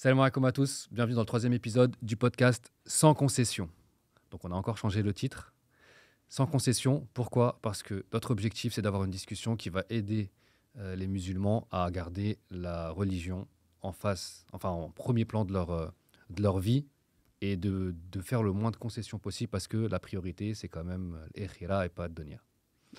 Salam alaikum à tous, bienvenue dans le 3e épisode du podcast Sans concession. Donc on a encore changé le titre. Sans concession, pourquoi ? Parce que notre objectif c'est d'avoir une discussion qui va aider les musulmans à garder la religion en premier plan de leur vie et de faire le moins de concessions possible parce que la priorité c'est quand même l'akhira et pas le dunya.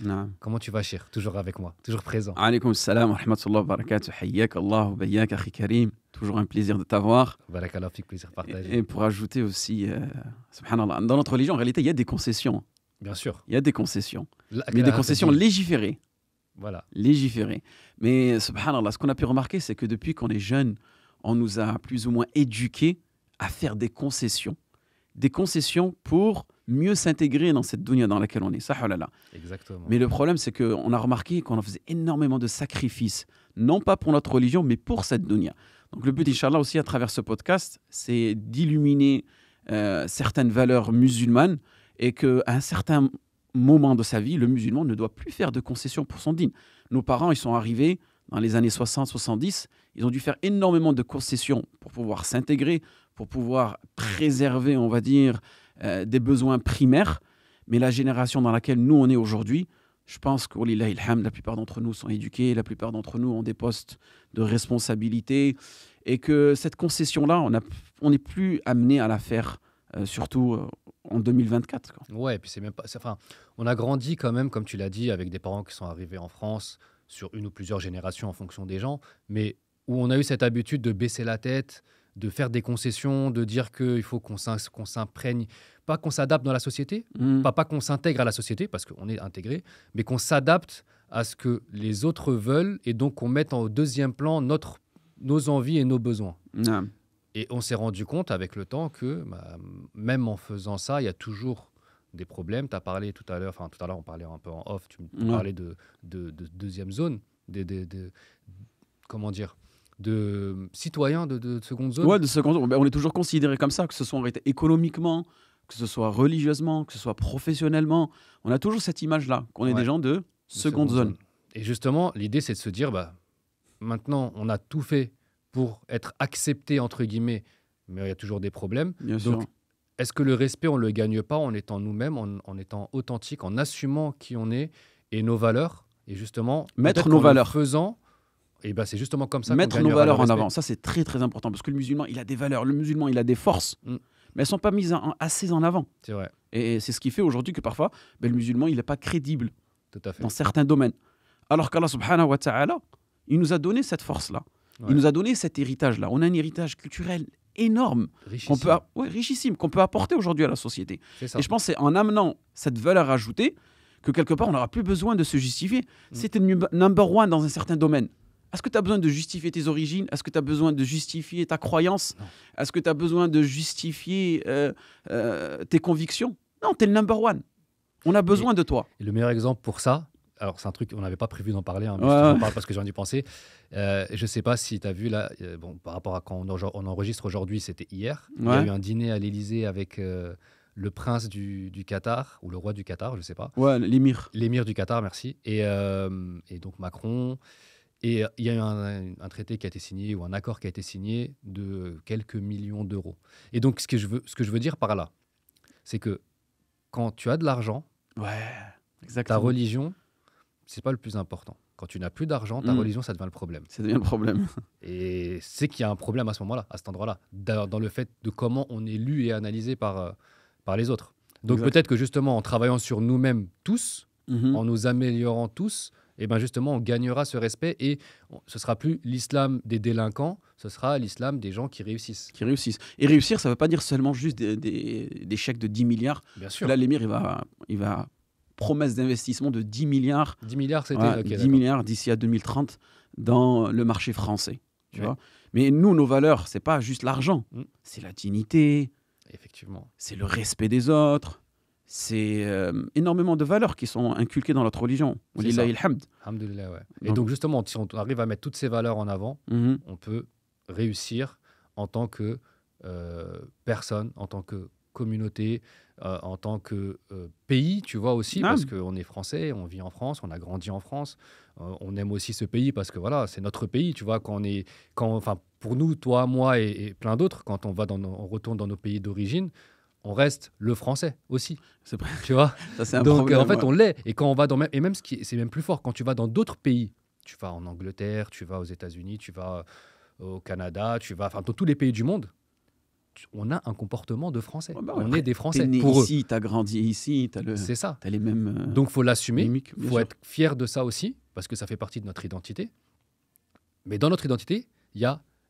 نعم. Comment tu vas, Cher ? Toujours avec moi, toujours présent. عليكم السلام ورحمة الله وبركاته. حياك الله وبياك أخي كريم. Toujours un plaisir de t'avoir. Barakallah fik, plaisir partagé. Et pour ajouter aussi, subhanallah, dans notre religion, en réalité, il y a des concessions. Bien sûr. Il y a des concessions. Mais des concessions légiférées. Voilà. Légiférées. Mais subhanallah, ce qu'on a pu remarquer, c'est que depuis qu'on est jeune, on nous a plus ou moins éduqués à faire des concessions. Des concessions pour mieux s'intégrer dans cette dunya dans laquelle on est. Ça, oh là là. Exactement. Mais le problème, c'est qu'on a remarqué qu'on en faisait énormément de sacrifices, non pas pour notre religion, mais pour cette dunya. Donc le but, Inch'Allah, aussi à travers ce podcast, c'est d'illuminer certaines valeurs musulmanes et qu'à un certain moment de sa vie, le musulman ne doit plus faire de concessions pour son dîn. Nos parents, ils sont arrivés dans les années 60-70, ils ont dû faire énormément de concessions pour pouvoir s'intégrer, pour pouvoir préserver, on va dire, des besoins primaires. Mais la génération dans laquelle nous, on est aujourd'hui, je pense que, la plupart d'entre nous sont éduqués, la plupart d'entre nous ont des postes de responsabilité et que cette concession-là, on n'est plus amené à la faire, surtout en 2024. Quoi. Ouais, et puis c'est même pas. On a grandi quand même, comme tu l'as dit, avec des parents qui sont arrivés en France sur une ou plusieurs générations en fonction des gens, mais où on a eu cette habitude de baisser la tête, de faire des concessions, de dire qu'il faut qu'on s'imprègne, pas qu'on s'adapte dans la société, pas qu'on s'intègre à la société, parce qu'on est intégré, mais qu'on s'adapte à ce que les autres veulent et donc qu'on mette en deuxième plan nos envies et nos besoins. Non. Et on s'est rendu compte avec le temps que même en faisant ça, il y a toujours des problèmes. Tu as parlé tout à l'heure on parlait un peu en off, tu parlais de deuxième zone, comment dire, de citoyens de seconde zone. Ouais, de seconde zone. On est toujours considéré comme ça, que ce soit en réalité économiquement, que ce soit religieusement, que ce soit professionnellement. On a toujours cette image-là, qu'on est des gens de seconde zone. Et justement, l'idée, c'est de se dire, maintenant, on a tout fait pour être accepté, entre guillemets, mais il y a toujours des problèmes. Bien Donc, sûr. est-ce que le respect, on ne le gagne pas en étant nous-mêmes, en étant authentique, en assumant qui on est et nos valeurs ? Et justement, mettre nos valeurs. En faisant, c'est justement comme ça mettre nos valeurs en avant. Ça, c'est très, très important. Parce que le musulman, il a des valeurs. Le musulman, il a des forces. Mais elles ne sont pas mises assez en avant. C'est vrai. Et c'est ce qui fait aujourd'hui que parfois, le musulman, il n'est pas crédible. Tout à fait. Dans certains domaines. Alors qu'Allah subhanahu wa ta'ala, il nous a donné cette force-là. Ouais. Il nous a donné cet héritage-là. On a un héritage culturel énorme, richissime, qu'on peut apporter aujourd'hui à la société. Et je pense que c'est en amenant cette valeur ajoutée que quelque part, on n'aura plus besoin de se justifier. Si tu es number one dans un certain domaine, est-ce que tu as besoin de justifier tes origines ? Est-ce que tu as besoin de justifier ta croyance ? Est-ce que tu as besoin de justifier tes convictions ? Non, tu es le number one. On a besoin de toi. Et le meilleur exemple pour ça, alors c'est un truc, on n'avait pas prévu d'en parler, mais je parle parce que j'en ai pensé. Je ne sais pas si tu as vu là, par rapport à quand on enregistre aujourd'hui, c'était hier. Il y a eu un dîner à l'Élysée avec le prince du Qatar, ou le roi du Qatar, je ne sais pas. Ouais, l'émir. L'émir du Qatar, merci. Et donc Macron. Et il y a eu un traité qui a été signé, ou un accord qui a été signé de quelques millions d'euros. Et donc ce que je veux dire par là, c'est que quand tu as de l'argent, ta religion, c'est pas le plus important. Quand tu n'as plus d'argent, ta religion, ça devient le problème. Ça devient le problème. Et c'est qu'il y a un problème à ce moment-là, à cet endroit-là, dans le fait de comment on est lu et analysé par les autres. Donc peut-être que justement, en travaillant sur nous-mêmes tous, en nous améliorant tous, et justement, on gagnera ce respect et ce ne sera plus l'islam des délinquants, ce sera l'islam des gens qui réussissent. Et réussir, ça ne veut pas dire seulement juste des chèques de 10 milliards. Bien sûr. Là, l'émir, il va promesse d'investissement de 10 milliards. 10 milliards, c'était 10 milliards d'ici à 2030 dans le marché français. Tu vois. Mais nous, nos valeurs, ce n'est pas juste l'argent. C'est la dignité. Effectivement. C'est le respect des autres. C'est énormément de valeurs qui sont inculquées dans notre religion. Alhamdulillah, ouais. Et donc justement, si on arrive à mettre toutes ces valeurs en avant, on peut réussir en tant que personne, en tant que communauté, en tant que pays, tu vois aussi, Ah, parce qu'on est français, on vit en France, on a grandi en France, on aime aussi ce pays parce que voilà, c'est notre pays, tu vois, enfin, pour nous, toi, moi et plein d'autres, quand on retourne dans nos pays d'origine, on reste le français aussi, c'est vrai. tu vois. Ça, c'est un Donc, en problème. fait, Ouais. on l'est. Et quand on va et même c'est même plus fort, quand tu vas dans d'autres pays, tu vas en Angleterre, tu vas aux États-Unis, tu vas au Canada, enfin, dans tous les pays du monde, on a un comportement de français. Ouais, bah ouais, On après, est des t'es Français né pour eux. ici, t'as grandi ici, C'est ça. t'as les mêmes Donc, faut l'assumer, mimiques, bien faut sûr. être fier de ça aussi, parce que ça fait partie de notre identité. Mais dans notre identité,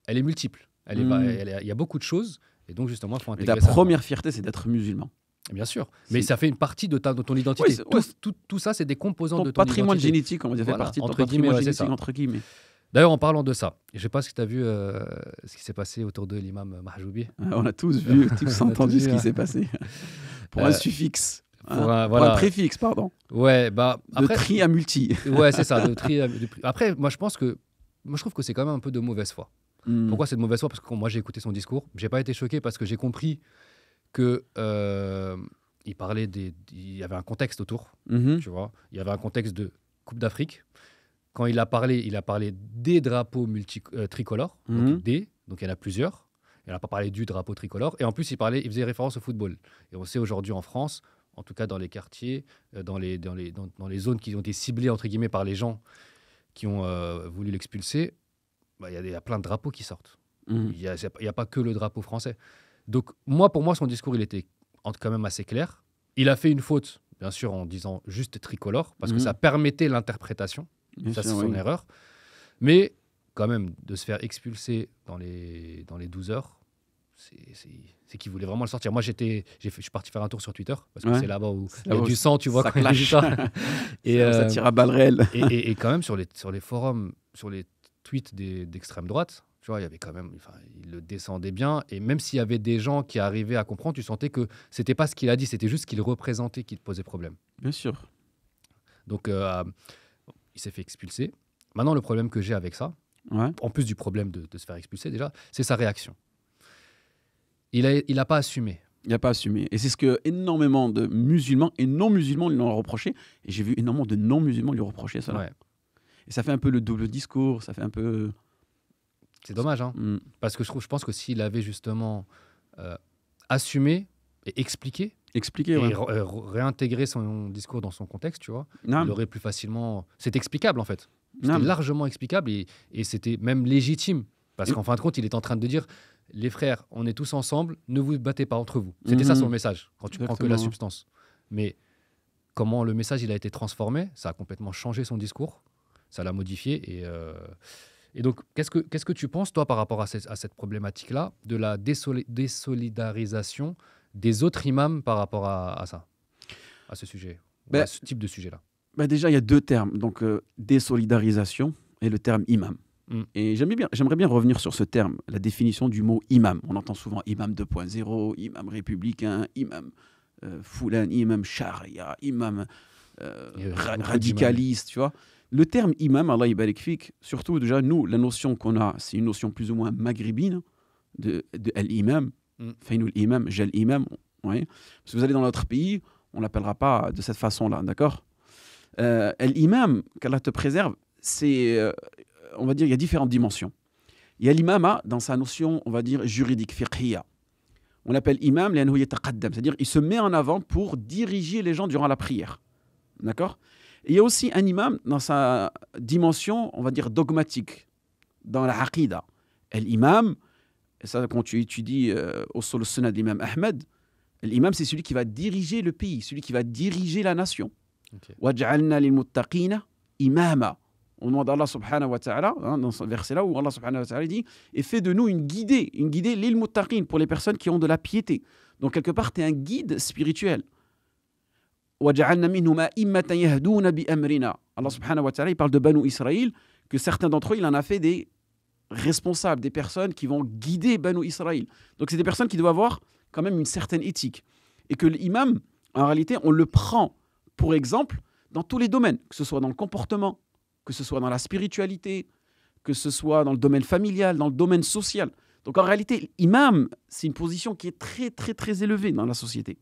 elle est multiple. Hmm. Il y a beaucoup de choses, et donc justement, il faut Mais ta intégrer ça dedans. première fierté, c'est d'être musulman. Bien sûr. Mais C'est ça fait une partie de ton identité. ouais, Tout ça, c'est des composants ton de ton patrimoine identité. génétique, on va dire, fait Voilà, partie de ton entre guillemets, patrimoine ouais, c'est génétique, ça. entre guillemets. D'ailleurs, en parlant de ça, je ne sais pas si tu as vu ce qui s'est passé autour de l'imam Mahjoubi. On a tous vu, tous On a entendu tous ce vu, qui hein. s'est passé. Pour un suffixe. Pour Pour un- un voilà. préfixe, pardon. Ouais, bah De après, tri à multi. ouais, c'est ça. Après, moi, je trouve que c'est quand même un peu de mauvaise foi. Hmm. Pourquoi c'est de mauvaise foi? Parce que quand moi j'ai écouté son discours, j'ai pas été choqué parce que j'ai compris que il y avait un contexte autour. Mhm. Tu vois, il y avait un contexte de Coupe d'Afrique. Quand il a parlé des drapeaux tricolores, Mhm. donc il y en a plusieurs. Il n'a pas parlé du drapeau tricolore. Et en plus, il faisait référence au football. Et on sait aujourd'hui en France, en tout cas dans les quartiers, dans les zones qui ont été ciblées, entre guillemets, par les gens qui ont voulu l'expulser, bah, il y a plein de drapeaux qui sortent. Mhm. Il y a pas que le drapeau français. Donc, pour moi, son discours, il était quand même assez clair. Il a fait une faute, bien sûr, en disant juste tricolore, parce que Mhm. ça permettait l'interprétation. Bien Ça, c'est sûr, son oui. erreur. Mais quand même, de se faire expulser dans les 12 heures, c'est qu'il voulait vraiment le sortir. Moi, je suis parti faire un tour sur Twitter, parce que Ouais. c'est là-bas où C'est il y a là-bas du où sang, tu vois, ça quand il dit clash. ça. Et, Ça tire à balles réelles. et quand même, sur les forums, sur les tweets d'extrême droite, tu vois, il y avait quand même, enfin, il le descendait bien. Et même s'il y avait des gens qui arrivaient à comprendre, tu sentais que c'était pas ce qu'il a dit, c'était juste ce qu'il représentait qui te posait problème. Bien sûr. Donc, il s'est fait expulser. Maintenant, le problème que j'ai avec ça, Ouais. en plus du problème de se faire expulser déjà, c'est sa réaction. Il a pas assumé. Il n'a pas assumé. Et c'est ce que énormément de musulmans et non-musulmans lui ont reproché. Et j'ai vu énormément de non-musulmans lui reprocher cela. Ouais. Et ça fait un peu le double discours, ça fait un peu... C'est dommage, hein, Hmm. parce que je pense que s'il avait justement assumé et expliqué Expliquer, et ouais. réintégré son discours dans son contexte, tu vois, Non, il aurait plus facilement... C'est explicable, en fait. non, C'était largement explicable et c'était même légitime. Parce Et- qu'en fin de compte, il est en train de dire, les frères, on est tous ensemble, ne vous battez pas entre vous. C'était ça Mhm. son message, quand tu prends que la Exactement. substance. Mais comment le message il a été transformé, ça a complètement changé son discours, ça l'a modifié. Et donc, qu'est-ce que tu penses, toi, par rapport à cette problématique-là, de la désolidarisation des autres imams par rapport à ça, à ce sujet, Ben, à ce type de sujet-là? Bah déjà, il y a deux termes. Donc, désolidarisation et le terme imam. Mm. Et j'aimerais bien revenir sur ce terme, la définition du mot imam. On entend souvent imam 2.0, imam républicain, imam foulan, imam sharia, imam Il y a beaucoup radicaliste, tu vois. Le terme imam, Allah yabarik fik, surtout déjà, nous, la notion qu'on a, c'est une notion plus ou moins maghrébine de al-imam. Mm. Fainoul imam, jal imam. Ouais. Si vous allez dans notre pays, on l'appellera pas de cette façon-là, d'accord? L'imam, qu'Allah te préserve, c'est, on va dire, il y a différentes dimensions. Il y a l'imama dans sa notion, on va dire, juridique, fiqhiyya. On l'appelle imam, c'est-à-dire il se met en avant pour diriger les gens durant la prière. D'accord? Et il y a aussi un imam dans sa dimension, on va dire, dogmatique, dans la aqida. L'imam, et ça, quand tu étudies au sol sunnah de l'imam Ahmed, l'imam, c'est celui qui va diriger le pays, celui qui va diriger la nation. Ok. وَجْعَلْنَا لِلْمُتَّقِينَ إِمَامًا. Au nom d'Allah subhanahu wa ta'ala, dans ce verset-là où Allah subhanahu wa ta'ala dit « Et fais de nous une guidée lil muttaqin, pour les personnes qui ont de la piété. » Donc quelque part, tu es un guide spirituel. وَجَعَلْنَا مِنْهُمْ أَئِمَّةً يَهْدُونَ بِأَمْرِنَا. Allah subhanahu wa ta'ala, il parle de Banu Israël, que certains d'entre eux, il en a fait des responsables, des personnes qui vont guider Banu Israël. Donc c'est des personnes qui doivent avoir quand même une certaine éthique. Et que l'imam, en réalité, on le prend pour exemple dans tous les domaines, que ce soit dans le comportement, que ce soit dans la spiritualité, que ce soit dans le domaine familial, dans le domaine social. Donc en réalité, l'imam, c'est une position qui est très, très, très élevée dans la société.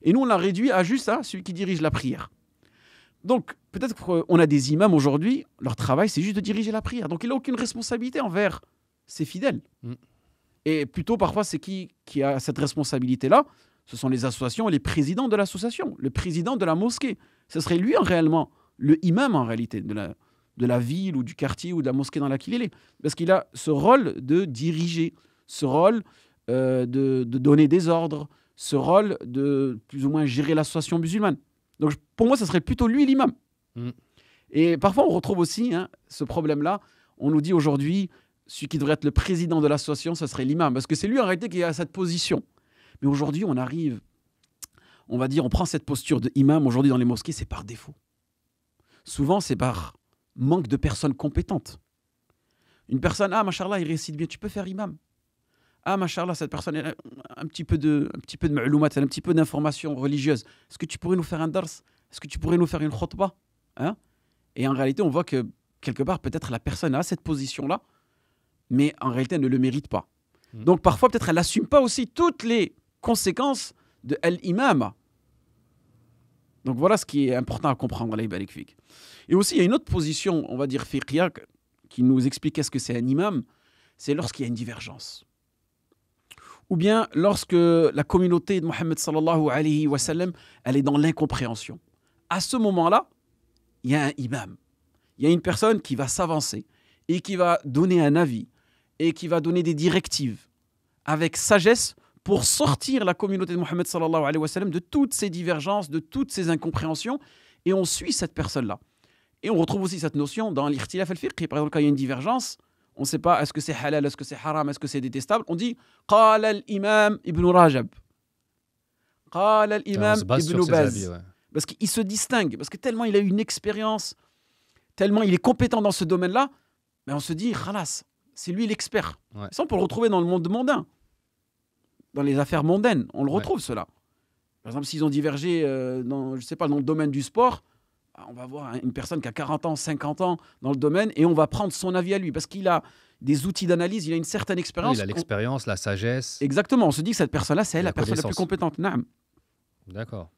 Et nous, on l'a réduit à juste celui qui dirige la prière. Donc, peut-être qu'on a des imams aujourd'hui, leur travail, c'est juste de diriger la prière. Donc, il n'a aucune responsabilité envers ses fidèles. Et plutôt, parfois, c'est qui a cette responsabilité-là? Ce sont les associations et les présidents de l'association, le président de la mosquée. Ce serait lui, réellement, le imam, en réalité, de la ville ou du quartier ou de la mosquée dans laquelle il est. Parce qu'il a ce rôle de diriger, ce rôle de donner des ordres, ce rôle de plus ou moins gérer l'association musulmane. Donc, pour moi, ce serait plutôt lui l'imam. Et parfois, on retrouve aussi ce problème-là. On nous dit aujourd'hui, celui qui devrait être le président de l'association, ce serait l'imam. Parce que c'est lui, en réalité, qui a cette position. Mais aujourd'hui, on arrive, on va dire, on prend cette posture de imam. Aujourd'hui, dans les mosquées, c'est par défaut. Souvent, c'est par manque de personnes compétentes. Une personne, machallah, il récite bien, tu peux faire imam. Machallah, cette personne a un petit peu de ma'loumat, un petit peu d'information religieuse. Est-ce que tu pourrais nous faire un dars? Est-ce que tu pourrais nous faire une khutbah? Et en réalité, on voit que quelque part, peut-être la personne a cette position-là, mais en réalité, elle ne le mérite pas. Donc parfois, peut-être, elle n'assume pas aussi toutes les conséquences de l'imam. Donc voilà ce qui est important à comprendre. Et aussi, il y a une autre position, on va dire fiqhiyya, qui nous explique qu'est-ce que c'est un imam. C'est lorsqu'il y a une divergence. Ou bien lorsque la communauté de Mohammed sallallahu alayhi wa sallam, elle est dans l'incompréhension. À ce moment-là, il y a un imam. Il y a une personne qui va s'avancer et qui va donner un avis et qui va donner des directives avec sagesse pour sortir la communauté de Mohammed sallallahu alayhi wa sallam de toutes ces divergences, de toutes ces incompréhensions, et on suit cette personne-là. Et on retrouve aussi cette notion dans l'irtilaf al-fiqhi. Par exemple, quand il y a une divergence, on ne sait pas est-ce que c'est halal, est-ce que c'est haram, est-ce que c'est détestable. On dit « Qala al-imam ibn Rajab ». « Qala al-imam ibn Baz ». Parce qu'il se distingue, parce que tellement il a eu une expérience, tellement il est compétent dans ce domaine-là, mais on se dit « Khalas, c'est lui l'expert ». Ça, on peut le retrouver dans le monde mondain. Dans les affaires mondaines, on le retrouve, cela. Par exemple, s'ils ont divergé dans le domaine du sport, on va voir une personne qui a 40 ans, 50 ans dans le domaine et on va prendre son avis à lui parce qu'il a des outils d'analyse, il a une certaine expérience. Il a l'expérience, la sagesse. Exactement, on se dit que cette personne-là, c'est elle la personne la plus compétente. Naam. D'accord.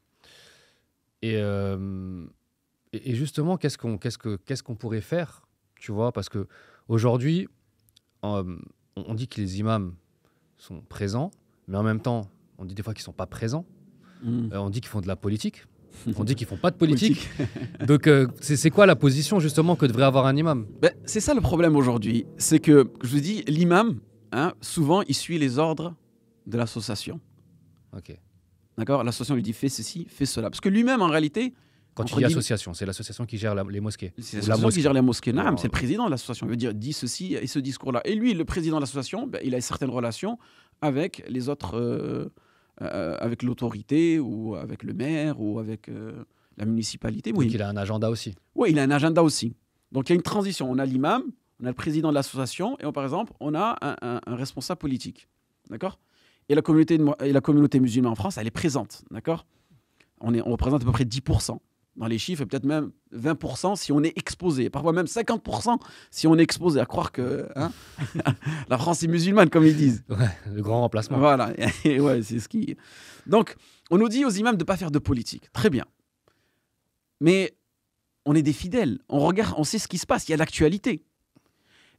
Et justement, qu'est-ce qu'on pourrait faire, tu vois? Parce qu'aujourd'hui, on dit que les imams sont présents, mais en même temps, on dit des fois qu'ils ne sont pas présents. On dit qu'ils font de la politique. On dit qu'ils ne font pas de politique. Donc, c'est quoi la position, justement, que devrait avoir un imam? C'est ça le problème aujourd'hui. C'est que, je vous dis, l'imam, souvent, il suit les ordres de l'association. Ok. D'accord? L'association lui dit, fais ceci, fais cela. Parce que lui-même, en réalité... Quand tu dis association, c'est l'association qui gère les mosquées. C'est l'association qui gère les mosquées. Non, c'est le président de l'association. Il veut dire, dis ceci et ce discours-là. Et lui, le président de l'association, il a certaines relations avec les autres... avec l'autorité ou avec le maire ou avec la municipalité. Donc il a un agenda aussi. Oui, il a un agenda aussi. Donc il y a une transition. On a l'imam, on a le président de l'association et par exemple, on a un responsable politique. D'accord? Et la communauté musulmane en France, elle est présente. D'accord? On représente à peu près 10%. Dans les chiffres, peut-être même 20% si on est exposé. Parfois même 50% si on est exposé. À croire que la France est musulmane, comme ils disent. Ouais, le grand remplacement. Voilà. Ouais, c'est ce qui... Donc, on nous dit aux imams de ne pas faire de politique. Très bien. Mais on est des fidèles. On regarde, on sait ce qui se passe. Il y a l'actualité.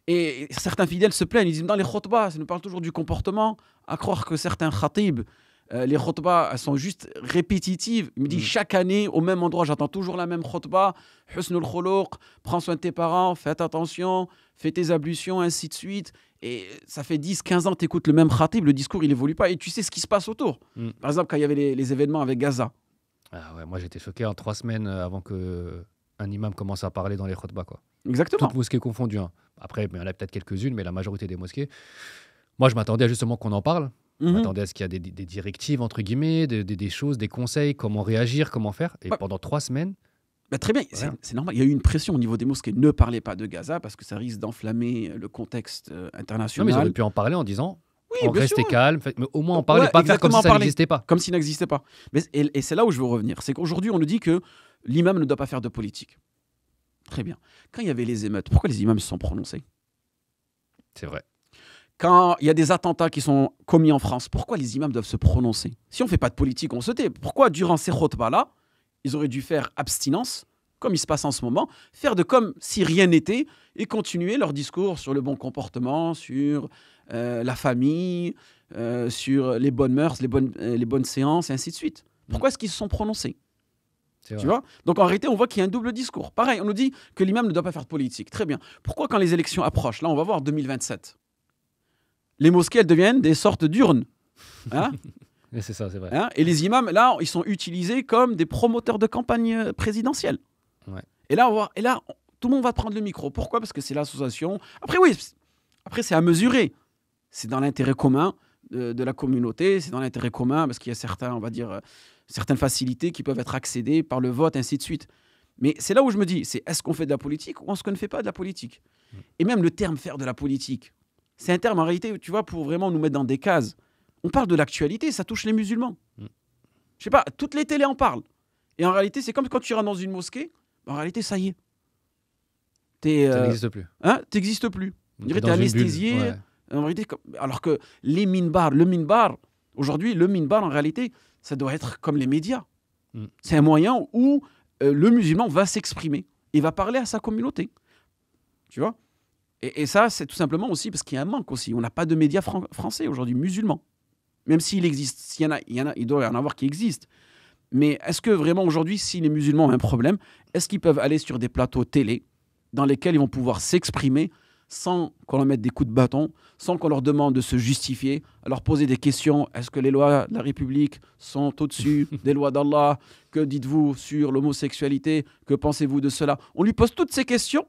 Et certains fidèles se plaignent. Ils disent, dans les khutbahs, ça nous parle toujours du comportement. À croire que certains khatibs, les khutbahs, elles sont juste répétitives. Il me dit, chaque année, au même endroit, j'entends toujours la même khutbah. Husnul khuluq, prends soin de tes parents, fais attention, fais tes ablutions, ainsi de suite. Et ça fait 10-15 ans que tu écoutes le même khatib, le discours, il évolue pas. Et tu sais ce qui se passe autour. Par exemple, quand il y avait les événements avec Gaza. Ah ouais, moi, j'étais choqué en 3 semaines avant qu'un imam commence à parler dans les khutbahs, quoi. Exactement. Toutes mosquées confondues. Après, il y en a peut-être quelques-unes, mais la majorité des mosquées. Moi, je m'attendais à justement qu'on en parle. Je m'attendais à ce qu'il y a des directives, entre guillemets, des choses, des conseils, comment réagir, comment faire. Et pendant 3 semaines... très bien, c'est normal. Il y a eu une pression au niveau des mosquées. Ne parlez pas de Gaza parce que ça risque d'enflammer le contexte international. Non, mais ils auraient pu en parler en disant restez calme, mais au moins en parler, pas faire comme si ça n'existait pas. Comme s'il n'existait pas. Et c'est là où je veux revenir. C'est qu'aujourd'hui, on nous dit que l'imam ne doit pas faire de politique. Très bien. Quand il y avait les émeutes, pourquoi les imams se sont prononcés? C'est vrai. quand il y a des attentats qui sont commis en France, pourquoi les imams doivent se prononcer? Si on ne fait pas de politique, on se tait. Pourquoi, durant ces khutbahs-là, ils auraient dû faire abstinence, comme il se passe en ce moment, faire de comme si rien n'était et continuer leur discours sur le bon comportement, sur la famille, sur les bonnes mœurs, les bonnes séances, et ainsi de suite. Pourquoi est-ce qu'ils se sont prononcés? Tu vois? Donc en réalité, on voit qu'il y a un double discours. Pareil, on nous dit que l'imam ne doit pas faire de politique. Très bien. Pourquoi quand les élections approchent, là on va voir 2027, les mosquées, elles deviennent des sortes d'urnes. Hein? Et c'est ça, c'est vrai. Hein? Et les imams, là, ils sont utilisés comme des promoteurs de campagne présidentielle. Ouais. Et là, tout le monde va prendre le micro. Pourquoi? Parce que c'est l'association. Après, oui, c'est à mesurer. C'est dans l'intérêt commun de la communauté, c'est dans l'intérêt commun parce qu'il y a certains, on va dire, certaines facilités qui peuvent être accédées par le vote, ainsi de suite. Mais c'est là où je me dis, est-ce qu'on fait de la politique ou est-ce qu'on ne fait pas de la politique? Et même le terme faire de la politique, c'est un terme en réalité, tu vois, pour vraiment nous mettre dans des cases. On parle de l'actualité, ça touche les musulmans. Je sais pas, toutes les télés en parlent. Et en réalité, c'est comme quand tu rentres dans une mosquée, en réalité, ça y est. Ça n'existe plus. Hein, t'existes plus. On dirait que t'es Dans une anesthésié. bulle, ouais. En réalité, alors que le minbar, aujourd'hui, le minbar, en réalité, ça doit être comme les médias. C'est un moyen où le musulman va s'exprimer et va parler à sa communauté. Tu vois? Et ça, c'est tout simplement aussi parce qu'il y a un manque aussi. On n'a pas de médias français aujourd'hui, musulmans. Même s'il existe, il doit y en avoir qui existent. Mais est-ce que vraiment aujourd'hui, si les musulmans ont un problème, est-ce qu'ils peuvent aller sur des plateaux télé dans lesquels ils vont pouvoir s'exprimer sans qu'on leur mette des coups de bâton, sans qu'on leur demande de se justifier, à leur poser des questions? Est-ce que les lois de la République sont au-dessus des lois d'Allah? Que dites-vous sur l'homosexualité? Que pensez-vous de cela? On lui pose toutes ces questions.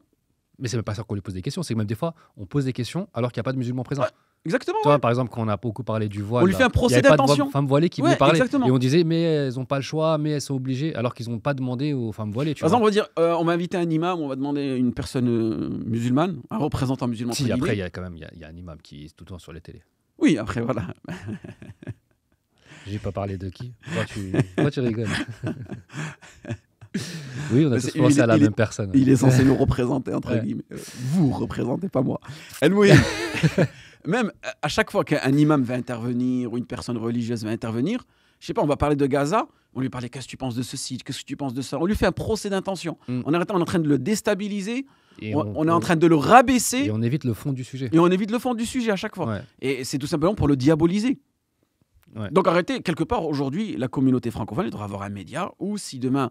Mais c'est même pas ça qu'on lui pose des questions, c'est que même des fois, on pose des questions alors qu'il n'y a pas de musulmans présents. Ouais, exactement. Tu vois, par exemple, quand on a beaucoup parlé du voile, On lui fait un procès il n'y avait pas d'intention. de femmes voilées qui voulaient parler. Exactement. Et on disait, mais elles n'ont pas le choix, mais elles sont obligées, alors qu'ils n'ont pas demandé aux femmes voilées. Par exemple, on va dire, on va inviter un imam, on va demander une personne musulmane, un représentant musulman. Si, après, il y a quand même il y a un imam qui est tout le temps sur les télés. Oui, après, voilà. J'ai pas parlé de qui. Pourquoi tu rigoles? Oui, on a tous pensé à la même personne. Il est censé nous représenter, entre guillemets. Vous représentez, pas moi. Même à chaque fois qu'un imam va intervenir ou une personne religieuse va intervenir, je sais pas, on va parler de Gaza, on lui parle, qu'est-ce que tu penses de ceci, qu'est-ce que tu penses de ça? On lui fait un procès d'intention. On est en train de le déstabiliser, on est en train de le rabaisser. Et on évite le fond du sujet. Et on évite le fond du sujet à chaque fois. Ouais. Et c'est tout simplement pour le diaboliser. Ouais. Donc arrêtez, quelque part aujourd'hui, la communauté francophone devrait avoir un média où si demain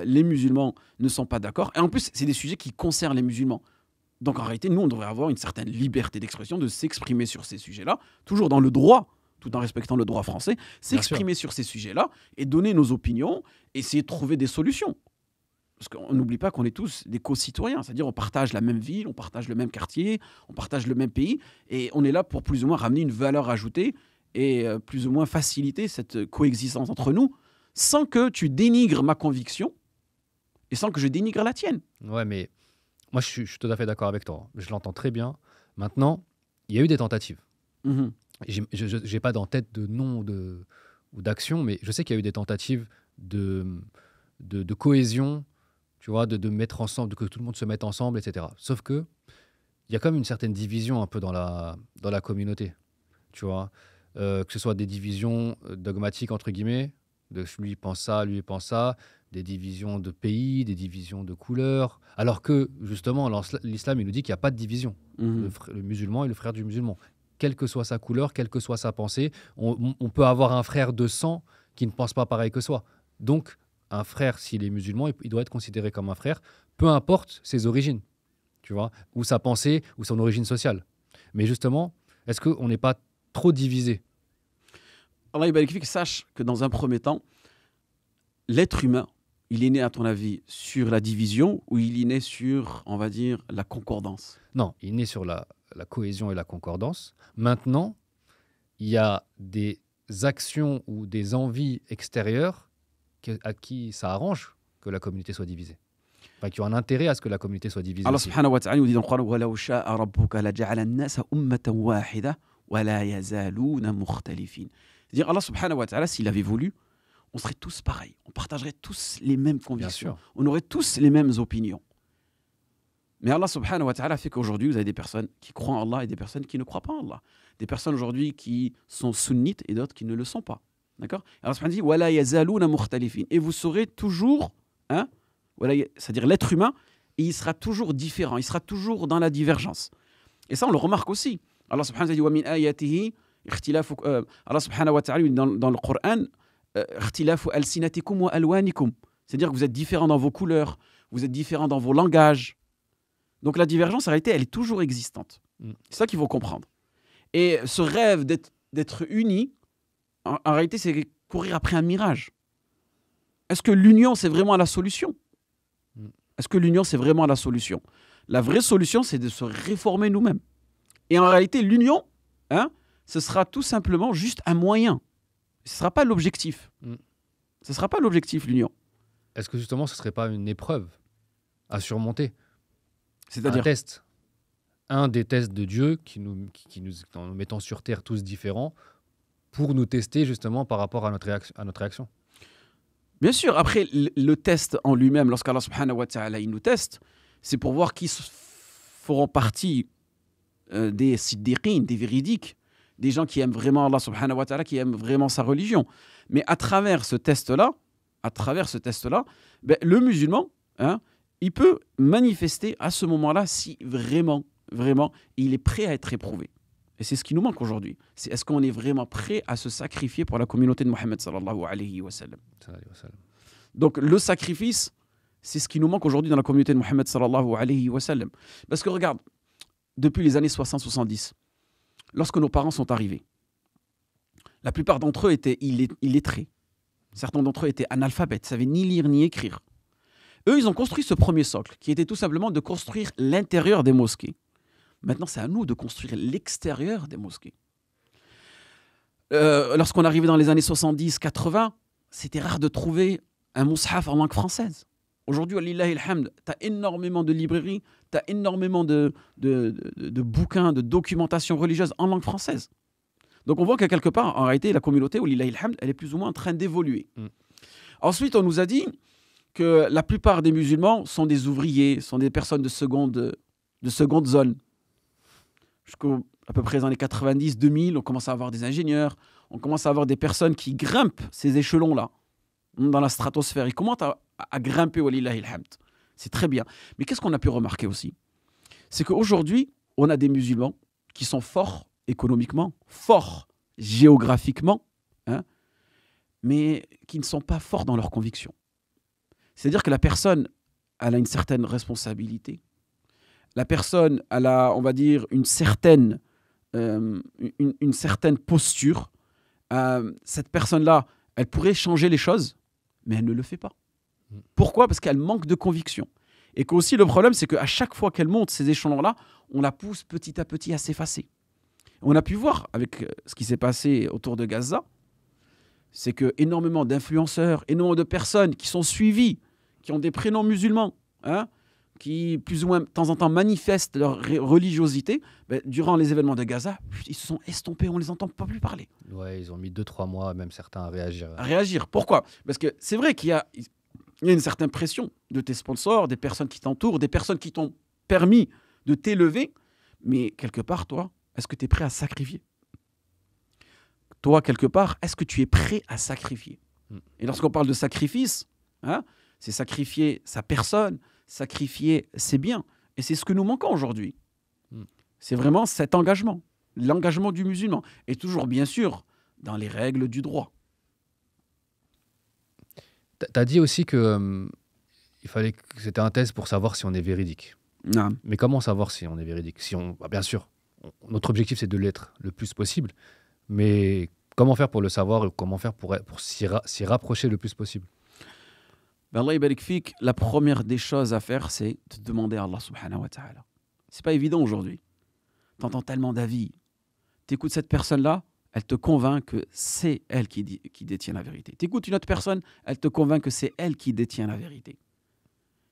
les musulmans ne sont pas d'accord, et en plus c'est des sujets qui concernent les musulmans. Donc en réalité, nous on devrait avoir une certaine liberté d'expression, de s'exprimer sur ces sujets-là, toujours dans le droit, tout en respectant le droit français, s'exprimer sur ces sujets-là et donner nos opinions, essayer de trouver des solutions. Parce qu'on n'oublie pas qu'on est tous des co-citoyens, c'est-à-dire on partage la même ville, on partage le même quartier, on partage le même pays, et on est là pour plus ou moins ramener une valeur ajoutée et plus ou moins faciliter cette coexistence entre nous, sans que tu dénigres ma conviction et sans que je dénigre la tienne. Ouais, mais moi, je suis tout à fait d'accord avec toi. Je l'entends très bien. Maintenant, il y a eu des tentatives. Je n'ai pas en tête de nom ou d'action, mais je sais qu'il y a eu des tentatives de cohésion, tu vois, de mettre ensemble, que tout le monde se mette ensemble, etc. Sauf que il y a quand même une certaine division un peu dans la communauté, tu vois. Que ce soit des divisions dogmatiques, entre guillemets, de lui pense ça, lui pense ça, des divisions de pays, des divisions de couleurs, alors que, justement, l'islam, il nous dit qu'il n'y a pas de division. Le musulman est le frère du musulman. Quelle que soit sa couleur, quelle que soit sa pensée, on peut avoir un frère de sang qui ne pense pas pareil que soi. Donc, un frère, s'il est musulman, il doit être considéré comme un frère, peu importe ses origines, tu vois, ou sa pensée, ou son origine sociale. Mais justement, est-ce qu'on n'est pas trop divisé? Allah Ibarik Fik, sache que dans un premier temps, l'être humain, il est né, à ton avis, sur la division ou il est né sur, on va dire, la concordance? Non, il est né sur la cohésion et la concordance. Maintenant, il y a des actions ou des envies extérieures à qui ça arrange que la communauté soit divisée. Enfin, qui ont un intérêt à ce que la communauté soit divisée. Allah aussi. subhanahu wa ta'ala nous dit dans le Coran وَلَوْ شَاءَ رَبُّكَ لَجَعَلَ النَّاسَ أُمَّةً وَاحِدَةً وَلَا يَزَالُونَ مُخْتَلِفِينَ. C'est-à-dire, Allah subhanahu wa ta'ala, s'il avait voulu, on serait tous pareils. On partagerait tous les mêmes convictions. On aurait tous les mêmes opinions. Mais Allah subhanahu wa ta'ala fait qu'aujourd'hui, vous avez des personnes qui croient en Allah et des personnes qui ne croient pas en Allah. Des personnes aujourd'hui qui sont sunnites et d'autres qui ne le sont pas. D'accord ? Allah subhanahu wa ta'ala dit « Wala yazalouna mukhtalifin » et vous serez toujours, hein, c'est-à-dire l'être humain, et il sera toujours différent, il sera toujours dans la divergence. Et ça, on le remarque aussi. Allah subhanahu wa ta'ala dit « Wa min ayatihi » Allah subhanahu wa ta'ala dans le Coran « Ikhtilafu alsinatikum wa alwanikum » c'est-à-dire que vous êtes différents dans vos couleurs, vous êtes différents dans vos langages. Donc la divergence, en réalité, elle est toujours existante. C'est ça qu'il faut comprendre. Et ce rêve d'être unis, en réalité, c'est courir après un mirage. Est-ce que l'union, c'est vraiment la solution ? Est-ce que l'union, c'est vraiment la solution ? La vraie solution, c'est de se réformer nous-mêmes. Et en réalité, l'union, hein, ce sera tout simplement juste un moyen. Ce ne sera pas l'objectif. Ce ne sera pas l'objectif, l'union. Est-ce que justement, ce ne serait pas une épreuve à surmonter ? C'est-à-dire un test. Un des tests de Dieu en nous mettant sur terre tous différents pour nous tester justement par rapport à notre réaction. Bien sûr, après le test en lui-même, lorsqu'Allah subhanahu wa ta'ala il nous teste, c'est pour voir qui feront partie des siddiqin, des véridiques, des gens qui aiment vraiment Allah subhanahu wa ta'ala, qui aiment vraiment sa religion. Mais à travers ce test-là, ben, le musulman, hein, il peut manifester à ce moment-là si vraiment, il est prêt à être éprouvé. Et c'est ce qui nous manque aujourd'hui. C'est est-ce qu'on est vraiment prêt à se sacrifier pour la communauté de Mohammed sallallahu alayhi wa sallam. Donc le sacrifice, c'est ce qui nous manque aujourd'hui dans la communauté de Mohammed sallallahu alayhi wa sallam. Parce que regarde, depuis les années 60-70, lorsque nos parents sont arrivés, la plupart d'entre eux étaient illettrés. Certains d'entre eux étaient analphabètes, ne savaient ni lire ni écrire. Eux, ils ont construit ce premier socle, qui était tout simplement de construire l'intérieur des mosquées. Maintenant, c'est à nous de construire l'extérieur des mosquées. Lorsqu'on arrivait dans les années 70-80, c'était rare de trouver un mushaf en langue française. Aujourd'hui, walillahi alhamd, tu as énormément de librairies, tu as énormément de bouquins, de documentation religieuse en langue française. Donc on voit que quelque part, en réalité, la communauté, walillahi alhamd, elle est plus ou moins en train d'évoluer. Ensuite, on nous a dit que la plupart des musulmans sont des ouvriers, sont des personnes de seconde zone. Jusqu'à peu près les années 90, 2000, on commence à avoir des ingénieurs, on commence à avoir des personnes qui grimpent ces échelons-là, dans la stratosphère. Ils commencent à grimper, walillahi alhamd. C'est très bien. Mais qu'est-ce qu'on a pu remarquer aussi ? C'est qu'aujourd'hui, on a des musulmans qui sont forts économiquement, forts géographiquement, hein, mais qui ne sont pas forts dans leurs convictions. C'est-à-dire que la personne, elle a une certaine responsabilité. La personne, elle a, on va dire, une certaine posture. Cette personne-là, elle pourrait changer les choses, mais elle ne le fait pas. Pourquoi ? Parce qu'elle manque de conviction. Et qu'aussi, le problème, c'est qu'à chaque fois qu'elle monte ces échelons-là, on la pousse petit à petit à s'effacer. On a pu voir avec ce qui s'est passé autour de Gaza, c'est que énormément d'influenceurs, énormément de personnes qui sont suivies, qui ont des prénoms musulmans, hein, qui plus ou moins de temps en temps manifestent leur religiosité, ben, durant les événements de Gaza, ils se sont estompés, on ne les entend pas plus parler. Ouais, ils ont mis 2-3 mois, même certains, à réagir. À réagir. Pourquoi ? Parce que c'est vrai qu'il y a une certaine pression de tes sponsors, des personnes qui t'entourent, des personnes qui t'ont permis de t'élever, mais quelque part, toi, est-ce que tu es prêt à sacrifier ? Toi, quelque part, est-ce que tu es prêt à sacrifier ? Et lorsqu'on parle de sacrifice, hein, c'est sacrifier sa personne, sacrifier ses biens. Et c'est ce que nous manquons aujourd'hui. C'est vraiment cet engagement, l'engagement du musulman. Et toujours, bien sûr, dans les règles du droit. Tu as dit aussi que que c'était un test pour savoir si on est véridique. Non. Mais comment savoir si on est véridique ? Bien sûr, notre objectif, c'est de l'être le plus possible. Mais comment faire pour le savoir et comment faire pour s'y rapprocher le plus possible ? Ben Allah yabarik fik, la première des choses à faire, c'est de demander à Allah subhanahu wa ta'ala. C'est pas évident aujourd'hui. Tu entends tellement d'avis. Tu écoutes cette personne-là, elle te convainc que c'est elle qui détient la vérité. Tu écoutes une autre personne, elle te convainc que c'est elle qui détient la vérité.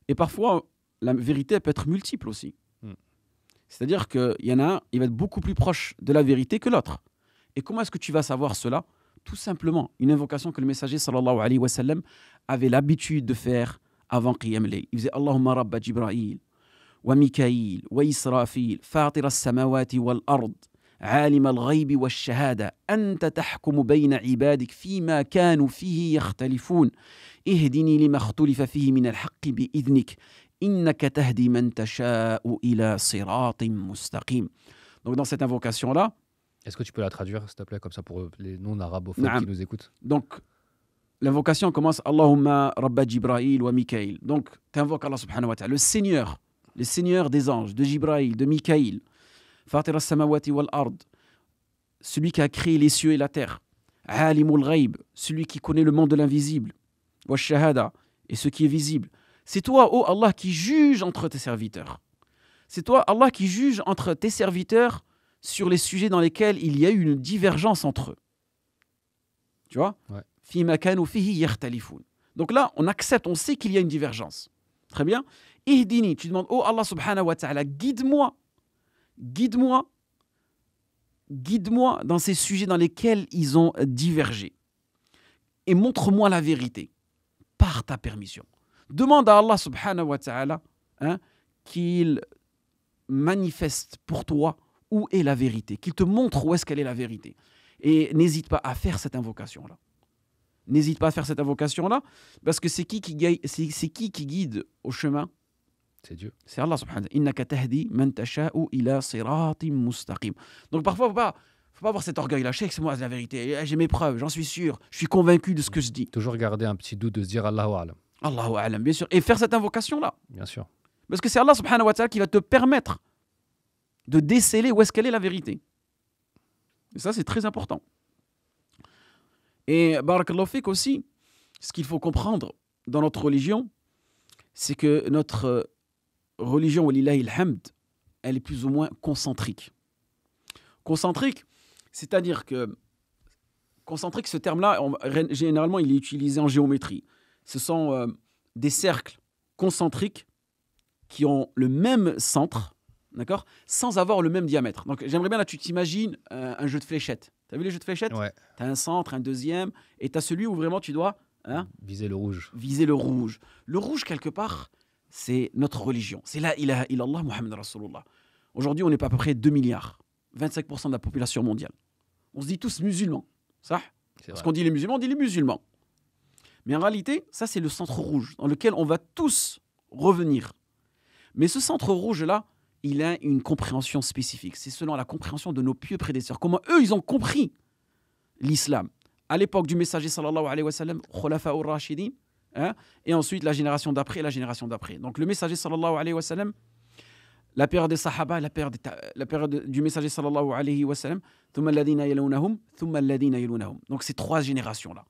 Et parfois, la vérité elle peut être multiple aussi. C'est-à-dire qu'il y en a un, il va être beaucoup plus proche de la vérité que l'autre. Et comment est-ce que tu vas savoir cela ? Tout simplement, une invocation que le messager sallallahu alayhi wa sallam avait l'habitude de faire avant Qiyam Layl. Il faisait Allahumma rabba Jibra'il, وميكائيل وإسرافيل فاطر السماوات والأرض عالم الغيب والشهادة أنت تحكم بين عبادك فيما كانوا فيه يختلفون اهدني لما اختلف فيه من الحق بإذنك إنك تهدي من تشاء إلى صراط مستقيم. Donc dans cette invocation-là, Est-ce que tu peux la traduire, s'il te plaît, comme ça pour les non-arabophones Naam. qui nous écoutent? donc l'invocation commence Allahumma Rabba Jibrail wa Mikaïl. Donc tu invoques Allah subhanahu wa ta'ala, le Seigneur des anges, de Jibrail, de Mikaïl, Fatir as-samawati wal ard, celui qui a créé les cieux et la terre, Alimul Ghaib, celui qui connaît le monde de l'invisible, wa Shahada, et ce qui est visible. C'est toi, ô Allah, qui juge entre tes serviteurs. C'est toi, Allah, qui juge entre tes serviteurs sur les sujets dans lesquels il y a eu une divergence entre eux. Tu vois? Ouais. Fima kanu fihi yakhtalifun. Donc là, on accepte, on sait qu'il y a une divergence. Très bien. Ihdini, tu demandes, oh Allah subhanahu wa ta'ala, guide-moi dans ces sujets dans lesquels ils ont divergé. Et montre-moi la vérité par ta permission. Demande à Allah subhanahu wa ta'ala qu'il manifeste pour toi où est la vérité, qu'il te montre où est-ce qu'elle est la vérité. Et n'hésite pas à faire cette invocation-là. N'hésite pas à faire cette invocation-là, parce que c'est qui qui guide au chemin? C'est Dieu. C'est Allah subhanahu wa ta'ala. Innaka tahdi man tasha'u ila siratim mustaqim. Donc parfois, faut pas avoir cet orgueil-là. Je sais que c'est moi la vérité. J'ai mes preuves, j'en suis sûr. Je suis convaincu de ce que je dis. Toujours garder un petit doute de se dire Allahu A'lam. Allahu a'lam, bien sûr. Et faire cette invocation-là. Bien sûr. Parce que c'est Allah subhanahu wa ta'ala qui va te permettre de déceler où est-ce qu'elle est la vérité. Et ça, c'est très important. Et barakallahu fik aussi, ce qu'il faut comprendre dans notre religion, c'est que notre religion, walillahi alhamd, elle est plus ou moins concentrique. Concentrique, c'est-à-dire que concentrique, ce terme-là, généralement, il est utilisé en géométrie. Ce sont des cercles concentriques qui ont le même centre, d'accord, sans avoir le même diamètre. Donc, j'aimerais bien, là, tu t'imagines un jeu de fléchettes. Tu as vu les jeux de fléchettes? Ouais. Tu as un centre, un deuxième, et tu as celui où vraiment tu dois Viser le rouge. viser le rouge. Le rouge, quelque part, c'est notre religion. C'est la ilaha illallah Muhammad Rasulullah. Aujourd'hui, on n'est pas à peu près 2 milliards, 25% de la population mondiale. On se dit tous musulmans, ça? Parce qu'on dit les musulmans, on dit les musulmans. Mais en réalité, ça, c'est le centre rouge dans lequel on va tous revenir. Mais ce centre rouge-là, il a une compréhension spécifique. C'est selon la compréhension de nos pieux prédécesseurs. Comment eux, ils ont compris l'islam. À l'époque du messager, sallallahu alayhi wa sallam, khulafa'ur rashidin, et ensuite la génération d'après et la génération d'après. Donc le messager, sallallahu alayhi wa sallam, la période des sahaba, la période du messager, sallallahu alayhi wa sallam, thumma alladhina yalunahum, thumma alladhina yalunahum. Donc ces 3 générations-là.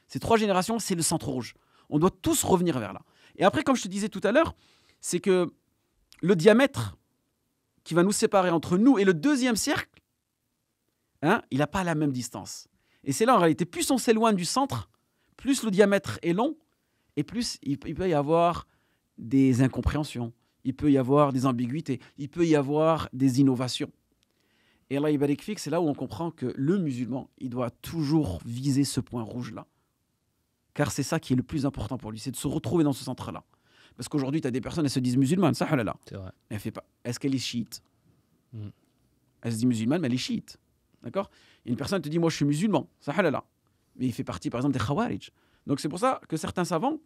Ces 3 générations, c'est le centre rouge. On doit tous revenir vers là. Et après, comme je te disais tout à l'heure, c'est que le diamètre qui va nous séparer entre nous et le deuxième cercle, il n'a pas la même distance. Et c'est là, en réalité, plus on s'éloigne du centre, plus le diamètre est long, et plus il peut y avoir des incompréhensions, il peut y avoir des ambiguïtés, il peut y avoir des innovations. Et Allah Ibarik Fik, c'est là où on comprend que le musulman, il doit toujours viser ce point rouge-là. Car c'est ça qui est le plus important pour lui, c'est de se retrouver dans ce centre-là. Parce qu'aujourd'hui, tu as des personnes, elles se disent musulmanes, ça, halala. C'est vrai. Elle fait pas. Est-ce qu'elle est chiite? Elle se dit musulmane, mais elle est chiite. D'accord? Et une personne te dit, moi, je suis musulman, ça, halala. Mais il fait partie, par exemple, des khawarij. Donc, c'est pour ça que certains savants,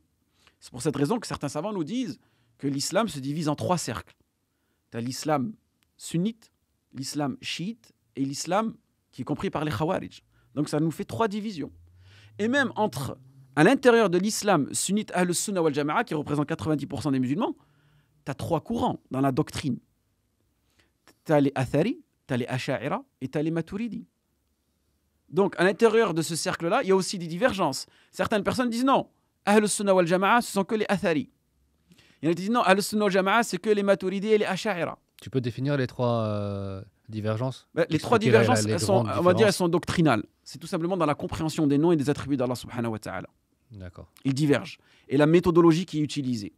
c'est pour cette raison que certains savants nous disent que l'islam se divise en 3 cercles. Tu as l'islam sunnite, l'islam chiite et l'islam qui est compris par les khawarij. Donc, ça nous fait 3 divisions. Et même à l'intérieur de l'islam sunnite Ahl-Sunnah wal Jama'a, qui représente 90% des musulmans, tu as 3 courants dans la doctrine. Tu as les Athari, tu as les Asha'ira et tu as les Maturidi. Donc, à l'intérieur de ce cercle-là, il y a aussi des divergences. Certaines personnes disent non, Ahl-Sunnah wal Jama'a, ce sont que les Athari. Il y en a qui disent non, Ahl-Sunnah wal Jama'a, c'est que les Maturidi et les Asha'ira. Tu peux définir les 3 divergences? Les 3 divergences, on va dire, elles sont doctrinales. C'est tout simplement dans la compréhension des noms et des attributs d'Allah subhanahu wa ta'ala. D'accord. Ils divergent. Et la méthodologie qui est utilisée.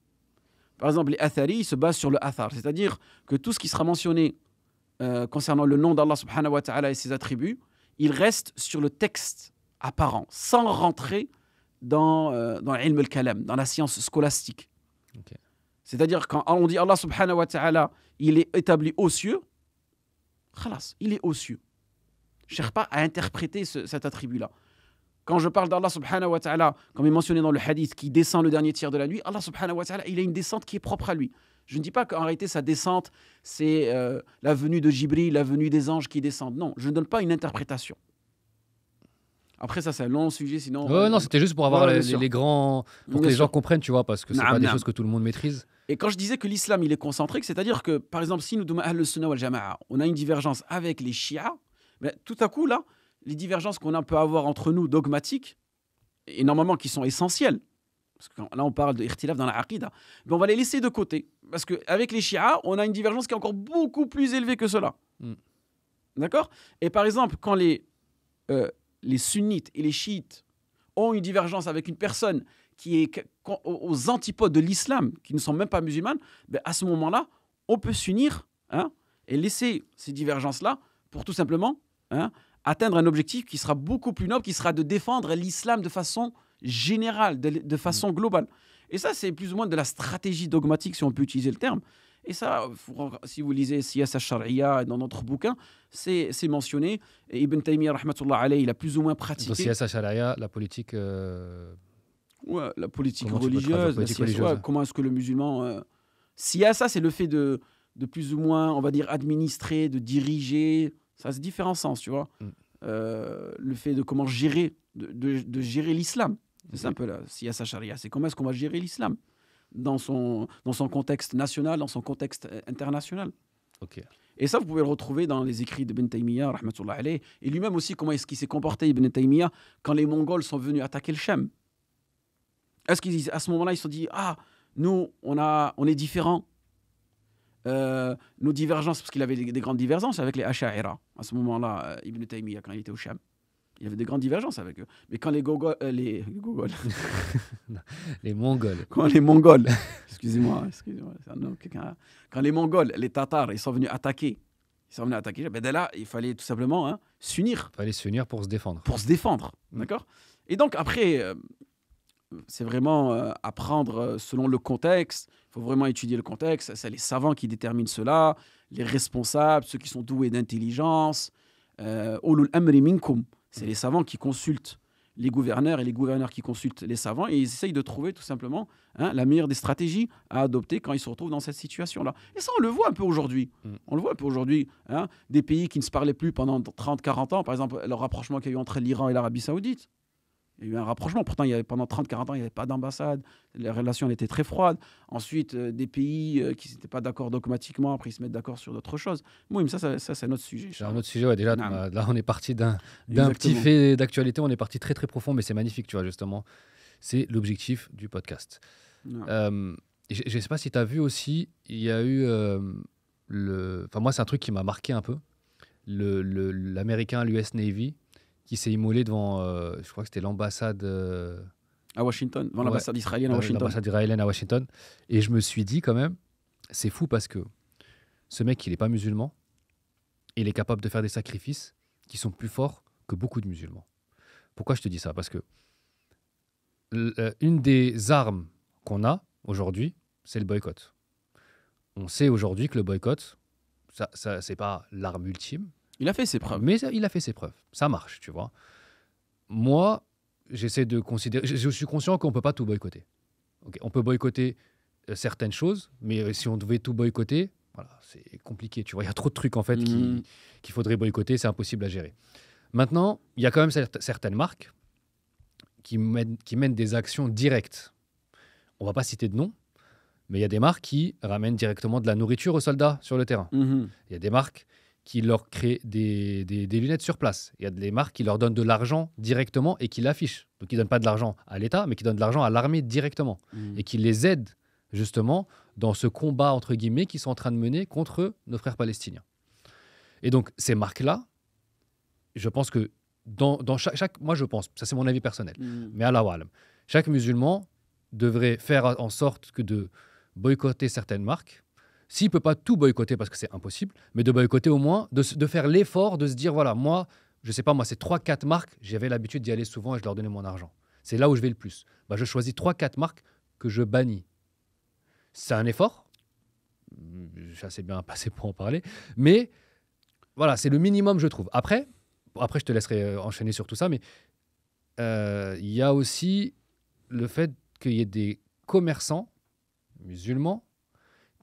Par exemple, les Athari, ils se basent sur le Athar. C'est-à-dire que tout ce qui sera mentionné concernant le nom d'Allah subhanahu wa ta'ala et ses attributs, il reste sur le texte apparent, sans rentrer dans l'ilm al-kalam, dans la science scolastique. Okay. C'est-à-dire, quand on dit Allah subhanahu wa ta'ala, il est établi aux cieux, khalas, il est aux cieux. Je ne cherche pas à interpréter cet attribut-là. Quand je parle d'Allah subhanahu wa ta'ala, comme est mentionné dans le hadith, qui descend le dernier tiers de la nuit, Allah subhanahu wa ta'ala, il a une descente qui est propre à lui. Je ne dis pas qu'en réalité, sa descente, c'est la venue de Jibril, la venue des anges qui descendent. Non, je ne donne pas une interprétation. Après, ça, c'est un long sujet, sinon... Non, c'était juste pour avoir les grands... Pour que les gens comprennent, tu vois, parce que c'est pas des choses que tout le monde maîtrise. Et quand je disais que l'islam, il est concentrique, c'est-à-dire que, par exemple, si nous, Ahl Sunnah wal Jama'a, on a une divergence avec les chiites, mais tout à coup, là, les divergences qu'on peut avoir entre nous, dogmatiques, et normalement qui sont essentielles, parce que là, on parle de ikhtilaf dans la aqida, mais on va les laisser de côté. Parce qu'avec les chiites, on a une divergence qui est encore beaucoup plus élevée que cela. D'accord ? Et par exemple, quand les sunnites et les chiites ont une divergence avec une personne qui est aux antipodes de l'islam, qui ne sont même pas musulmanes, ben à ce moment-là, on peut s'unir et laisser ces divergences-là pour tout simplement atteindre un objectif qui sera beaucoup plus noble, qui sera de défendre l'islam de façon générale, de façon globale. Et ça, c'est plus ou moins de la stratégie dogmatique, si on peut utiliser le terme. Et ça, si vous lisez Siyasa Shari'a dans notre bouquin, c'est mentionné. Et Ibn Taymiyyah, rahmatullah alayhi, il a plus ou moins pratiqué. Dans Siyasa Shari'a, la politique... Ouais, la politique religieuse. Comment est-ce que le musulman... Siyasa, c'est le fait de plus ou moins, on va dire, administrer, de diriger. Ça, c'est différents sens, tu vois. Le fait de comment gérer, de gérer l'islam. C'est un peu là, Siyasa Shari'a. C'est comment est-ce qu'on va gérer l'islam dans son contexte national, dans son contexte international. Okay. Et ça, vous pouvez le retrouver dans les écrits d'Ibn Taymiyyah, rahmatullah alayh. Et lui-même aussi, comment est-ce qu'il s'est comporté, Ibn Taymiyyah, quand les Mongols sont venus attaquer le Sham. Est-ce qu'à ce moment-là, ils se sont dit, nous, on est différents. Nos divergences, parce qu'il avait des grandes divergences avec les Asha'ira. À ce moment-là, Ibn Taymiyyah, quand il était au Sham. Il y avait des grandes divergences avec eux. Mais quand les Mongols. Quand les Mongols. Excusez-moi. Quand les Mongols, les Tatars, ils sont venus attaquer. Ben là, il fallait tout simplement s'unir. Il fallait s'unir pour se défendre. D'accord ? Et donc, après, c'est vraiment apprendre selon le contexte. Il faut vraiment étudier le contexte. C'est les savants qui déterminent cela, les responsables, ceux qui sont doués d'intelligence. Ulul amri minkum. C'est les savants qui consultent les gouverneurs et les gouverneurs qui consultent les savants et ils essayent de trouver tout simplement la meilleure des stratégies à adopter quand ils se retrouvent dans cette situation-là. Et ça, on le voit un peu aujourd'hui. Des pays qui ne se parlaient plus pendant 30-40 ans, par exemple, le rapprochement qu'il y a eu entre l'Iran et l'Arabie Saoudite. Il y a eu un rapprochement. Pourtant, pendant 30-40 ans, il n'y avait pas d'ambassade. Les relations étaient très froides. Ensuite, des pays qui n'étaient pas d'accord dogmatiquement, après ils se mettent d'accord sur d'autres choses. Oui, mais ça c'est un autre sujet. C'est un autre sujet, ouais. Déjà, là, on est parti d'un petit fait d'actualité. On est parti très, très profond, mais c'est magnifique, tu vois, justement. C'est l'objectif du podcast. Je ne sais pas si tu as vu aussi, il y a eu... moi, c'est un truc qui m'a marqué un peu. L'Américain, l'US Navy, qui s'est immolé devant, je crois que c'était l'ambassade... à Washington, devant l'ambassade israélienne à Washington. L'ambassade israélienne à Washington. Et je me suis dit quand même, c'est fou parce que ce mec, il n'est pas musulman. Et il est capable de faire des sacrifices qui sont plus forts que beaucoup de musulmans. Pourquoi je te dis ça ? Parce que une des armes qu'on a aujourd'hui, c'est le boycott. On sait aujourd'hui que le boycott, ça c'est pas l'arme ultime. Il a fait ses preuves. Mais il a fait ses preuves. Ça marche, tu vois. Moi, j'essaie de considérer... Je suis conscient qu'on ne peut pas tout boycotter. Okay, on peut boycotter certaines choses, mais si on devait tout boycotter, voilà, c'est compliqué. Tu vois, il y a trop de trucs, en fait, qu'il faudrait boycotter. C'est impossible à gérer. Maintenant, il y a quand même certaines marques qui mènent des actions directes. On ne va pas citer de nom, mais il y a des marques qui ramènent directement de la nourriture aux soldats sur le terrain. Il y a des marques qui leur créent des lunettes sur place. Il y a des marques qui leur donnent de l'argent directement et qui l'affichent. Donc, ils ne donnent pas de l'argent à l'État, mais qui donnent de l'argent à l'armée directement. Et qui les aident, justement, dans ce combat, entre guillemets, qu'ils sont en train de mener contre nos frères palestiniens. Et donc, ces marques-là, je pense que dans chaque... Moi, je pense, ça c'est mon avis personnel, mais Allahu A'lam, chaque musulman devrait faire en sorte que de boycotter certaines marques. S'il ne peut pas tout boycotter parce que c'est impossible, mais de boycotter au moins, de faire l'effort de se dire, voilà, moi, je ne sais pas, moi, c'est 3-4 marques, j'avais l'habitude d'y aller souvent et je leur donnais mon argent. C'est là où je vais le plus. Je choisis 3-4 marques que je bannis. C'est un effort. Je suis assez bien passé pour en parler. Mais voilà, c'est le minimum, je trouve. Après, je te laisserai enchaîner sur tout ça, mais il y a aussi le fait qu'il y ait des commerçants musulmans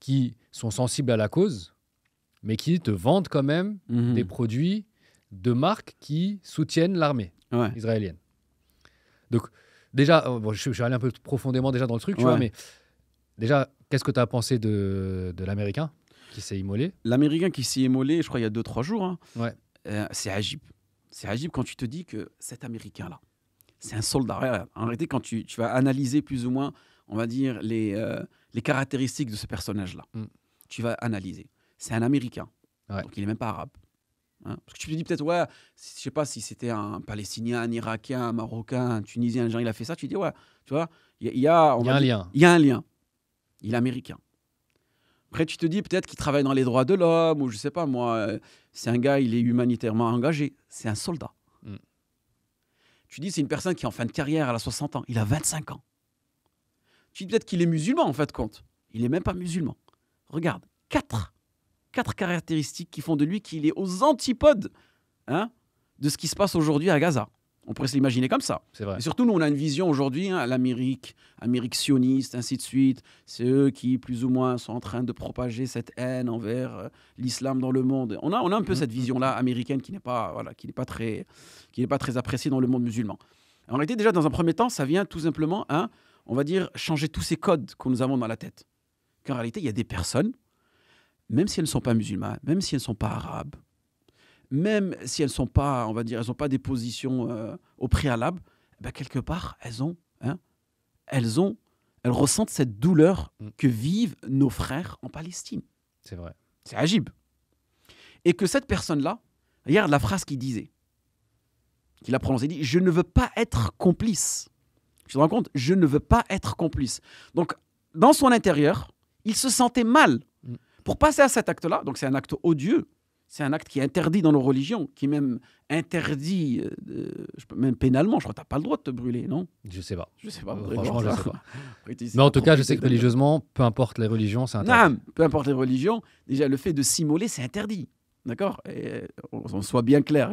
qui sont sensibles à la cause, mais qui te vendent quand même des produits de marques qui soutiennent l'armée israélienne. Donc, déjà, bon, je suis allé un peu profondément déjà dans le truc, tu vois, mais déjà, qu'est-ce que tu as pensé de l'Américain qui s'est immolé? L'Américain qui s'est immolé, je crois, il y a 2-3 jours. Hein. Ouais. C'est agib. C'est agib quand tu te dis que cet Américain-là, c'est un soldat. Regarde, en réalité, quand tu vas analyser plus ou moins, on va dire, les caractéristiques de ce personnage-là, tu vas analyser. C'est un Américain, donc il n'est même pas arabe. Hein, parce que tu te dis peut-être, ouais, je sais pas si c'était un Palestinien, un Irakien, un Marocain, un Tunisien, genre il a fait ça, tu dis, ouais, tu vois, il y a un lien. Il y a un lien. Il est américain. Après, tu te dis peut-être qu'il travaille dans les droits de l'homme, ou je sais pas moi, c'est un gars, il est humanitairement engagé. C'est un soldat. Tu dis, c'est une personne qui est en fin de carrière, elle a 60 ans, il a 25 ans. Tu dis peut-être qu'il est musulman, en fait, compte. Il n'est même pas musulman. Regarde, quatre caractéristiques qui font de lui qu'il est aux antipodes de ce qui se passe aujourd'hui à Gaza. On pourrait se l'imaginer comme ça. C'est vrai. Et surtout, nous, on a une vision aujourd'hui, l'Amérique sioniste, ainsi de suite. C'est eux qui, plus ou moins, sont en train de propager cette haine envers l'islam dans le monde. On a un peu cette vision-là américaine qui n'est pas très appréciée dans le monde musulman. En réalité, déjà, dans un premier temps, ça vient tout simplement, on va dire, changer tous ces codes que nous avons dans la tête. Qu'en réalité, il y a des personnes, même si elles ne sont pas musulmanes, même si elles ne sont pas arabes, même si elles sont pas, on va dire, elles n'ont pas des positions au préalable, quelque part, elles ressentent cette douleur que vivent nos frères en Palestine. C'est vrai. C'est agib. Et que cette personne-là, regarde la phrase qu'il disait, qu'il a prononcée, il dit « Je ne veux pas être complice ». Tu te rends compte ? Je ne veux pas être complice. Donc, dans son intérieur, il se sentait mal. Pour passer à cet acte-là, donc c'est un acte odieux, c'est un acte qui est interdit dans nos religions, qui est même interdit, même pénalement. Je crois que tu n'as pas le droit de te brûler, non ? Je sais pas. Franchement, je sais pas. Mais en tout cas, je sais que religieusement, peu importe les religions, c'est interdit. Non, peu importe les religions, déjà le fait de s'immoler, c'est interdit. D'accord ? Et on soit bien clair.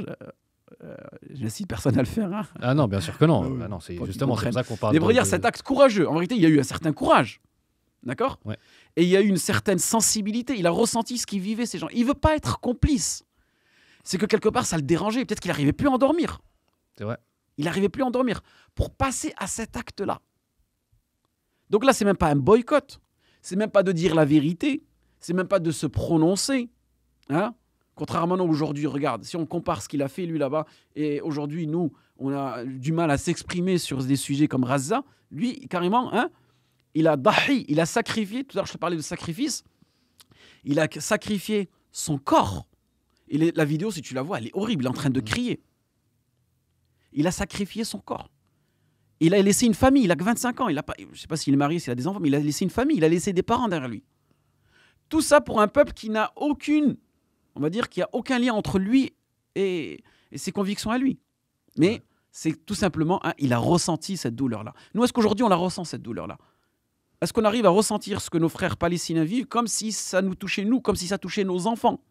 J'incite personne à le faire. Hein. Ah non, bien sûr que non. Ah non, c'est justement c'est pour ça qu'on parle. Mais pour dire cet acte courageux, en vérité, il y a eu un certain courage. D'accord ? Ouais. Et il y a eu une certaine sensibilité. Il a ressenti ce qu'ils vivaient, ces gens. Il ne veut pas être complice. C'est que quelque part, ça le dérangeait. Peut-être qu'il n'arrivait plus à endormir. C'est vrai. Il n'arrivait plus à endormir. Pour passer à cet acte-là. Donc là, ce n'est même pas un boycott. Ce n'est même pas de dire la vérité. Ce n'est même pas de se prononcer. Contrairement à aujourd'hui, regarde, si on compare ce qu'il a fait, lui, là-bas, et aujourd'hui, nous, on a du mal à s'exprimer sur des sujets comme Gaza. Lui, carrément, il a dahi, il a sacrifié, tout à l'heure je te parlais de sacrifice, il a sacrifié son corps. Et la vidéo, si tu la vois, elle est horrible, il est en train de crier. Il a sacrifié son corps. Il a laissé une famille, il a que 25 ans, je ne sais pas s'il est marié, s'il a des enfants, mais il a laissé une famille, il a laissé des parents derrière lui. Tout ça pour un peuple qui n'a aucune, on va dire qu'il n'y a aucun lien entre lui et ses convictions à lui. Mais c'est tout simplement, il a ressenti cette douleur-là. Nous, est-ce qu'aujourd'hui, on la ressent, cette douleur-là ? Est-ce qu'on arrive à ressentir ce que nos frères palestiniens vivent comme si ça nous touchait nous, comme si ça touchait nos enfants ?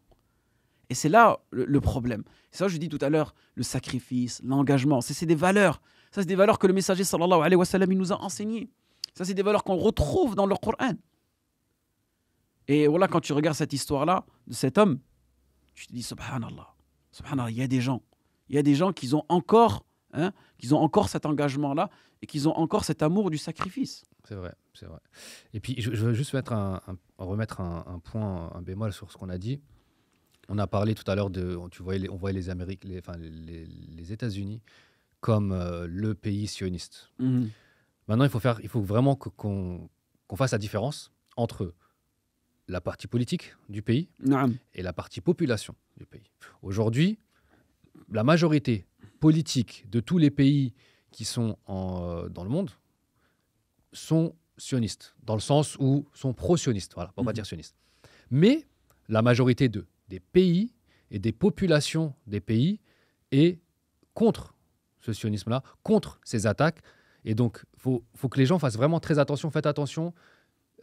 Et c'est là le problème. C'est ça que je dis tout à l'heure, le sacrifice, l'engagement, c'est des valeurs. Ça, c'est des valeurs que le messager sallallahu alayhi wa sallam il nous a enseignées. Ça, c'est des valeurs qu'on retrouve dans le Coran. Et voilà, quand tu regardes cette histoire-là, de cet homme, tu te dis, subhanallah, il y a des gens qui ont encore cet engagement-là et qui ont encore cet amour du sacrifice. C'est vrai. Et puis, je veux juste remettre un point, un bémol sur ce qu'on a dit. On a parlé tout à l'heure on voyait les Amériques, les États-Unis comme le pays sioniste. Maintenant, il faut vraiment qu'on fasse la différence entre la partie politique du pays et la partie population du pays. Aujourd'hui, la majorité politique de tous les pays qui sont dans le monde sont sionistes, dans le sens où sont pro-sionistes, voilà, pour ne pas dire sionistes. Mais la majorité des pays et des populations des pays est contre ce sionisme-là, contre ces attaques. Et donc, faut que les gens fassent vraiment très attention. Faites attention.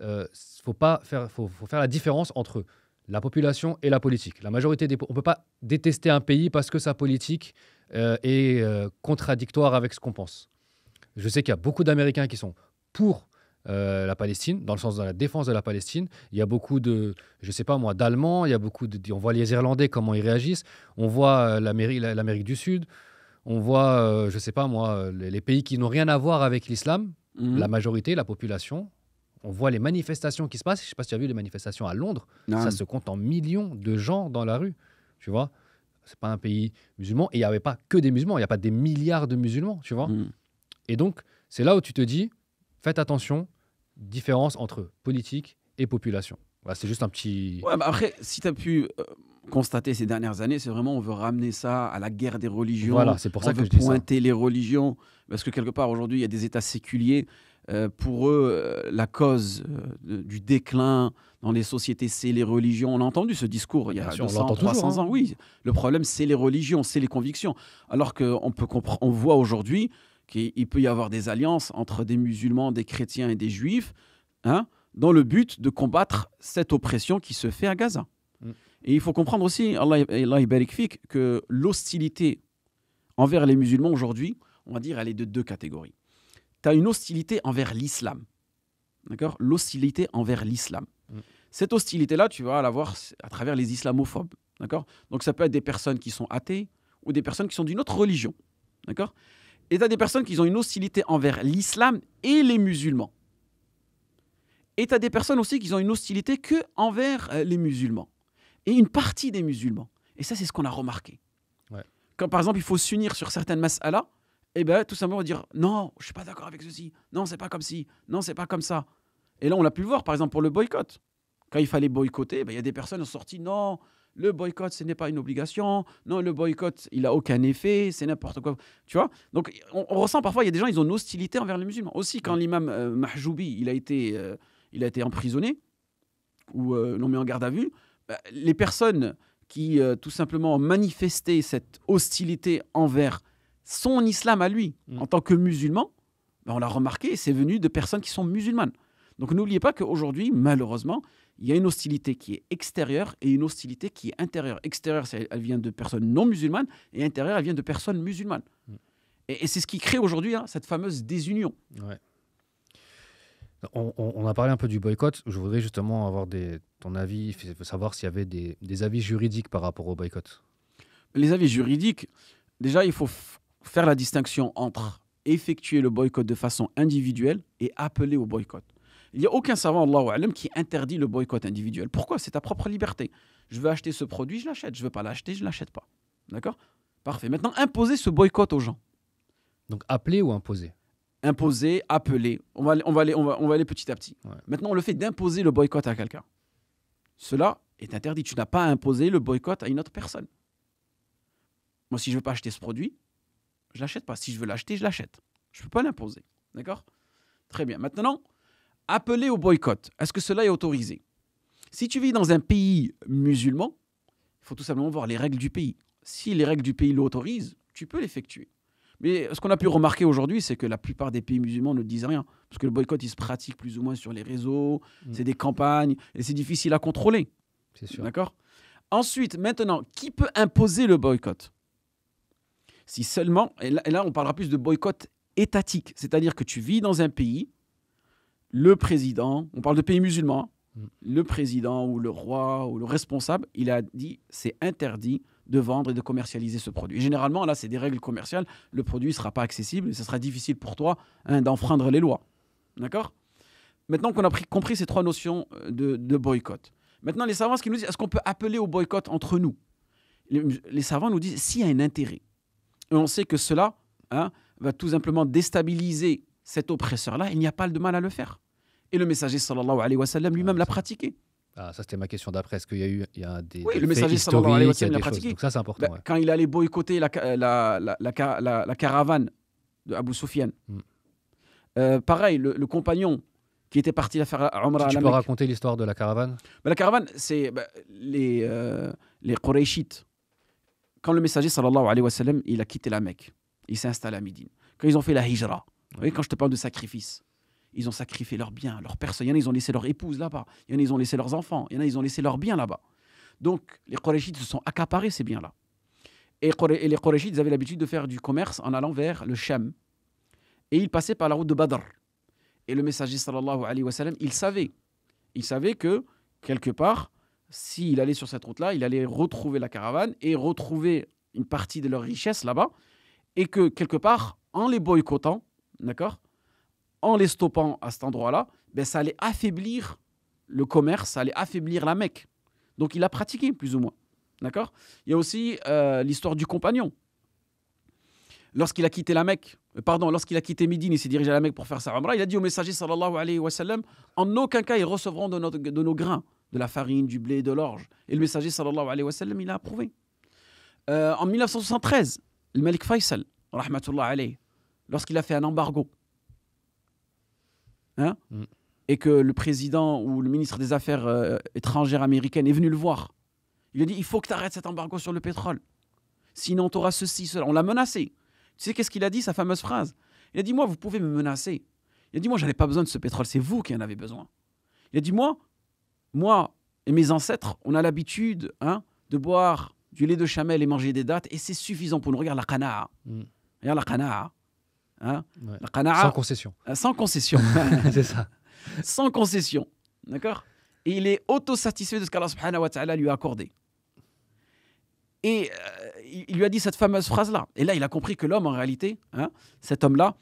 faut faire la différence entre la population et la politique. La majorité on ne peut pas détester un pays parce que sa politique est contradictoire avec ce qu'on pense. Je sais qu'il y a beaucoup d'Américains qui sont pour la Palestine, dans le sens de la défense de la Palestine. Il y a beaucoup de, je sais pas moi, d'Allemands, il y a on voit les Irlandais, comment ils réagissent. On voit l'Amérique du Sud. On voit, je sais pas moi, les pays qui n'ont rien à voir avec l'islam, la majorité, la population. On voit les manifestations qui se passent. Je ne sais pas si tu as vu les manifestations à Londres. Ça se compte en millions de gens dans la rue. Tu vois, c'est pas un pays musulman. Et il n'y avait pas que des musulmans. Il n'y a pas des milliards de musulmans. Tu vois. Et donc, c'est là où tu te dis, faites attention, différence entre politique et population. Voilà, c'est juste un petit... Ouais, mais après, si tu as pu constater ces dernières années, c'est vraiment on veut ramener ça à la guerre des religions. Voilà, c'est pour ça que je dis ça. On veut pointer les religions. Parce que quelque part, aujourd'hui, il y a des États séculiers. Pour eux, la cause du déclin dans les sociétés, c'est les religions. On a entendu ce discours il y a 200, 300 ans. Oui, le problème, c'est les religions, c'est les convictions. Alors qu'on voit aujourd'hui qu'il peut y avoir des alliances entre des musulmans, des chrétiens et des juifs, dans le but de combattre cette oppression qui se fait à Gaza. Et il faut comprendre aussi, Allah yabarik fik, que l'hostilité envers les musulmans aujourd'hui, on va dire, elle est de deux catégories. Tu as une hostilité envers l'islam. D'accord ? L'hostilité envers l'islam. Cette hostilité-là, tu vas la voir à travers les islamophobes. D'accord ? Donc, ça peut être des personnes qui sont athées ou des personnes qui sont d'une autre religion. D'accord ? Et tu as des personnes qui ont une hostilité envers l'islam et les musulmans. Et tu as des personnes aussi qui ont une hostilité que envers les musulmans. Et une partie des musulmans. Et ça, c'est ce qu'on a remarqué. Ouais. Quand, par exemple, il faut s'unir sur certaines mas'alas, eh bien, tout simplement, on va dire « Non, je ne suis pas d'accord avec ceci. Non, c'est pas comme ci. Non, c'est pas comme ça. » Et là, on l'a pu le voir, par exemple, pour le boycott. Quand il fallait boycotter, il y a des personnes qui sont sorties « Non, le boycott, ce n'est pas une obligation. Non, le boycott, il n'a aucun effet. C'est n'importe quoi. » Tu vois ? Donc, on ressent parfois, il y a des gens, ils ont une hostilité envers les musulmans. Aussi, quand l'imam Mahjoubi, il a été emprisonné ou l'ont mis en garde à vue, les personnes qui, tout simplement, ont manifesté cette hostilité envers son islam à lui, en tant que musulman, on l'a remarqué, c'est venu de personnes qui sont musulmanes. Donc n'oubliez pas qu'aujourd'hui, malheureusement, il y a une hostilité qui est extérieure et une hostilité qui est intérieure. Extérieure, elle vient de personnes non musulmanes, et intérieure, elle vient de personnes musulmanes. Et c'est ce qui crée aujourd'hui cette fameuse désunion. Ouais. On a parlé un peu du boycott. Je voudrais justement avoir ton avis, savoir s'il y avait des avis juridiques par rapport au boycott. Les avis juridiques, déjà, il faut faire la distinction entre effectuer le boycott de façon individuelle et appeler au boycott. Il n'y a aucun savant, Allahu a'lam, qui interdit le boycott individuel. Pourquoi ? C'est ta propre liberté. Je veux acheter ce produit, je l'achète. Je ne veux pas l'acheter, je ne l'achète pas. D'accord ? Parfait. Maintenant, imposer ce boycott aux gens. Donc, appeler ou imposer ? Imposer, appeler. On va aller petit à petit. Ouais. Maintenant, le fait d'imposer le boycott à quelqu'un, cela est interdit. Tu n'as pas à imposer le boycott à une autre personne. Moi, si je ne veux pas acheter ce produit, je ne l'achète pas. Si je veux l'acheter, je l'achète. Je ne peux pas l'imposer. D'accord ? Très bien. Maintenant, appeler au boycott. Est-ce que cela est autorisé ? Si tu vis dans un pays musulman, il faut tout simplement voir les règles du pays. Si les règles du pays l'autorisent, tu peux l'effectuer. Mais ce qu'on a pu remarquer aujourd'hui, c'est que la plupart des pays musulmans ne disent rien. Parce que le boycott, il se pratique plus ou moins sur les réseaux, c'est des campagnes, et c'est difficile à contrôler. C'est sûr. D'accord ? Ensuite, maintenant, qui peut imposer le boycott ? Si seulement, et là, on parlera plus de boycott étatique, c'est-à-dire que tu vis dans un pays, le président, on parle de pays musulmans, le président ou le roi ou le responsable, il a dit c'est interdit de vendre et de commercialiser ce produit. Et généralement, là, c'est des règles commerciales, le produit ne sera pas accessible et ce sera difficile pour toi d'enfreindre les lois. D'accord ? Maintenant qu'on a compris ces trois notions de boycott, maintenant les savants, ce qu'ils nous disent, est-ce qu'on peut appeler au boycott entre nous ? Les savants nous disent s'il y a un intérêt. Et on sait que cela va tout simplement déstabiliser cet oppresseur-là, il n'y a pas de mal à le faire. Et le messager sallallahu alayhi wa sallam lui-même l'a pratiqué. Ah, ça c'était ma question d'après. Est-ce qu'il y a des oui, des le messager faits sallallahu alayhi wa historiques, il y a sallam l'a des choses. pratiqué. Donc ça c'est important. Ouais. Quand il allait boycotter la caravane de Abu Sufyan, pareil, le compagnon qui était parti à faire Umrah à Tu la peux Mecque. raconter l'histoire de la caravane ? La caravane, c'est les Qurayshites. Quand le messager sallallahu alayhi wa sallam, il a quitté la Mecque, il s'est installé à Médine. Quand ils ont fait la hijra, vous voyez, quand je te parle de sacrifice, ils ont sacrifié leurs biens, leurs personnes. Il y en a, ils ont laissé leur épouse là-bas. Il y en a, ils ont laissé leurs enfants. Il y en a, ils ont laissé leurs biens là-bas. Donc, les Qurayshites se sont accaparés ces biens-là. Et les Qurayshites, ils avaient l'habitude de faire du commerce en allant vers le Sham. Et ils passaient par la route de Badr. Et le messager, sallallahu alayhi wa sallam, il savait que, quelque part, s'il allait sur cette route-là, il allait retrouver la caravane et retrouver une partie de leur richesse là-bas. Et que, quelque part, en les boycottant, d'accord, en les stoppant à cet endroit-là, ben, ça allait affaiblir le commerce, ça allait affaiblir la Mecque. Donc, il a pratiqué, plus ou moins. D'accord ? Il y a aussi l'histoire du compagnon. Lorsqu'il a quitté lorsqu'il a quitté Médine, il s'est dirigé à la Mecque pour faire sa Umrah, il a dit au messager, sallallahu alayhi wa sallam, en aucun cas, ils recevront de nos grains, de la farine, du blé, de l'orge. Et le messager, sallallahu alayhi wa sallam, il a approuvé. En 1973, le Malik Faisal, rahmatullah alayhi, lorsqu'il a fait un embargo, et que le président ou le ministre des Affaires étrangères américaines est venu le voir, il lui a dit, il faut que tu arrêtes cet embargo sur le pétrole. Sinon, tu auras ceci, cela. On l'a menacé. Tu sais qu'est-ce qu'il a dit, sa fameuse phrase ? Il a dit, moi, vous pouvez me menacer. Il a dit, moi, je n'avais pas besoin de ce pétrole. C'est vous qui en avez besoin. Il a dit, moi et mes ancêtres, on a l'habitude de boire du lait de chamel et manger des dattes. Et c'est suffisant pour nous. Regarde la qana'a. Regarde la qana'a. Ouais. La qana'a. Sans concession. Sans concession. C'est ça. Sans concession. D'accord ? Et il est autosatisfait de ce qu'Allah subhanahu wa ta'ala lui a accordé. Et il lui a dit cette fameuse phrase-là. Et là, il a compris que l'homme, en réalité, cet homme-là,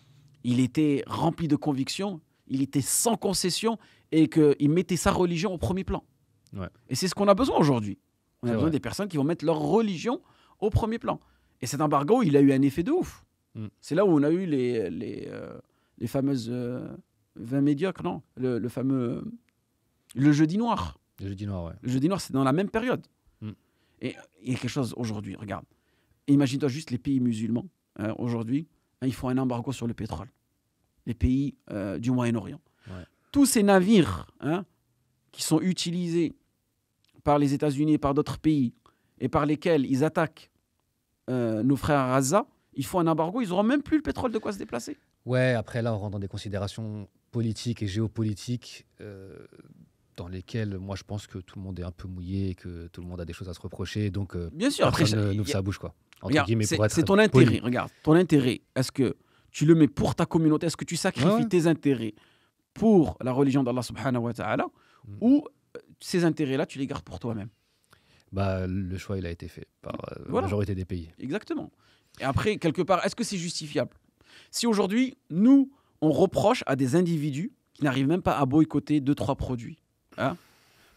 il était rempli de conviction, il était sans concession et qu'il mettait sa religion au premier plan. Ouais. Et c'est ce qu'on a besoin aujourd'hui. On a C'est besoin vrai. des personnes qui vont mettre leur religion au premier plan. Et cet embargo, il a eu un effet de ouf. C'est là où on a eu les fameuses vins médiocres, non ? Le fameux... Le jeudi noir. Le jeudi noir, ouais. Le jeudi noir, c'est dans la même période. Et il y a quelque chose aujourd'hui, regarde. Imagine-toi juste les pays musulmans, aujourd'hui, ils font un embargo sur le pétrole. Les pays du Moyen-Orient. Ouais. Tous ces navires qui sont utilisés par les États-Unis et par d'autres pays et par lesquels ils attaquent nos frères à Gaza, ils font un embargo, ils n'auront même plus le pétrole de quoi se déplacer. Ouais, après là, on rentre dans des considérations politiques et géopolitiques dans lesquelles, moi, je pense que tout le monde est un peu mouillé et que tout le monde a des choses à se reprocher. Donc, bien sûr, après, personne n'ouvre sa bouche, quoi. Entre regarde, guillemets, pour être c'est ton intérêt. poli. Regarde, ton intérêt, est-ce que tu le mets pour ta communauté? Est-ce que tu sacrifies tes intérêts pour la religion d'Allah subhanahu wa ta'ala ou ces intérêts-là, tu les gardes pour toi-même? Bah, le choix, il a été fait par la majorité des pays. Exactement. Et après, quelque part, est-ce que c'est justifiable? Si aujourd'hui, nous, on reproche à des individus qui n'arrivent même pas à boycotter 2-3 produits,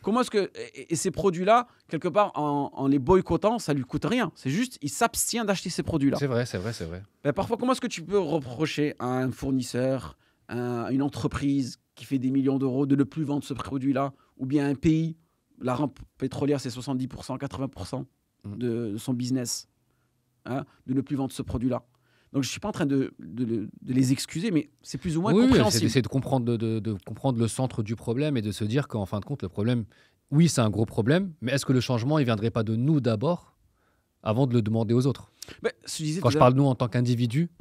comment est-ce que... Et ces produits-là, quelque part, en les boycottant, ça ne lui coûte rien. C'est juste, il s'abstient d'acheter ces produits-là. C'est vrai, c'est vrai, c'est vrai. Ben, parfois, comment est-ce que tu peux reprocher à un fournisseur, à une entreprise qui fait des millions d'euros de ne plus vendre ce produit-là, ou bien un pays, la rente pétrolière, c'est 70%, 80% de son business, de ne plus vendre ce produit-là. Donc, je ne suis pas en train de les excuser, mais c'est plus ou moins compréhensible. C'est de comprendre, de comprendre le centre du problème et de se dire qu'en fin de compte, le problème, oui, c'est un gros problème, mais est-ce que le changement, il ne viendrait pas de nous d'abord, avant de le demander aux autres? Quand je parle de nous en tant qu'individu,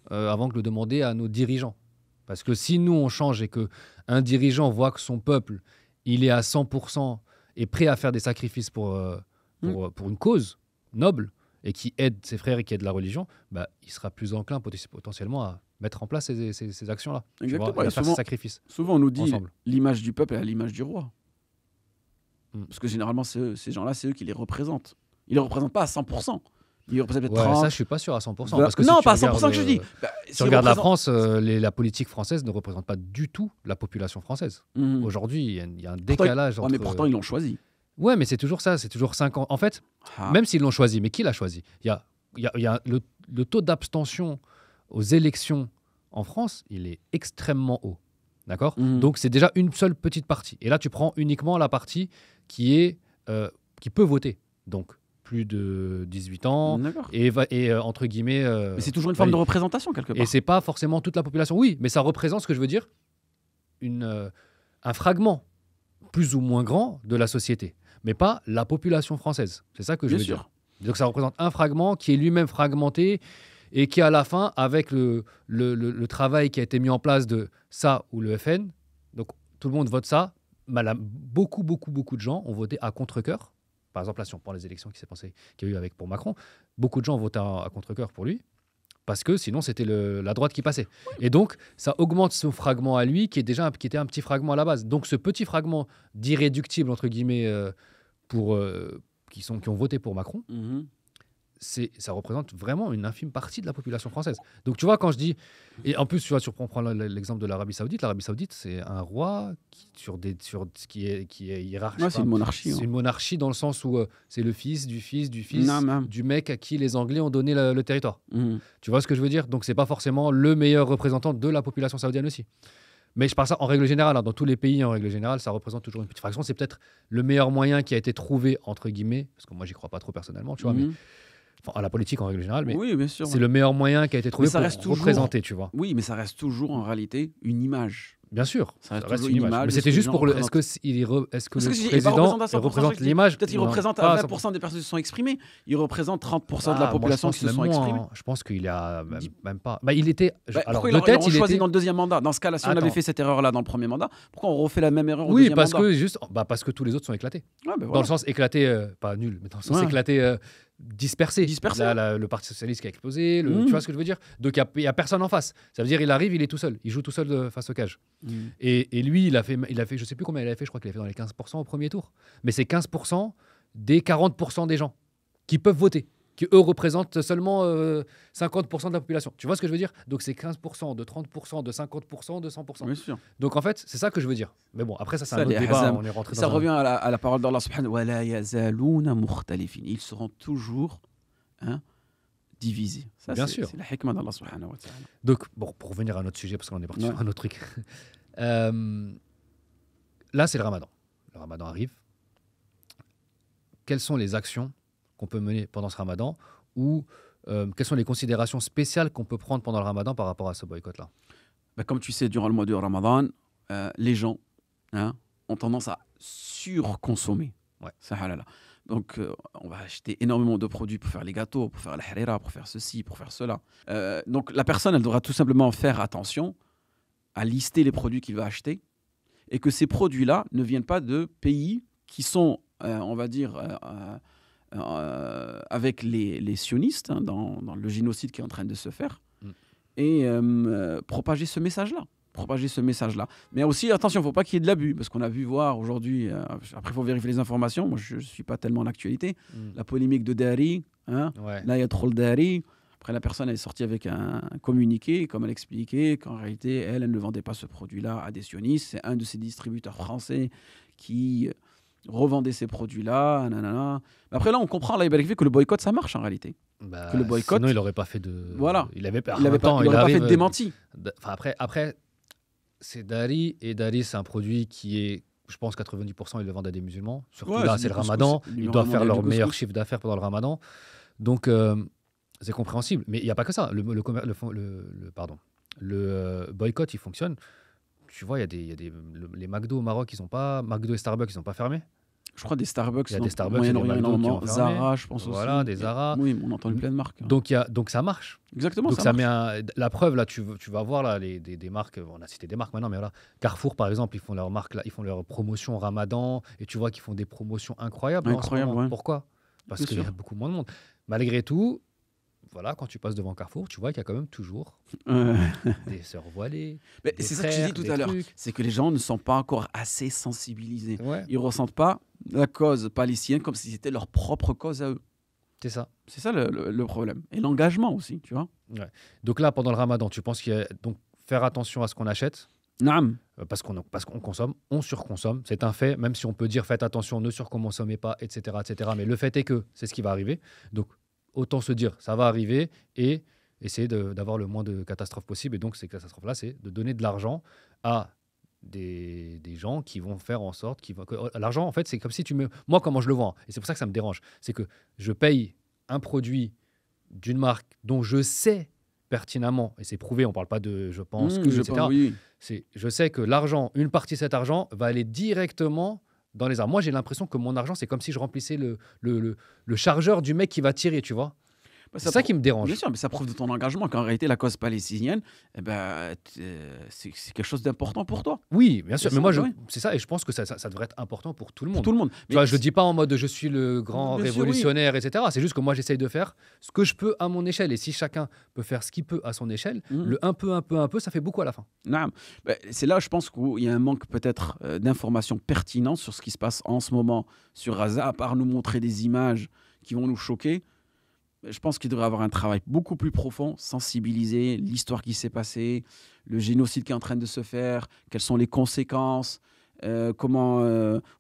avant de le demander à nos dirigeants. Parce que si nous, on change et qu'un dirigeant voit que son peuple, il est à 100% et prêt à faire des sacrifices pour une cause noble, et qui aide ses frères et qui aide la religion, bah, il sera plus enclin potentiellement à mettre en place ces actions-là. Exactement. Et à faire ces sacrifices. Souvent, on nous dit l'image du peuple est à l'image du roi. Parce que généralement, ces gens-là, c'est eux qui les représentent. Ils ne les représentent pas à 100%. Ils les représentent peut-être 30%. Ça, je ne suis pas sûr à 100%. Parce que non, pas à 100% que je dis. Si on regarde la France, la politique française ne représente pas du tout la population française. Aujourd'hui, il y a un décalage entre... Mais pourtant, ils l'ont choisi. Ouais, mais c'est toujours ça, c'est toujours 5 ans. En fait, même s'ils l'ont choisi, mais qui l'a choisi? Il y a le taux d'abstention aux élections en France, il est extrêmement haut. D'accord? Donc, c'est déjà une seule petite partie. Et là, tu prends uniquement la partie qui peut voter. Donc, plus de 18 ans et entre guillemets... mais c'est toujours une forme de représentation, quelque part. Et c'est pas forcément toute la population. Oui, mais ça représente, ce que je veux dire, un fragment plus ou moins grand de la société, mais pas la population française. C'est ça que je veux dire. Donc ça représente un fragment qui est lui-même fragmenté et qui, à la fin, avec le travail qui a été mis en place de ça ou le FN, donc tout le monde vote ça, beaucoup de gens ont voté à contre-cœur. Par exemple, là, si on prend les élections qu'il y a eu pour Macron, beaucoup de gens ont voté à contre-cœur pour lui, parce que sinon, c'était la droite qui passait. Et donc, ça augmente son fragment à lui, qui était un petit fragment à la base. Donc, ce petit fragment d'irréductible, entre guillemets, qui ont voté pour Macron, ça représente vraiment une infime partie de la population française. Donc, tu vois, quand je dis... Et en plus, tu vois, on prend l'exemple de l'Arabie Saoudite. L'Arabie Saoudite, c'est un roi qui est hiérarchique. Ouais, c'est une monarchie. C'est une monarchie dans le sens où c'est le fils du mec à qui les Anglais ont donné le territoire. Tu vois ce que je veux dire? Donc, c'est pas forcément le meilleur représentant de la population saoudienne aussi. Mais je parle ça en règle générale. Dans tous les pays, en règle générale, ça représente toujours une petite fraction. C'est peut-être le meilleur moyen qui a été trouvé, entre guillemets, parce que moi, j'y crois pas trop personnellement, tu vois, mais... Enfin, à la politique en règle générale, mais oui, bien sûr, c'est le meilleur moyen qui a été trouvé pour représenter, tu vois. Oui, mais ça reste toujours en réalité une image. Bien sûr, ça reste une image. Mais c'était juste pour le. Est-ce que le président représente l'image? Peut-être qu'il représente à 20% des personnes qui se sont exprimées. Il représente 30% de la population qui se sont exprimées. Je pense qu'il a même pas. Il était. Alors peut-être il choisi dans le deuxième mandat. Dans ce cas-là, si on avait fait cette erreur-là dans le premier mandat, pourquoi on refait la même erreur au deuxième mandat? Oui, parce que tous les autres sont éclatés. Dans le sens éclaté, pas nul, mais dans le sens éclaté. Dispersé. Là, le Parti Socialiste qui a explosé, tu vois ce que je veux dire? Donc il n'y a personne en face. Ça veut dire il arrive, il est tout seul. Il joue tout seul face au cage. Et lui, il a fait, je ne sais plus combien il a fait, je crois qu'il a fait dans les 15% au premier tour. Mais c'est 15% des 40% des gens qui peuvent voter, qui eux représentent seulement 50% de la population. Tu vois ce que je veux dire? Donc c'est 15%, de 30%, de 50%, de 100%. Bien sûr. Donc en fait, c'est ça que je veux dire. Mais bon, après ça, c'est un autre débat. On est rentré ça revient à la parole d'Allah subhanahu wa ta'ala. Ils seront toujours divisés. Ça, bien sûr. C'est la hikmah d'Allah subhanahu wa ta'ala. Donc, bon, pour revenir à notre sujet, parce qu'on est parti sur un autre truc. Là, c'est le Ramadan. Le Ramadan arrive. Quelles sont les actions qu'on peut mener pendant ce Ramadan ou quelles sont les considérations spéciales qu'on peut prendre pendant le Ramadan par rapport à ce boycott-là? Comme tu sais, durant le mois de Ramadan, les gens ont tendance à surconsommer. Ça, halala. Donc, on va acheter énormément de produits pour faire les gâteaux, pour faire la harira, pour faire ceci, pour faire cela. Donc, la personne, elle devra tout simplement faire attention à lister les produits qu'il va acheter et que ces produits-là ne viennent pas de pays qui sont, on va dire, avec les sionistes, dans le génocide qui est en train de se faire, et propager ce message-là. Mais aussi, attention, il ne faut pas qu'il y ait de l'abus, parce qu'on a vu voir aujourd'hui, après il faut vérifier les informations, moi je ne suis pas tellement en actualité, la polémique de Dari, là il y a trop le Dari. Après, la personne elle est sortie avec un communiqué, comme elle expliquait qu'en réalité, elle ne vendait pas ce produit-là à des sionistes. C'est un de ses distributeurs français qui revendait ces produits-là. Nanana. Après, là, on comprend que le boycott, ça marche en réalité. Que le boycott, sinon, il n'aurait pas fait de... Voilà. Il n'aurait pas fait de démenti. Après, c'est Dari. Et Dari, c'est un produit qui est... Je pense 90% ils le vendent à des musulmans. Surtout là, c'est le Ramadan. Ils doivent faire leur meilleur chiffre d'affaires pendant le Ramadan. Donc... c'est compréhensible, mais il n'y a pas que ça. Le boycott, il fonctionne. Tu vois, il y a les McDo au Maroc, McDo et Starbucks, ils sont pas fermés. Je crois des Starbucks. Il y a des Starbucks, il y a des McDo qui ont fermé. Zara, je pense aussi. Voilà, des Zara. Oui, on entend plein de marques. Donc ça marche. Exactement. Donc ça marche. La preuve là, tu vas voir là des marques. On a cité des marques maintenant, mais voilà. Carrefour par exemple, ils font leur marque là, ils font leur promotion Ramadan et tu vois qu'ils font des promotions incroyables. Incroyable. Pourquoi? Parce qu'il y a beaucoup moins de monde. Malgré tout. Voilà, quand tu passes devant Carrefour, tu vois qu'il y a quand même toujours des sœurs voilées. Mais c'est ça que je disais tout à l'heure, c'est que les gens ne sont pas encore assez sensibilisés. Ils ne ressentent pas la cause palestinienne comme si c'était leur propre cause à eux. C'est ça. C'est ça le problème. Et l'engagement aussi, tu vois. Donc là, pendant le Ramadan, tu penses qu'il y a donc faire attention à ce qu'on achète. Parce qu'on consomme, on surconsomme, c'est un fait, même si on peut dire faites attention, ne surconsommez pas, etc., etc. Mais le fait est que c'est ce qui va arriver. Donc, autant se dire, ça va arriver et essayer d'avoir le moins de catastrophes possible. Et donc, ces catastrophes-là, c'est de donner de l'argent à des gens qui vont faire en sorte... L'argent, en fait, c'est comme si tu me... Moi, comment je le vois, et c'est pour ça que ça me dérange, c'est que je paye un produit d'une marque dont je sais pertinemment, et c'est prouvé, on ne parle pas de je pense que, etc. Je sais que l'argent, une partie de cet argent va aller directement... dans les armes. Moi, j'ai l'impression que mon argent, c'est comme si je remplissais le chargeur du mec qui va tirer, tu vois. C'est ça qui me Bien dérange. sûr, mais ça prouve de ton engagement qu'en réalité, la cause palestinienne, eh ben, c'est quelque chose d'important pour toi. Oui, bien sûr. C'est Mais ça, moi, bah oui, c'est ça, et je pense que ça devrait être important pour tout le pour monde. tout le monde. Tu vois, je le dis pas en mode je suis le grand Bien sûr, oui. révolutionnaire, etc. C'est juste que moi, j'essaye de faire ce que je peux à mon échelle. Et si chacun peut faire ce qu'il peut à son échelle, Mhm. le un peu, ça fait beaucoup à la fin. Naam. Ben, c'est là, je pense qu'il y a un manque peut-être d'informations pertinentes sur ce qui se passe en ce moment sur Gaza, à part nous montrer des images qui vont nous choquer. Je pense qu'il devrait y avoir un travail beaucoup plus profond, sensibiliser l'histoire qui s'est passée, le génocide qui est en train de se faire, quelles sont les conséquences, comment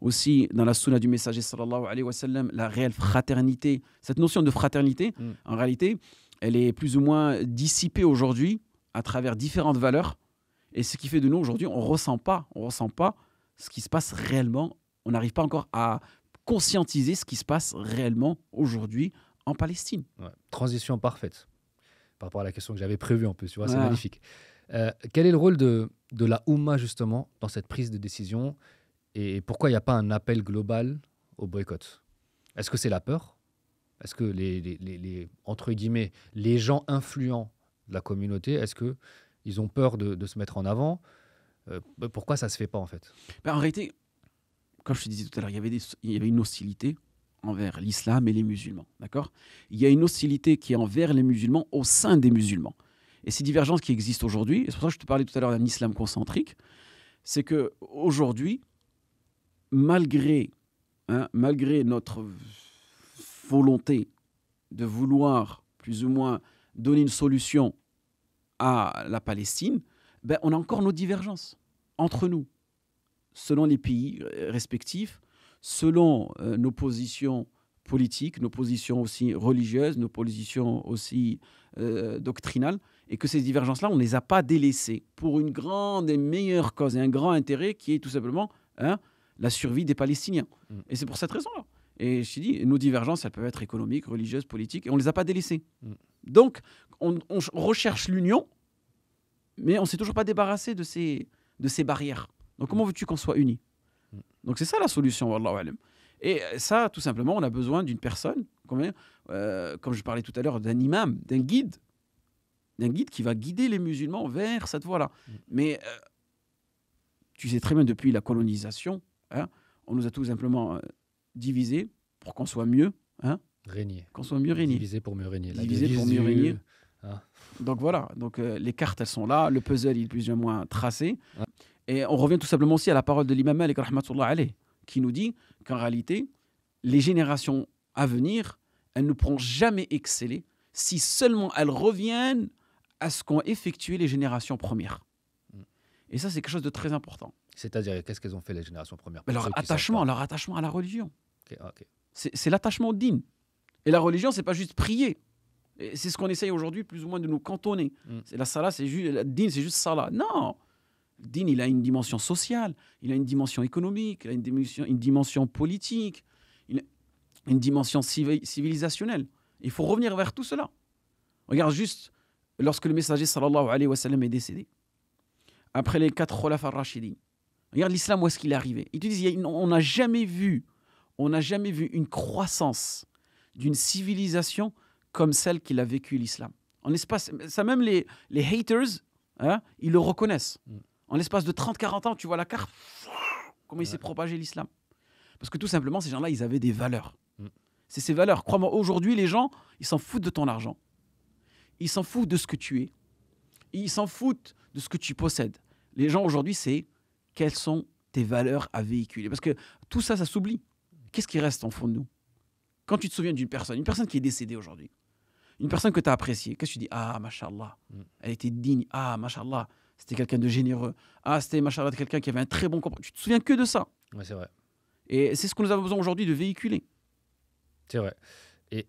aussi dans la sunna du messager sallallahu alayhi wa sallam, la réelle fraternité. Cette notion de fraternité, Mm. en réalité, elle est plus ou moins dissipée aujourd'hui à travers différentes valeurs. Et ce qui fait de nous aujourd'hui, on ressent pas ce qui se passe réellement. On n'arrive pas encore à conscientiser ce qui se passe réellement aujourd'hui en Palestine. Ouais. Transition parfaite par rapport à la question que j'avais prévue en plus. Tu vois, c'est Ouais. magnifique. Quel est le rôle de la Oumma justement dans cette prise de décision et pourquoi il n'y a pas un appel global au boycott? Est-ce que c'est la peur? Est-ce que entre guillemets, les gens influents de la communauté, est-ce qu'ils ont peur de se mettre en avant? Pourquoi ça ne se fait pas en fait? Ben, en réalité, comme je te disais tout à l'heure, il y avait une hostilité envers l'islam et les musulmans. D'accord? Il y a une hostilité qui est envers les musulmans au sein des musulmans. Et ces divergences qui existent aujourd'hui, et c'est pour ça que je te parlais tout à l'heure d'un islam concentrique, c'est qu'aujourd'hui, malgré notre volonté de vouloir plus ou moins donner une solution à la Palestine, ben, on a encore nos divergences entre nous, selon les pays respectifs, selon nos positions politiques, nos positions aussi religieuses, nos positions aussi doctrinales, et que ces divergences-là, on ne les a pas délaissées pour une grande et meilleure cause et un grand intérêt qui est tout simplement la survie des Palestiniens. Mm. Et c'est pour cette raison-là. Et je te dis, nos divergences, elles peuvent être économiques, religieuses, politiques, et on ne les a pas délaissées. Mm. Donc, on recherche l'union, mais on ne s'est toujours pas débarrassé de ces barrières. Donc, comment veux-tu qu'on soit unis? Donc, c'est ça la solution, wallahu alam. Et ça, tout simplement, on a besoin d'une personne, comme je parlais tout à l'heure, d'un imam, d'un guide qui va guider les musulmans vers cette voie-là. Mais tu sais très bien, depuis la colonisation, on nous a tout simplement divisés pour qu'on soit mieux, Régner. qu'on soit mieux régnés. Diviser pour mieux régner. La Diviser pour devise mieux régner. hein. Donc voilà, donc, les cartes, elles sont là, le puzzle, il est plus ou moins tracé. Ouais. Et on revient tout simplement aussi à la parole de l'imam Malik, rahmatullah alayh, qui nous dit qu'en réalité, les générations à venir, elles ne pourront jamais exceller si seulement elles reviennent à ce qu'ont effectué les générations premières. Et ça, c'est quelque chose de très important. C'est-à-dire, qu'est-ce qu'elles ont fait les générations premières? Mais Pour leur ceux qui savent attachement à la religion. pas. Ok. C'est l'attachement au din. Et la religion, c'est pas juste prier. Et c'est ce qu'on essaye aujourd'hui plus ou moins de nous cantonner. C'est la salat, c'est juste la din, c'est juste salat. Non, le din, il a une dimension sociale, il a une dimension économique, il a une dimension politique, il a une dimension civilisationnelle. Il faut revenir vers tout cela. Regarde juste lorsque le messager sallallahu alayhi wa sallam est décédé. Après les 4 khulafa ar-rashidin. Regarde l'islam où est-ce qu'il est arrivé. Ils te disent on n'a jamais vu une croissance d'une civilisation comme celle qu'il a vécue l'islam. En espace, ça même les haters, ils le reconnaissent. En l'espace de 30-40 ans, tu vois la carte, comment il s'est propagé l'islam. Parce que tout simplement, ces gens-là, ils avaient des valeurs. C'est ces valeurs. Crois-moi, aujourd'hui, les gens, ils s'en foutent de ton argent. Ils s'en foutent de ce que tu es. Ils s'en foutent de ce que tu possèdes. Les gens, aujourd'hui, c'est quelles sont tes valeurs à véhiculer. Parce que tout ça, ça s'oublie. Qu'est-ce qui reste en fond de nous? Quand tu te souviens d'une personne, une personne qui est décédée aujourd'hui, une personne que tu as appréciée, qu'est-ce que tu dis? Ah, mashallah, elle était digne. Ah, mashallah, c'était quelqu'un de généreux. Ah, c'était mashallah, quelqu'un qui avait un très bon comportement. Tu te souviens que de ça. Ouais, c'est vrai. Et c'est ce que nous avons besoin aujourd'hui de véhiculer. C'est vrai. Et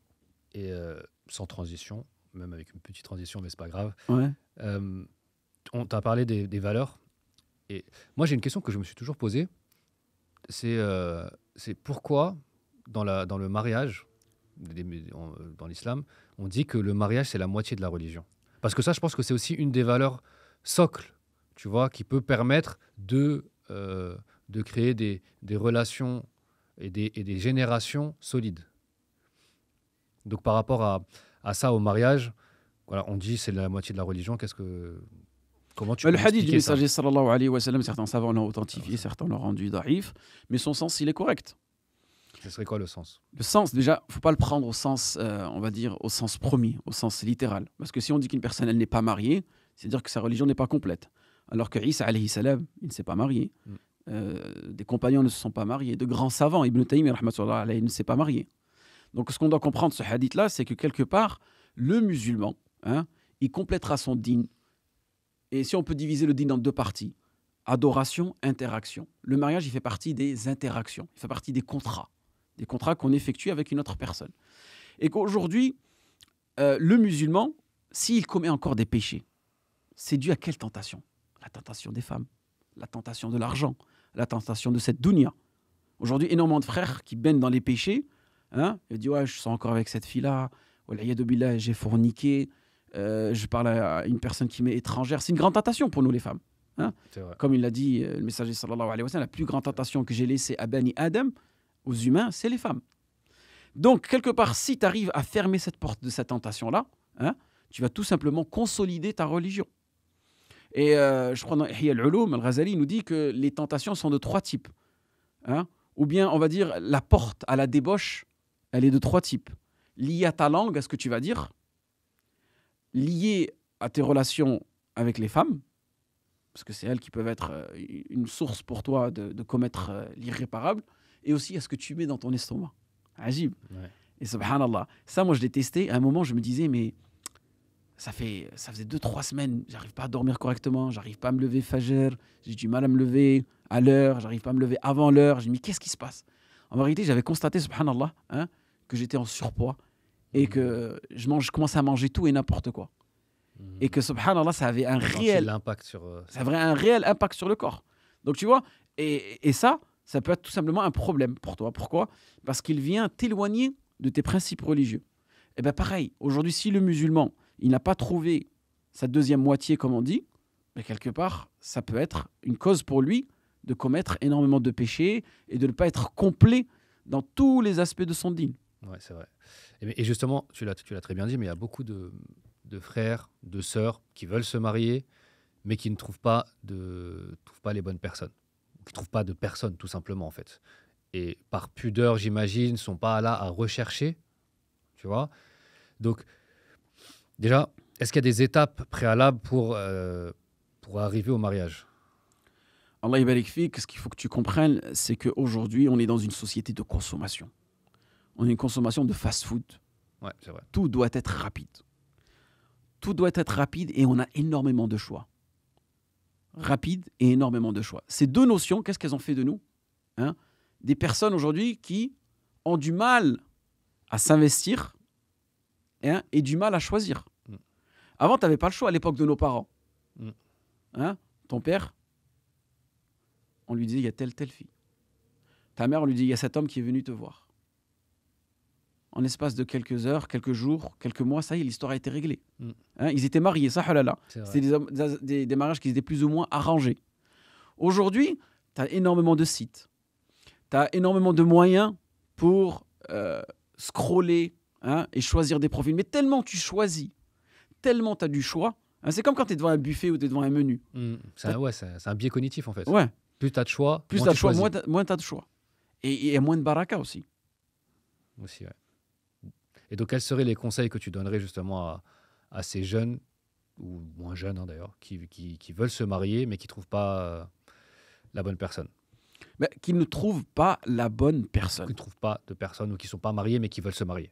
sans transition, même avec une petite transition, mais c'est pas grave. Ouais. On t'a parlé des valeurs. Et moi, j'ai une question que je me suis toujours posée. C'est pourquoi, dans le mariage, dans l'islam, on dit que le mariage, c'est la moitié de la religion. Parce que ça, je pense que c'est aussi une des valeurs socles, tu vois, qui peut permettre de créer des relations et des générations solides. Donc, par rapport à ça, au mariage, voilà, on dit c'est la moitié de la religion. Comment tu peux Le hadith du expliquer ça? messager sallallahu alayhi wa sallam, certains savants l'ont authentifié, Alors, certains l'ont rendu daïf, mais son sens, il est correct. ce serait quoi le sens? Le sens, déjà, faut pas le prendre au sens, on va dire, au sens premier, au sens littéral. Parce que si on dit qu'une personne, elle n'est pas mariée, c'est-à-dire que sa religion n'est pas complète. Alors que Isa alayhi salam, il ne s'est pas marié. Mm. Des compagnons ne se sont pas mariés. De grands savants, Ibn Taymiyyah rahmatullah alayhi, ne s'est pas marié. Donc ce qu'on doit comprendre de ce hadith-là, c'est que quelque part, le musulman, il complétera son dîn. Et si on peut diviser le dîn en deux parties, adoration, interaction. Le mariage, il fait partie des interactions, il fait partie des contrats qu'on effectue avec une autre personne. Et qu'aujourd'hui, le musulman, s'il commet encore des péchés, c'est dû à quelle tentation? La tentation des femmes, la tentation de l'argent, la tentation de cette dunya. Aujourd'hui, énormément de frères qui baignent dans les péchés, ils disent ouais, je suis encore avec cette fille-là, wal'iyadu billah, j'ai forniqué, je parle à une personne qui m'est étrangère. C'est une grande tentation pour nous les femmes. C'est vrai. Comme il l'a dit, le messager sallallahu alayhi wa sallam, la plus grande tentation que j'ai laissée à Bani Adam, aux humains, c'est les femmes. Donc, quelque part, si tu arrives à fermer cette porte de cette tentation-là, tu vas tout simplement consolider ta religion. Et je crois dans Ihya al-Ulum, Al-Ghazali nous dit que les tentations sont de trois types. Ou bien, on va dire, la porte à la débauche, elle est de trois types. Liée à ta langue, à ce que tu vas dire, liée à tes relations avec les femmes, parce que c'est elles qui peuvent être une source pour toi de commettre l'irréparable, et aussi à ce que tu mets dans ton estomac. Ajib. Ouais. Et subhanallah, ça, moi, je l'ai testé. À un moment, je me disais, mais ça faisait 2-3 semaines, j'arrive pas à dormir correctement, j'arrive pas à me lever fajr, j'ai du mal à me lever à l'heure, j'arrive pas à me lever avant l'heure. Je me dis, qu'est-ce qui se passe? En vérité, j'avais constaté, subhanallah, que j'étais en surpoids et que je commençais à manger tout et n'importe quoi. Et que, subhanallah, ça avait un réel impact sur. un réel impact sur le corps. Donc, tu vois, et ça peut être tout simplement un problème pour toi. Pourquoi? Parce qu'il vient t'éloigner de tes principes religieux. Et bien, pareil, aujourd'hui, si le musulman, il n'a pas trouvé sa deuxième moitié, comme on dit, mais quelque part, ça peut être une cause pour lui de commettre énormément de péchés et de ne pas être complet dans tous les aspects de son dîn. Ouais, c'est vrai. Et justement, tu l'as très bien dit, mais il y a beaucoup de frères, de sœurs qui veulent se marier, mais qui ne trouvent pas les bonnes personnes. Qui ne trouvent pas de personnes, tout simplement, en fait. Et par pudeur, j'imagine, ne sont pas là à rechercher, tu vois. Donc, déjà, est-ce qu'il y a des étapes préalables pour arriver au mariage? Allah yabarik fik, ce qu'il faut que tu comprennes, c'est qu'aujourd'hui, on est dans une société de consommation. On est une consommation de fast-food. Ouais, c'est vrai. Tout doit être rapide. Tout doit être rapide et on a énormément de choix. Rapide et énormément de choix. Ces deux notions, qu'est-ce qu'elles ont fait de nous? Des personnes aujourd'hui qui ont du mal à s'investir et du mal à choisir. Avant, tu n'avais pas le choix à l'époque de nos parents. Ton père, on lui disait, il y a telle fille. Ta mère, on lui dit, il y a cet homme qui est venu te voir. En l'espace de quelques heures, quelques jours, quelques mois, ça y est, l'histoire a été réglée. Ils étaient mariés, ça, halala. C'était des mariages qui étaient plus ou moins arrangés. Aujourd'hui, tu as énormément de sites. Tu as énormément de moyens pour scroller et choisir des profils. Mais tellement tu choisis, tellement tu as du choix. C'est comme quand tu es devant un buffet ou tu es devant un menu. C'est un biais cognitif, en fait. Ouais. Plus tu as de choix, moins tu as de choix. Et il y a moins de baraka aussi. Aussi, ouais. Et donc, quels seraient les conseils que tu donnerais justement à ces jeunes, ou moins jeunes d'ailleurs, qui veulent se marier, mais qui ne trouvent pas la bonne personne? Qui ne trouvent pas la bonne personne. Qui ne trouvent pas de personne ou qui ne sont pas mariés, mais qui veulent se marier,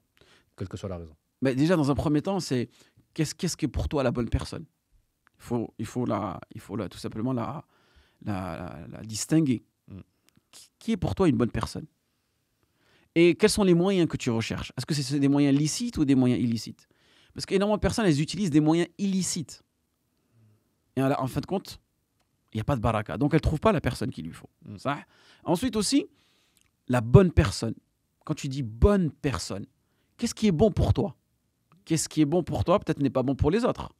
quelle que soit la raison. Déjà, dans un premier temps, c'est qu'est-ce qui est pour toi la bonne personne? Il faut tout simplement la distinguer. Qui est pour toi une bonne personne? Et quels sont les moyens que tu recherches? Est-ce que c'est des moyens licites ou des moyens illicites? Parce qu'énormément de personnes, elles utilisent des moyens illicites. Et en fin de compte, il n'y a pas de baraka. Donc, elles ne trouvent pas la personne qu'il lui faut. Ça. Ensuite aussi, la bonne personne. Quand tu dis bonne personne, qu'est-ce qui est bon pour toi? Qu'est-ce qui est bon pour toi, peut-être n'est pas bon pour les autres.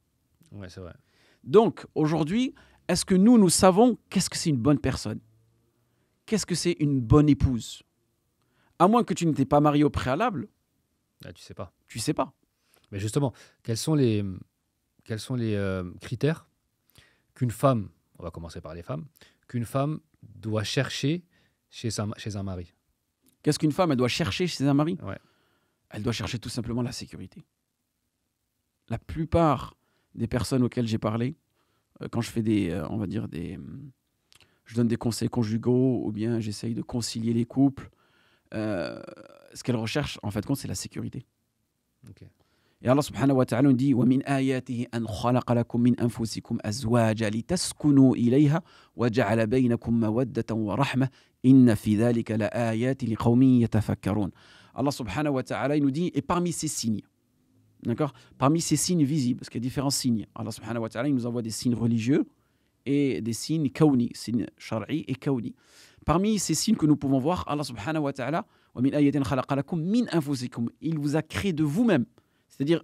Ouais, c'est vrai. Donc, aujourd'hui, est-ce que nous savons qu'est-ce que c'est une bonne personne? Qu'est-ce que c'est une bonne épouse? À moins que tu ne t'es pas marié au préalable. Ah, tu sais pas. Tu sais pas. Mais justement, quels sont les, critères qu'une femme, on va commencer par les femmes, qu'une femme doit chercher chez un mari? Qu'est-ce qu'une femme, elle doit chercher chez un mari? Ouais. Elle doit chercher tout simplement la sécurité. La plupart des personnes auxquelles j'ai parlé, quand je fais on va dire je donne des conseils conjugaux ou bien j'essaye de concilier les couples, ce qu'elles recherchent, en fait, c'est la sécurité. Ok. Et Allah subhanahu wa ta'ala nous dit وَمِنْ آيَاتِهِ أَنْ خَلَقَ لَكُم مِّنْ أَنفُسِكُمْ أَزْوَاجًا لِتَسْكُنُوا إِلَيْهَا وَجَعَلَ بَيْنَكُم مَّوَدَّةً وَرَحْمَةً إِنَّ فِي ذَلِكَ لَآيَاتٍ لِقَوْمٍ يَتَفَكَّرُونَ. Allah subhanahu wa ta'ala il nous dit, et parmi ces signes, d'accord, parmi ces signes visibles, parce qu'il y a différents signes, Allah subhanahu wa ta'ala il nous envoie des signes religieux et des signes kawni, signes shar'i et kawni. Parmi ces signes que nous pouvons voir, Allah subhanahu wa ta'ala وَمِنْ آيَاتٍ خَلَقَ لَكُم مِّنْ أَنفُسِكُم, il vous a créé de vous-même. C'est-à-dire,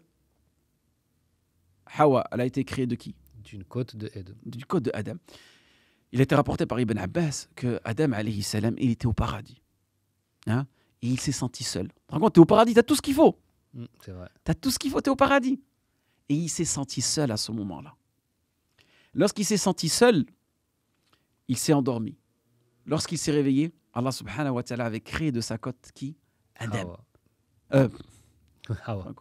Hawa, elle a été créée de qui? D'une côte de Adam. Du côte de Adam. Il a été rapporté par Ibn Abbas que Adam, alayhi salam, il était au paradis. Hein? Et il s'est senti seul. Tu te rends compte, tu es au paradis, tu as tout ce qu'il faut. C'est vrai. Tu as tout ce qu'il faut, tu es au paradis. Et il s'est senti seul à ce moment-là. Lorsqu'il s'est senti seul, il s'est endormi. Lorsqu'il s'est réveillé, Allah subhanahu wa ta'ala avait créé de sa côte qui? Adam. Hawa. Hawa.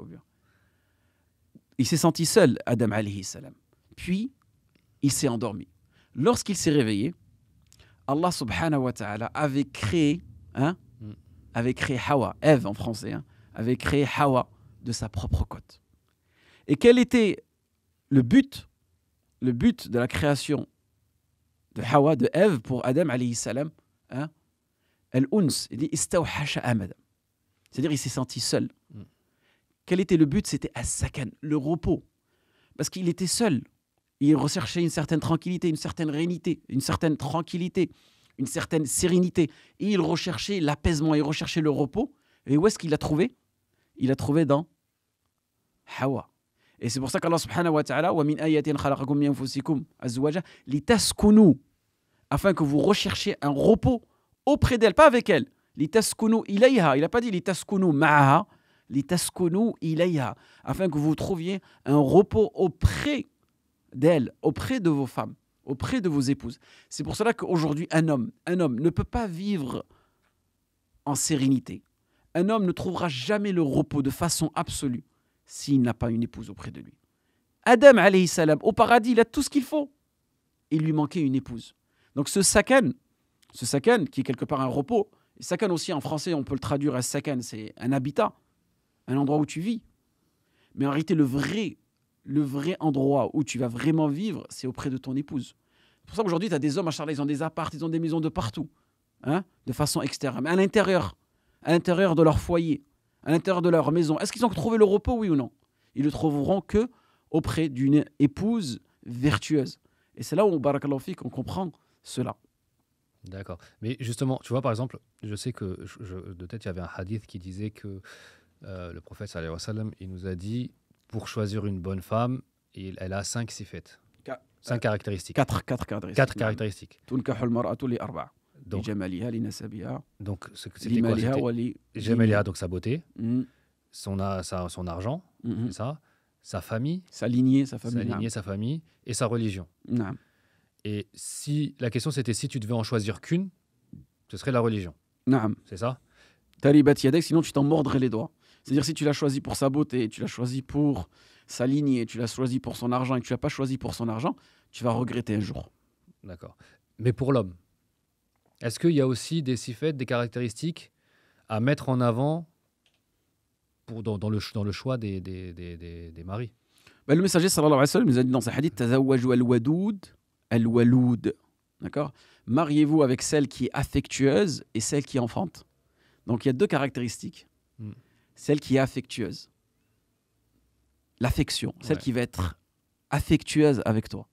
Il s'est senti seul, Adam alayhi salam. Puis, il s'est endormi. Lorsqu'il s'est réveillé, Allah subhanahu wa ta'ala avait créé Hawa, Ève en français, avait créé Hawa de sa propre côte. Et quel était le but de la création de Hawa, de Ève pour Adam alayhi salam? Al-Uns, il dit istawhasha amada. C'est-à-dire il s'est senti seul. Quel était le but? C'était as-sakan, le repos. Parce qu'il était seul. Il recherchait une certaine tranquillité, une certaine réunité, une certaine tranquillité, une certaine sérénité. Et il recherchait l'apaisement, il recherchait le repos. Et où est-ce qu'il l'a trouvé? Il l'a trouvé dans Hawa. Et c'est pour ça qu'Allah subhanahu wa ta'ala وَمِنْ آيَاتٍ خَلَقَكُم مِّنْ أَنفُسِكُمْ أَزْوَاجًا لِتَسْكُنُوا, afin que vous recherchiez un repos auprès d'elle, pas avec elle. لِتَسْكُنُوا إِلَيْهَا. Il n'a pas dit لِتَسْكُنُوا مَعَهَا. لِتَسْكُنُوا إِلَيْهَا, afin que vous trouviez un repos auprès d'elle, auprès de vos femmes, auprès de vos épouses. C'est pour cela qu'aujourd'hui, un homme ne peut pas vivre en sérénité. Un homme ne trouvera jamais le repos de façon absolue s'il n'a pas une épouse auprès de lui. Adam, alayhi salam, au paradis, il a tout ce qu'il faut. Il lui manquait une épouse. Donc ce sakan, qui est quelque part un repos, et sakan aussi en français, on peut le traduire à sakan, c'est un habitat, un endroit où tu vis. Mais en réalité, le vrai endroit où tu vas vraiment vivre, c'est auprès de ton épouse. C'est pour ça qu'aujourd'hui, tu as des hommes, machallah, ils ont des apparts, ils ont des maisons de partout, de façon extérieure. Mais à l'intérieur de leur foyer, à l'intérieur de leur maison, est-ce qu'ils ont trouvé le repos, oui ou non? Ils le trouveront que auprès d'une épouse vertueuse. Et c'est là où, barakallahu fik, on comprend cela. D'accord. Mais justement, tu vois, par exemple, je sais que de tête, il y avait un hadith qui disait que le prophète sallallahu alayhi wa sallam, il nous a dit, pour choisir une bonne femme, elle a 5 sifat. 5 caractéristiques. 4 caractéristiques. 4 caractéristiques. Tunkahul mar'atu li arba'. Donc, Jamaliha, li nasabiha, c'était quoi? Jamaliha, donc sa beauté, son argent, c'est ça, sa famille, sa lignée, sa famille et sa religion. Et si la question c'était si tu devais en choisir qu'une, ce serait la religion. C'est ça? Taribat yadak, sinon tu t'en mordrais les doigts. C'est-à-dire si tu l'as choisi pour sa beauté, tu l'as choisi pour sa lignée, tu l'as choisi pour son argent et que tu l'as pas choisi pour son argent, tu vas regretter un jour. D'accord. Mais pour l'homme, est-ce qu'il y a aussi des sifat, des caractéristiques à mettre en avant dans le choix des maris? Le messager sallallahu alayhi wa sallam nous a dit dans sa hadith tazawwaju al-wadoud al-waloud. D'accord? Mariez-vous avec celle qui est affectueuse et celle qui enfante. Donc il y a 2 caractéristiques. Celle qui est affectueuse. L'affection, celle qui va être affectueuse avec toi.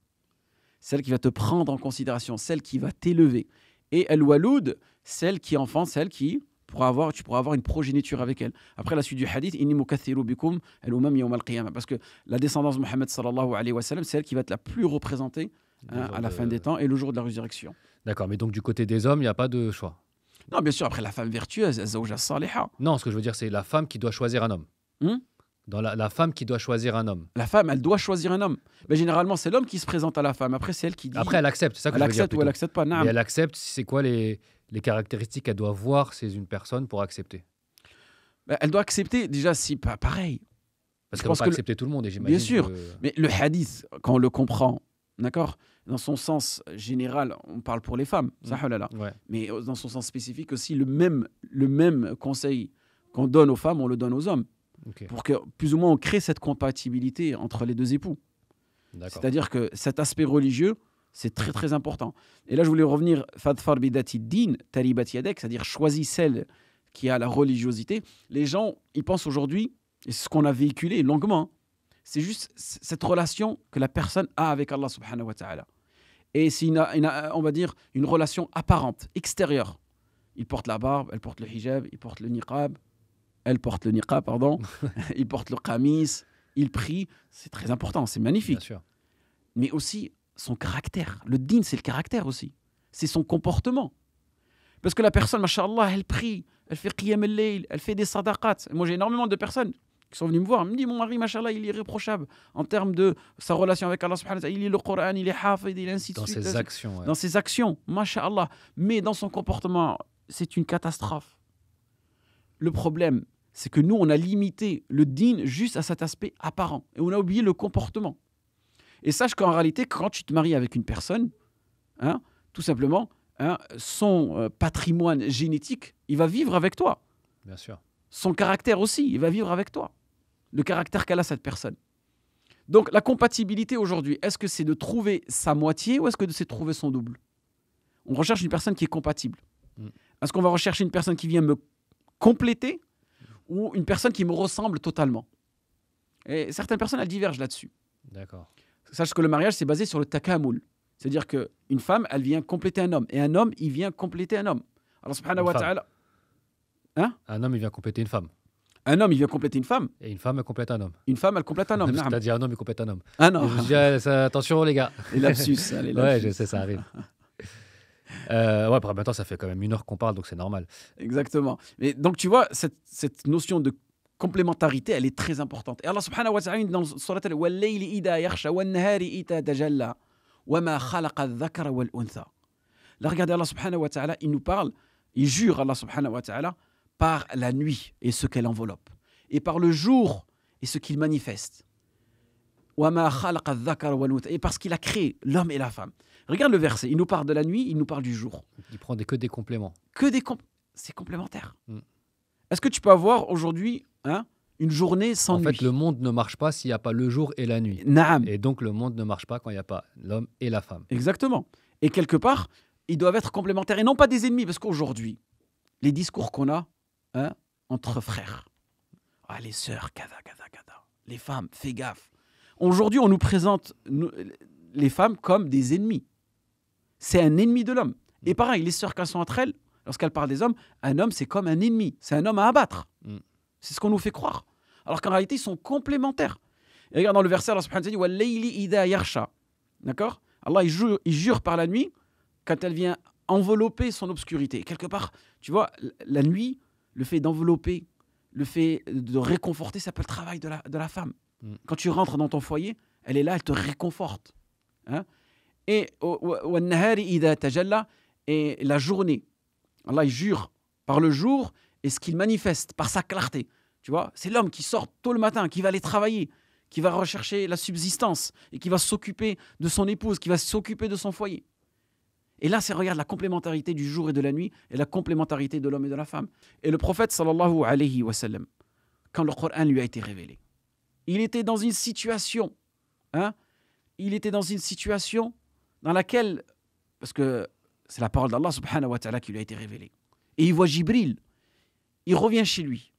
Celle qui va te prendre en considération, celle qui va t'élever. Et al-waloud, celle qui enfante, celle qui tu pourras avoir une progéniture avec elle. Après la suite du hadith, inni mukathiru bikum al-umam yawm al-qiyamah, parce que la descendance de Mohammed sallallahu alayhi wa sallam, c'est elle qui va être la plus représentée à la fin des temps et le jour de la résurrection. D'accord, mais donc du côté des hommes, il n'y a pas de choix? Non, bien sûr, après la femme vertueuse, az-zawja as-saliha. Non, ce que je veux dire, c'est la femme qui doit choisir un homme. Dans la femme qui doit choisir un homme. La femme, elle doit choisir un homme. Mais généralement, c'est l'homme qui se présente à la femme. Après, c'est elle qui dit. Après, elle accepte, c'est ça que Elle je veux dire accepte ou plutôt. elle accepte pas. Mais Naam. elle accepte, c'est quoi les caractéristiques qu'elle doit voir chez une personne pour accepter? Elle doit accepter déjà si pas pareil. Parce Je qu'elle ne pense va pas que accepter tout le monde, et j'imagine bien sûr. que... Mais le hadith, quand on le comprend, d'accord, dans son sens général, on parle pour les femmes, ça, oh là là. Ouais, Mais dans son sens spécifique aussi, le même conseil qu'on donne aux femmes, on le donne aux hommes. ok, Pour que plus ou moins on crée cette compatibilité entre les deux époux. d'accord. C'est-à-dire que cet aspect religieux, c'est très très important. Et là, je voulais revenir, fadfar bidati din, taribat yadek, c'est-à-dire choisis celle qui a la religiosité. Les gens, ils pensent aujourd'hui, et c'est ce qu'on a véhiculé longuement, c'est juste cette relation que la personne a avec Allah subhanahu wa ta'ala. Et c'est on va dire une relation apparente, extérieure. Il porte la barbe, elle porte le hijab, il porte le niqab, elle porte le niqab, pardon, il porte le qamis, il prie, c'est très important, c'est Bien magnifique. sûr. Mais aussi son caractère. Le din, c'est le caractère aussi. C'est son comportement. Parce que la personne, machallah, elle prie, elle fait qiyam al-layl, elle fait des sadaqat. Moi, j'ai énormément de personnes qui sont venues me voir, me disent, mon mari, machallah, il est irréprochable en termes de sa relation avec Allah subhanahu wa ta'ala. Il lit le Coran, il est hafid, il est ainsi de Dans suite. ses actions, ouais. Dans ses actions, machallah. Mais dans son comportement, c'est une catastrophe. Le problème, c'est que nous, on a limité le din juste à cet aspect apparent. Et on a oublié le comportement. Et sache qu'en réalité, quand tu te maries avec une personne, hein, tout simplement, hein, son patrimoine génétique, il va vivre avec toi. Bien sûr. Son caractère aussi, il va vivre avec toi. Le caractère qu'elle a, cette personne. Donc, la compatibilité aujourd'hui, est-ce que c'est de trouver sa moitié ou est-ce que c'est de trouver son double? On recherche une personne qui est compatible. Est-ce qu'on va rechercher une personne qui vient me compléter ou une personne qui me ressemble totalement? Et certaines personnes, elles divergent là-dessus. D'accord. Sache que le mariage, c'est basé sur le takamul. C'est-à-dire qu'une femme, elle vient compléter un homme. Et un homme, il vient compléter un homme. Alors, subhanahu wa ta'ala. Hein? Un homme, il vient compléter une femme. Un homme, il vient compléter une femme. Et une femme, elle complète un homme. Une femme, elle complète un homme. Parce que Naam. t'as dit un homme, il complète un homme. Ah non, Et je me dis, ah, attention les gars. les lapsus. Hein, les Ouais, lapsus. je sais, ça arrive. Ouais, après, maintenant, ça fait quand même 1 heure qu'on parle, donc c'est normal. Exactement. Et donc, tu vois, cette notion de complémentarité, elle est très importante. Et Allah subhanahu wa ta'ala, dans le surat Wal-layli idha yakhsha wan-nahari idha tajalla wa ma khalaqa adh-dhakara wal-untha. Là, regardez, Allah subhanahu wa ta'ala, il nous parle, il jure, Allah subhanahu wa ta'ala, par la nuit et ce qu'elle enveloppe, et par le jour et ce qu'il manifeste. Wa ma khalaqa adh-dhakara wal-untha. Et parce qu'il a créé l'homme et la femme. Regarde le verset, il nous parle de la nuit, il nous parle du jour. Il prend que des compléments. C'est complémentaire. Mm. Est-ce que tu peux avoir aujourd'hui une journée sans En nuit? fait, le monde ne marche pas s'il n'y a pas le jour et la nuit. Naam. Et donc, le monde ne marche pas quand il n'y a pas l'homme et la femme. Exactement. Et quelque part, ils doivent être complémentaires et non pas des ennemis. Parce qu'aujourd'hui, les discours qu'on a entre frères, les sœurs, kada. Les femmes, fais gaffe. Aujourd'hui, on nous présente les femmes comme des ennemis. C'est un ennemi de l'homme. Et pareil, les sœurs, quand elles sont entre elles, lorsqu'elles parlent des hommes, un homme, c'est comme un ennemi. C'est un homme à abattre. C'est ce qu'on nous fait croire. Alors qu'en réalité, ils sont complémentaires. Et regarde dans le verset, Allah subhanahu wa ta'ala dit Wal-layli idha yakhsha. D'accord? Allah, il jure par la nuit quand elle vient envelopper son obscurité. Et quelque part, tu vois, la nuit, le fait d'envelopper, le fait de réconforter, ça peut être le travail de la femme. Quand tu rentres dans ton foyer, elle est là, elle te réconforte. Hein? Et Wan-nahari idha tajalla, et la journée. Allah, il jure par le jour et ce qu'il manifeste par sa clarté. Tu vois, c'est l'homme qui sort tôt le matin, qui va aller travailler, qui va rechercher la subsistance et qui va s'occuper de son épouse, qui va s'occuper de son foyer. Et là, regarde la complémentarité du jour et de la nuit et la complémentarité de l'homme et de la femme. Et le prophète, sallallahu alayhi wa sallam, quand le Coran lui a été révélé, il était dans une situation, il était dans une situation dans laquelle, parce que c'est la parole d'Allah subhanahu wa ta'ala qui lui a été révélée, et il voit Jibril, il revient chez lui.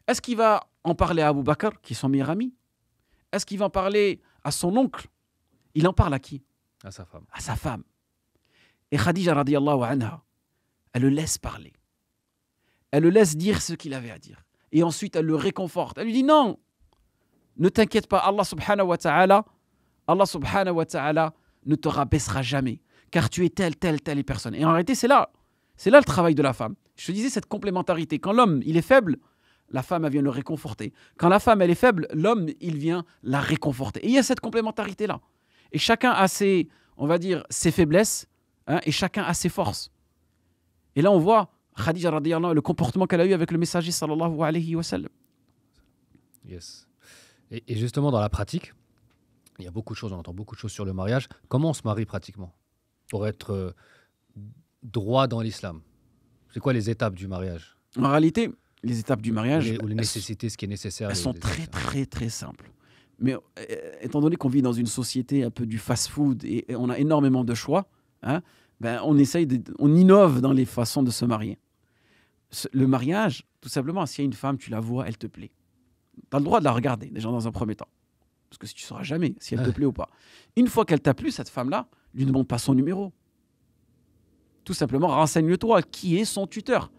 Est-ce qu'il va en parler à Abu Bakr, qui est son meilleur ami? Est-ce qu'il va en parler à son oncle? Il en parle à qui? À sa femme. À sa femme. Et Khadija radiyallahu anha, elle le laisse parler. Elle le laisse dire ce qu'il avait à dire. Et ensuite, elle le réconforte. Elle lui dit non, ne t'inquiète pas, Allah subhanahu wa ta'ala ne te rabaissera jamais, car tu es telle personne. Et en réalité, c'est là le travail de la femme. Je te disais cette complémentarité. Quand l'homme, il est faible, la femme, elle vient le réconforter. Quand la femme, elle est faible, l'homme, il vient la réconforter. Et il y a cette complémentarité-là. Et chacun a ses, on va dire, ses faiblesses, hein, et chacun a ses forces. Et là, on voit Khadija radiyallahu anha, le comportement qu'elle a eu avec le messager sallallahu alayhi wa sallam. Yes. Et justement, dans la pratique, il y a beaucoup de choses, on entend beaucoup de choses sur le mariage. Comment on se marie pratiquement pour être droit dans l'islam? C'est quoi les étapes du mariage? En réalité, les étapes du mariage, Ou les nécessités, ce qui est nécessaire. elles sont très, très, très simples. Mais étant donné qu'on vit dans une société un peu du fast-food et on a énormément de choix, hein, ben on innove dans les façons de se marier. Le mariage, tout simplement, s'il y a une femme, tu la vois, elle te plaît. Tu as le droit de la regarder, déjà dans un premier temps. Parce que si tu ne sauras jamais si elle te plaît ou pas. Une fois qu'elle t'a plu, cette femme-là, lui demande pas son numéro. Tout simplement, renseigne-toi qui est son tuteur.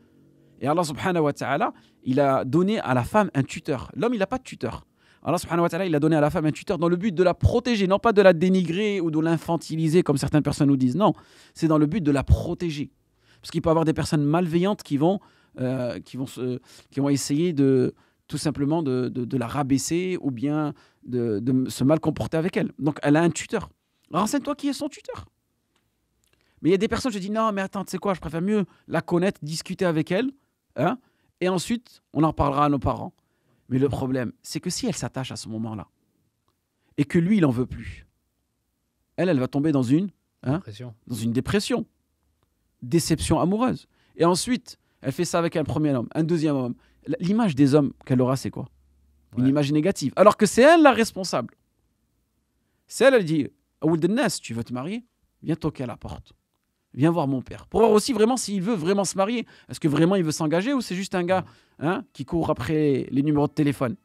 Et Allah subhanahu wa ta'ala, il a donné à la femme un tuteur. L'homme, il n'a pas de tuteur. Allah subhanahu wa ta'ala, il a donné à la femme un tuteur dans le but de la protéger, non pas de la dénigrer ou de l'infantiliser, comme certaines personnes nous disent. Non, c'est dans le but de la protéger. Parce qu'il peut y avoir des personnes malveillantes qui vont essayer de tout simplement de la rabaisser ou bien de se mal comporter avec elle. Donc, elle a un tuteur. Renseigne-toi qui est son tuteur. Mais il y a des personnes, je dis, non, mais attends, tu sais quoi, je préfère mieux la connaître, discuter avec elle, hein, et ensuite, on en parlera à nos parents. Mais le problème, c'est que si elle s'attache à ce moment-là, et que lui, il n'en veut plus, elle va tomber dans une dépression, déception amoureuse. Et ensuite, elle fait ça avec un premier homme, un deuxième homme. L'image des hommes qu'elle aura, c'est quoi? Une image négative. Alors que c'est elle la responsable. C'est elle dit, Aould Nas, tu veux te marier? Viens toquer à la porte. Viens voir mon père. Pour voir aussi vraiment s'il veut vraiment se marier. Est-ce que vraiment il veut s'engager ou c'est juste un gars qui court après les numéros de téléphone?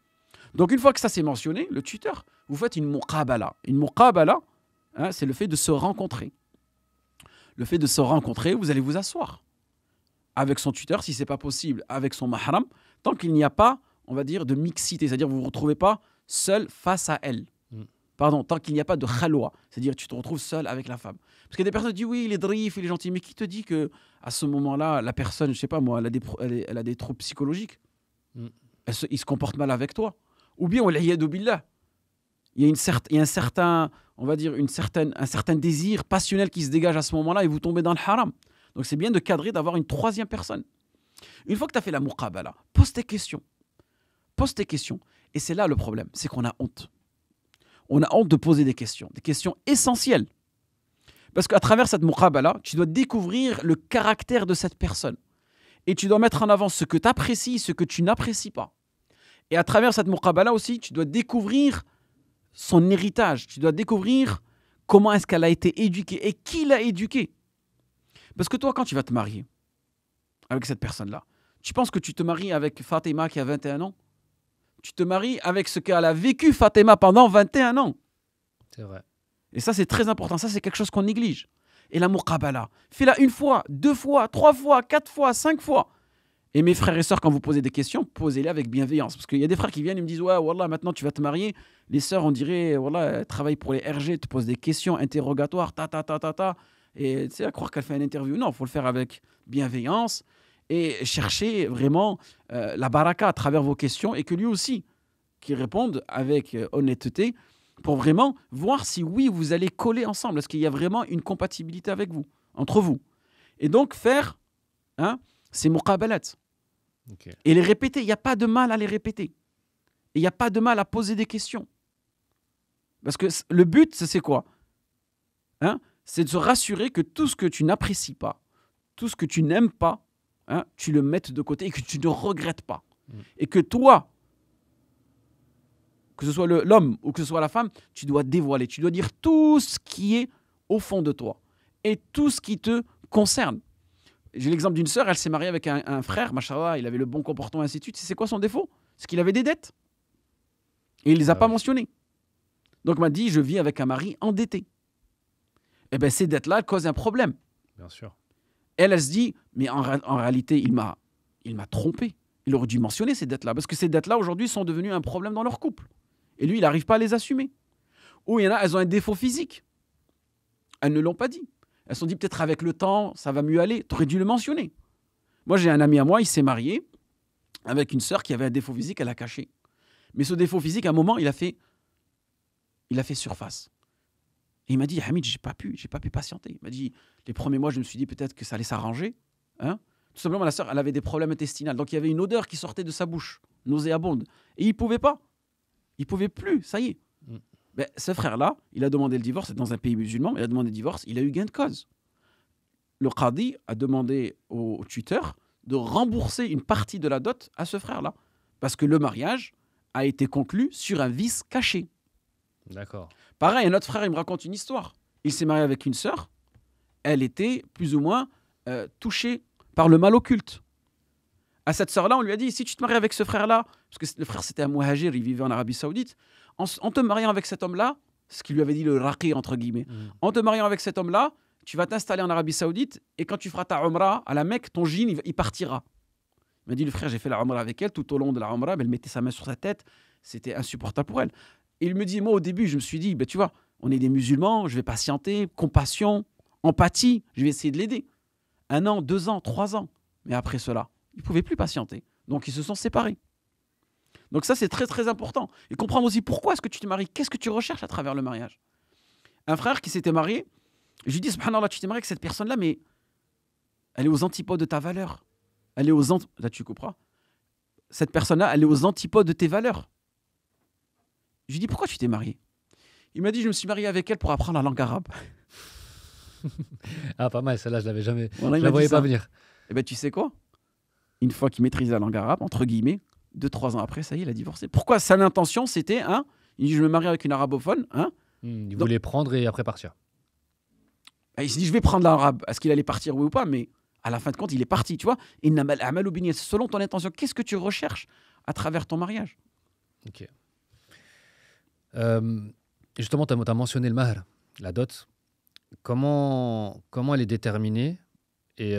Donc une fois que ça c'est mentionné, le tuteur, vous faites une muqabala. Une muqabala, c'est le fait de se rencontrer. Le fait de se rencontrer, vous allez vous asseoir avec son tuteur, si ce n'est pas possible, avec son mahram, tant qu'il n'y a pas, on va dire, de mixité, c'est-à-dire que vous ne vous retrouvez pas seul face à elle. Pardon, tant qu'il n'y a pas de khalwa, c'est-à-dire que tu te retrouves seul avec la femme. Parce qu'il y a des personnes qui disent oui, il est drif, il est gentil, mais qui te dit que à ce moment-là, la personne, je ne sais pas moi, elle a des troubles psychologiques, il se comporte mal avec toi. Ou bien, wal'iyadu billah, il y a un certain, on va dire, un certain désir passionnel qui se dégage à ce moment-là et vous tombez dans le haram. Donc c'est bien de cadrer, d'avoir une troisième personne. Une fois que tu as fait la muqabala, pose tes questions. Et c'est là le problème, c'est qu'on a honte. On a honte de poser des questions essentielles. Parce qu'à travers cette muqabala, tu dois découvrir le caractère de cette personne. Et tu dois mettre en avant ce que tu apprécies, ce que tu n'apprécies pas. Et à travers cette muqabala aussi, tu dois découvrir son héritage. Tu dois découvrir comment est-ce qu'elle a été éduquée et qui l'a éduquée. Parce que toi, quand tu vas te marier avec cette personne-là, tu penses que tu te maries avec Fatima qui a 21 ans? Tu te maries avec ce qu'elle a vécu, Fatima, pendant 21 ans. C'est vrai. Et ça, c'est très important. Ça, c'est quelque chose qu'on néglige. Et la muqabala, fais-la une fois, 2 fois, 3 fois, 4 fois, 5 fois. Et mes frères et sœurs, quand vous posez des questions, posez-les avec bienveillance. Parce qu'il y a des frères qui viennent et me disent « Ouais, wallah, maintenant tu vas te marier. » Les sœurs, on dirait, wallah, elles travaillent pour les RG, te posent des questions interrogatoires, Et tu sais, à croire qu'elle fait une interview. Non, il faut le faire avec bienveillance et chercher vraiment la baraka à travers vos questions et que lui aussi, qui réponde avec honnêteté pour vraiment voir si oui, vous allez coller ensemble. Est-ce qu'il y a vraiment une compatibilité avec vous, entre vous? Et donc faire ces muqabalat. Okay. Et les répéter. Il n'y a pas de mal à les répéter. Et il n'y a pas de mal à poser des questions. Parce que le but, c'est quoi? C'est de se rassurer que tout ce que tu n'apprécies pas, tout ce que tu n'aimes pas, tu le mettes de côté et que tu ne regrettes pas. Et que toi, que ce soit l'homme ou que ce soit la femme, tu dois dévoiler, tu dois dire tout ce qui est au fond de toi et tout ce qui te concerne. J'ai l'exemple d'une sœur, elle s'est mariée avec un frère, machallah, il avait le bon comportement, ainsi de suite. C'est quoi son défaut? C'est qu'il avait des dettes. Et il ne les a pas mentionnées. Donc il m'a dit, je vis avec un mari endetté. Eh bien, ces dettes-là, elles causent un problème. Bien sûr. Elle se dit, mais en réalité, il m'a trompé. Il aurait dû mentionner ces dettes-là. Parce que ces dettes-là, aujourd'hui, sont devenues un problème dans leur couple. Et lui, il n'arrive pas à les assumer. Ou il y en a, elles ont un défaut physique. Elles ne l'ont pas dit. Elles se sont dit, peut-être avec le temps, ça va mieux aller. Tu aurais dû le mentionner. Moi, j'ai un ami à moi, il s'est marié avec une sœur qui avait un défaut physique, elle a caché. Mais ce défaut physique, à un moment, il a fait surface. Et il m'a dit, Hamid, j'ai pas pu patienter. Il m'a dit, les premiers mois, je me suis dit peut-être que ça allait s'arranger. Hein. Tout simplement, la sœur, elle avait des problèmes intestinaux. Donc, il y avait une odeur qui sortait de sa bouche, nauséabonde. Et il pouvait pas. Il pouvait plus, ça y est. Ben, ce frère-là, il a demandé le divorce, c'est dans un pays musulman, il a demandé le divorce, il a eu gain de cause. Le qadi a demandé au tuteur de rembourser une partie de la dot à ce frère-là. Parce que le mariage a été conclu sur un vice caché. D'accord. Pareil, un autre frère, il me raconte une histoire. Il s'est marié avec une sœur. Elle était plus ou moins touchée par le mal occulte. À cette sœur-là, on lui a dit, si tu te maries avec ce frère-là, parce que le frère c'était un muhajir, il vivait en Arabie Saoudite, en te mariant avec cet homme-là, ce qu'il lui avait dit le raqi entre guillemets, en te mariant avec cet homme-là, tu vas t'installer en Arabie Saoudite et quand tu feras ta umrah à la Mecque, ton djinn il partira. Il m'a dit, le frère, j'ai fait la umrah avec elle, tout au long de la umrah, elle mettait sa main sur sa tête, c'était insupportable pour elle. Et il me dit, moi au début, je me suis dit, tu vois, on est des musulmans, je vais patienter, compassion, empathie, je vais essayer de l'aider. 1 an, 2 ans, 3 ans. Mais après cela, ils ne pouvaient plus patienter. Donc, ils se sont séparés. Donc ça, c'est très, très important. Et comprendre aussi pourquoi est-ce que tu te maries, qu'est-ce que tu recherches à travers le mariage. Un frère qui s'était marié, je lui dis, subhanallah, tu t'es marié avec cette personne-là, mais elle est aux antipodes de ta valeur. Elle est là, tu comprends. Cette personne-là, elle est aux antipodes de tes valeurs. Je lui dis, pourquoi tu t'es marié? Il m'a dit, je me suis marié avec elle pour apprendre la langue arabe. Ah, pas mal, celle-là, je l'avais jamais. Voilà, Je la voyais pas venir. Eh bien, tu sais quoi? Une fois qu'il maîtrise la langue arabe, entre guillemets, 2-3 ans après, ça y est, il a divorcé. Pourquoi? Sa intention, c'était, il dit, je me marie avec une arabophone. Il voulait prendre et après partir. Il s'est dit, je vais prendre l'arabe. Est-ce qu'il allait partir, oui ou pas? Mais à la fin de compte, il est parti, tu vois. Selon ton intention, qu'est-ce que tu recherches à travers ton mariage? Ok. Justement, tu as mentionné le mahr, la dot. Comment elle est déterminée et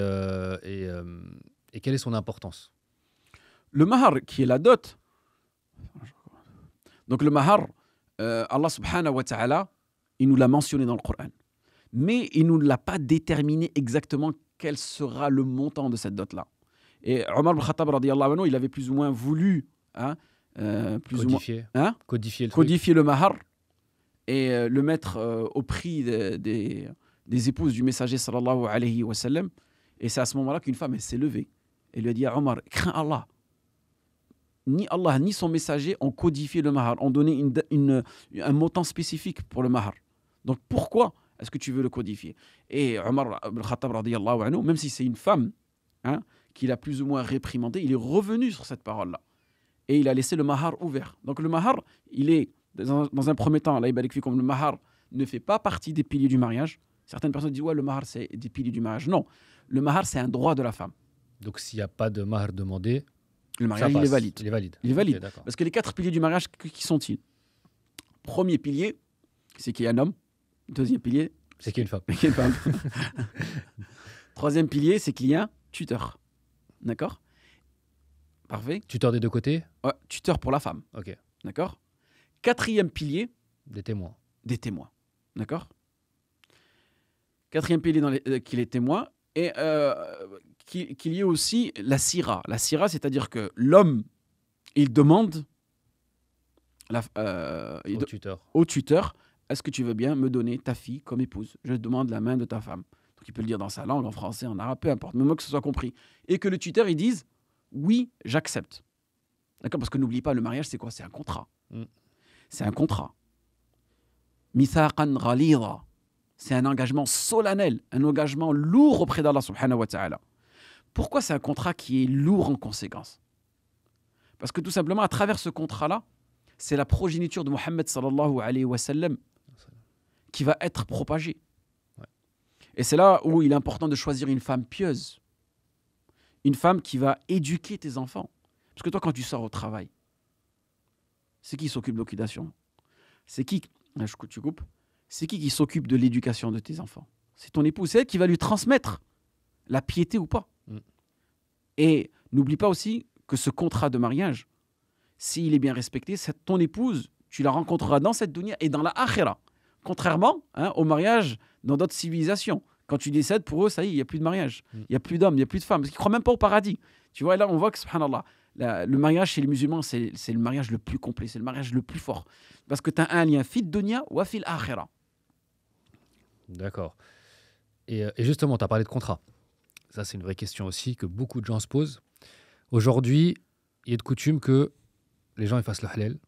quelle est son importance? Le mahar, qui est la dot. Donc le mahar, Allah subhanahu wa ta'ala, il nous l'a mentionné dans le Coran. Mais il ne nous l'a pas déterminé exactement quel sera le montant de cette dot-là. Et Omar ibn Khattab, radiyallahu anhu, il avait plus ou moins voulu codifier le mahar et le mettre au prix des épouses du messager sallallahu alayhi wa sallam. Et c'est à ce moment-là qu'une femme elle s'est levée et lui a dit à Omar, crains Allah. Ni Allah ni son messager ont codifié le mahar, ont donné un montant spécifique pour le mahar. Donc pourquoi est-ce que tu veux le codifier? Et Omar ibn Khattab, radiyallahu anhu, même si c'est une femme qui l'a plus ou moins réprimandé, il est revenu sur cette parole-là. Et il a laissé le mahar ouvert. Donc le mahar, il est, dans un premier temps, comme le mahar ne fait pas partie des piliers du mariage. Certaines personnes disent, ouais, le mahar, c'est des piliers du mariage. Non, le mahar, c'est un droit de la femme. Donc s'il n'y a pas de mahar demandé, le mariage, il est valide. Il est valide. Il est valide. Okay, parce que les 4 piliers du mariage, qui sont-ils? Premier pilier, c'est qu'il y a un homme. Deuxième pilier, c'est qu'il y a une femme. Qu'il y a une femme. Troisième pilier, c'est qu'il y a un tuteur. D'accord? Parfait. Tuteur des deux côtés? Ouais, tuteur pour la femme. Ok. D'accord? 4e pilier. Des témoins. Des témoins. D'accord? 4e pilier qu'il est témoin. Et qu'il y ait aussi la sira. La sira, c'est-à-dire que l'homme, il demande au tuteur, est-ce que tu veux bien me donner ta fille comme épouse? Je demande la main de ta femme. Donc il peut le dire dans sa langue, en français, en arabe, peu importe, mais moi que ce soit compris. Et que le tuteur, il dise, oui, j'accepte. D'accord? Parce que n'oublie pas, le mariage, c'est quoi? C'est un contrat. C'est un contrat. Mithaqan ghalidha. C'est un engagement solennel, un engagement lourd auprès d'Allah subhanahu wa ta'ala. Pourquoi c'est un contrat qui est lourd en conséquence? Parce que tout simplement, à travers ce contrat-là, c'est la progéniture de Mohammed sallallahu alayhi wa sallam qui va être propagée. Ouais. Et c'est là où il est important de choisir une femme pieuse. Une femme qui va éduquer tes enfants. Parce que toi, quand tu sors au travail, c'est qui s'occupe de l'occupation? C'est qui? Tu coupes? C'est qui s'occupe de l'éducation de tes enfants? C'est ton épouse, c'est elle qui va lui transmettre la piété ou pas. Et n'oublie pas aussi que ce contrat de mariage, s'il est bien respecté, ton épouse, tu la rencontreras dans cette dunya et dans la akhira. Contrairement au mariage dans d'autres civilisations. Quand tu décèdes, pour eux, ça y est, il n'y a plus de mariage. Il n'y a plus d'hommes, il n'y a plus de femmes. Parce qu'ils ne croient même pas au paradis. Tu vois, là, on voit que, subhanallah, Le mariage chez les musulmans, c'est le mariage le plus complet, c'est le mariage le plus fort. Parce que tu as un lien fit dunya wa fil akhira. D'accord. Et justement, tu as parlé de contrat. Ça, c'est une vraie question aussi que beaucoup de gens se posent. Aujourd'hui, il est de coutume que les gens ils fassent le halal,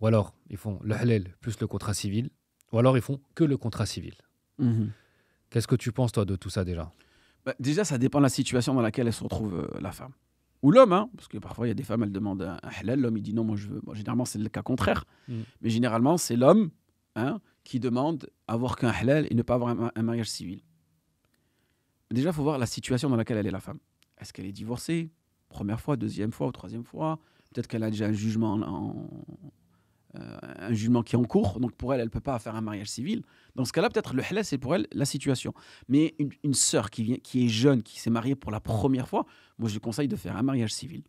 ou alors ils font le halal plus le contrat civil, ou alors ils font que le contrat civil. Mhm. Qu'est-ce que tu penses, toi, de tout ça déjà? Bah, déjà, ça dépend de la situation dans laquelle elle se retrouve, la femme. Ou l'homme, hein, parce que parfois, il y a des femmes, elles demandent un halal, l'homme, il dit non, moi, je veux. Bon, généralement, c'est le cas contraire. Mm. Mais généralement, c'est l'homme, hein, qui demande avoir qu'un halal et ne pas avoir un mariage civil. Déjà, il faut voir la situation dans laquelle elle est, la femme. Est-ce qu'elle est divorcée? Première fois, deuxième fois ou troisième fois? Peut-être qu'elle a déjà un jugement, un jugement qui est en cours. Donc, pour elle, elle ne peut pas faire un mariage civil. Dans ce cas-là, peut-être le halal, c'est pour elle la situation. Mais une sœur qui est jeune, qui s'est mariée pour la première fois, moi, je lui conseille de faire un mariage civil.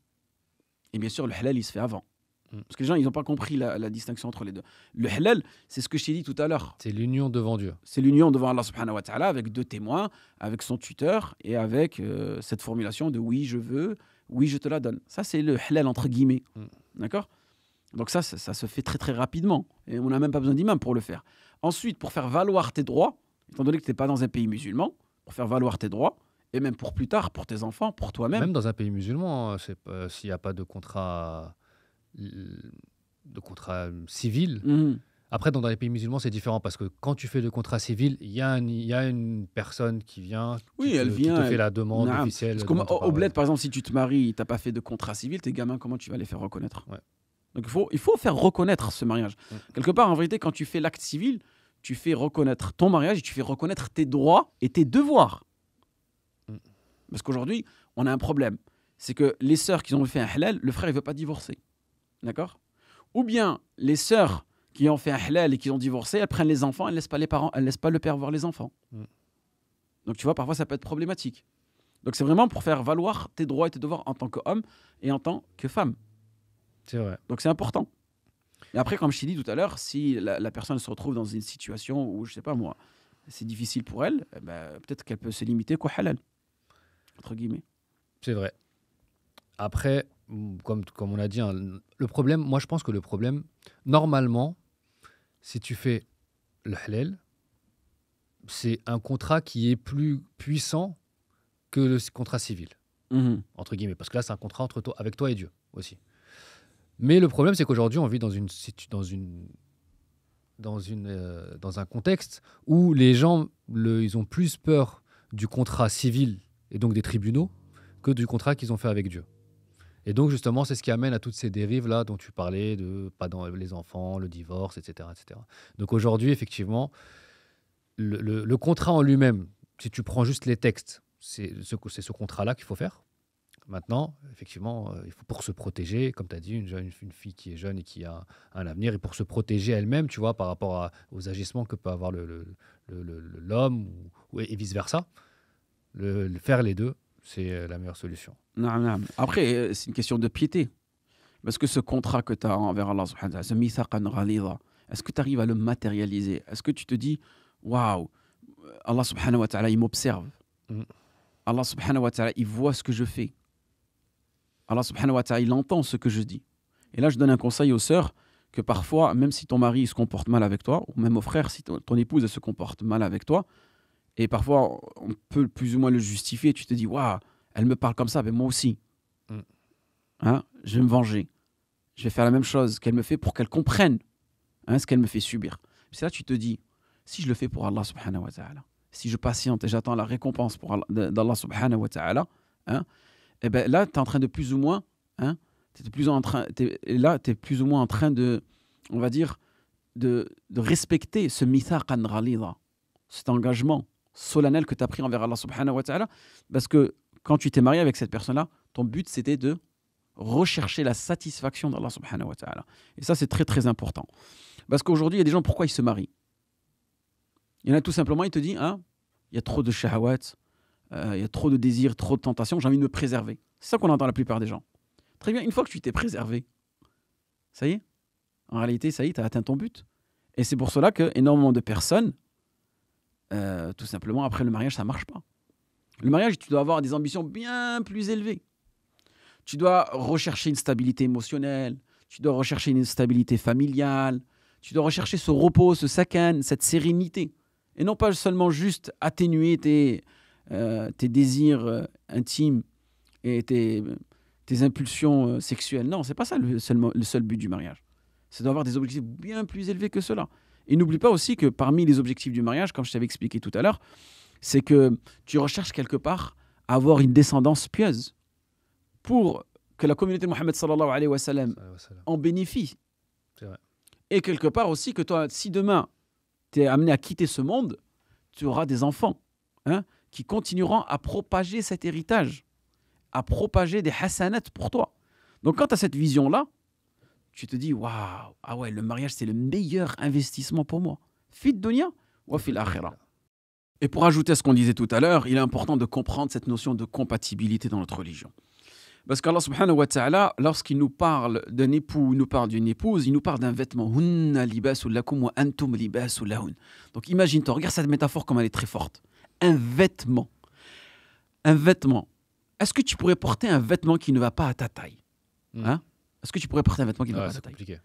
Et bien sûr, le halal, il se fait avant. Parce que les gens, ils n'ont pas compris la distinction entre les deux. Le halal, c'est ce que je t'ai dit tout à l'heure. C'est l'union devant Dieu. C'est l'union devant Allah subhanahu wa ta'ala avec 2 témoins, avec son tuteur et avec cette formulation de oui, je veux, oui, je te la donne. Ça, c'est le halal entre guillemets. D'accord? Donc ça se fait très très rapidement. Et on n'a même pas besoin d'imam pour le faire. Ensuite, pour faire valoir tes droits, étant donné que tu n'es pas dans un pays musulman, pour faire valoir tes droits, et même pour plus tard, pour tes enfants, pour toi-même. Même dans un pays musulman, hein, s'il n'y a pas de contrat civil. Après, dans les pays musulmans, c'est différent parce que quand tu fais le contrat civil, il y a une personne qui vient, Oui, qui elle te vient, fait la demande Naam. officielle. Parce qu'au bled, par exemple, si tu te maries, tu n'as pas fait de contrat civil, tes gamins, comment tu vas les faire reconnaître? Ouais. Donc il faut faire reconnaître ce mariage. Quelque part, en vérité, quand tu fais l'acte civil, tu fais reconnaître ton mariage et tu fais reconnaître tes droits et tes devoirs. Parce qu'aujourd'hui, on a un problème. C'est que les sœurs qui ont fait un halal, le frère, il ne veut pas divorcer. D'accord? Ou bien les sœurs qui ont fait un halal et qui ont divorcé, elles prennent les enfants, elles ne laissent pas les parents, elles ne laissent pas le père voir les enfants. Donc tu vois, parfois, ça peut être problématique. Donc c'est vraiment pour faire valoir tes droits et tes devoirs en tant qu'homme et en tant que femme. C'est vrai. Donc c'est important. Et après, comme je t'ai dit tout à l'heure, si la personne se retrouve dans une situation où, je sais pas moi, c'est difficile pour elle, eh ben, peut-être qu'elle peut se limiter qu'au halal, entre guillemets. C'est vrai. Après, comme on a dit, hein, le problème, moi je pense que le problème, normalement, si tu fais le halal, c'est un contrat qui est plus puissant que le contrat civil, entre guillemets, parce que là c'est un contrat entre toi, avec toi et Dieu aussi. Mais le problème, c'est qu'aujourd'hui, on vit dans un contexte où les gens, ils ont plus peur du contrat civil et donc des tribunaux que du contrat qu'ils ont fait avec Dieu. Et donc, justement, c'est ce qui amène à toutes ces dérives-là dont tu parlais, de pas dans les enfants, le divorce, etc. etc. Donc aujourd'hui, effectivement, le contrat en lui-même, si tu prends juste les textes, c'est ce contrat-là qu'il faut faire. Maintenant, effectivement, il faut pour se protéger, comme tu as dit, une fille qui est jeune et qui a un avenir, et pour se protéger elle-même, tu vois, par rapport aux agissements que peut avoir l'homme et vice-versa, faire les deux, c'est la meilleure solution. Non. Après, c'est une question de piété. Parce que ce contrat que tu as envers Allah, ce mithaqan ghalidha, est-ce que tu arrives à le matérialiser? Est-ce que tu te dis, waouh, Allah subhanahu wa ta'ala, il m'observe. Allah subhanahu wa ta'ala, il voit ce que je fais. Allah subhanahu wa ta'ala, il entend ce que je dis. Et là, je donne un conseil aux sœurs que parfois, même si ton mari se comporte mal avec toi, ou même aux frères, si ton épouse elle se comporte mal avec toi, et parfois, on peut plus ou moins le justifier, tu te dis, waouh, elle me parle comme ça, mais moi aussi. Hein, je vais me venger. Je vais faire la même chose qu'elle me fait pour qu'elle comprenne ce qu'elle me fait subir. C'est là tu te dis, si je le fais pour Allah subhanahu wa ta'ala, si je patiente et j'attends la récompense d'Allah subhanahu wa ta'ala, et ben là, tu es en train de plus ou moins, t'es plus ou moins en train de, on va dire, de respecter ce mithaqan ghalidha, cet engagement solennel que tu as pris envers Allah subhanahu wa ta'ala, parce que quand tu t'es marié avec cette personne-là, ton but c'était de rechercher la satisfaction d'Allah subhanahu wa ta'ala. Et ça, c'est très très important. Parce qu'aujourd'hui, il y a des gens, pourquoi ils se marient? Il y en a tout simplement, il te dit, il y a trop de shahawat, il y a trop de désirs, trop de tentations, j'ai envie de me préserver. C'est ça qu'on entend la plupart des gens. Très bien, une fois que tu t'es préservé, ça y est, en réalité, ça y est, tu as atteint ton but. Et c'est pour cela qu'énormément de personnes, tout simplement, après le mariage, ça ne marche pas. Le mariage, tu dois avoir des ambitions bien plus élevées. Tu dois rechercher une stabilité émotionnelle, tu dois rechercher une stabilité familiale, tu dois rechercher ce repos, ce sakan, cette sérénité. Et non pas seulement juste atténuer tes désirs intimes et tes impulsions sexuelles. Non, ce n'est pas ça le seul but du mariage. C'est d'avoir des objectifs bien plus élevés que cela. Et n'oublie pas aussi que parmi les objectifs du mariage, comme je t'avais expliqué tout à l'heure, c'est que tu recherches quelque part à avoir une descendance pieuse pour que la communauté de Mohammed sallallahu alayhi wa sallam en bénéficie. C'est vrai. Et quelque part aussi que toi, si demain, tu es amené à quitter ce monde, tu auras des enfants qui continueront à propager cet héritage, à propager des hasanat pour toi. Donc quand tu as cette vision-là, tu te dis, waouh, ah ouais, le mariage, c'est le meilleur investissement pour moi. Fi dunya wa fil akhirah. Et pour ajouter à ce qu'on disait tout à l'heure, il est important de comprendre cette notion de compatibilité dans notre religion. Parce qu'Allah subhanahu wa ta'ala, lorsqu'il nous parle d'un époux, il nous parle d'une épouse, il nous parle d'un vêtement. Hunna libasul lakum wa antum libasul lahun. Donc imagine-toi, regarde cette métaphore comme elle est très forte. Un vêtement. Un vêtement. Est-ce que tu pourrais porter un vêtement qui ne va pas à ta taille? Est-ce que tu pourrais porter un vêtement qui ne va pas à ta taille? Compliqué.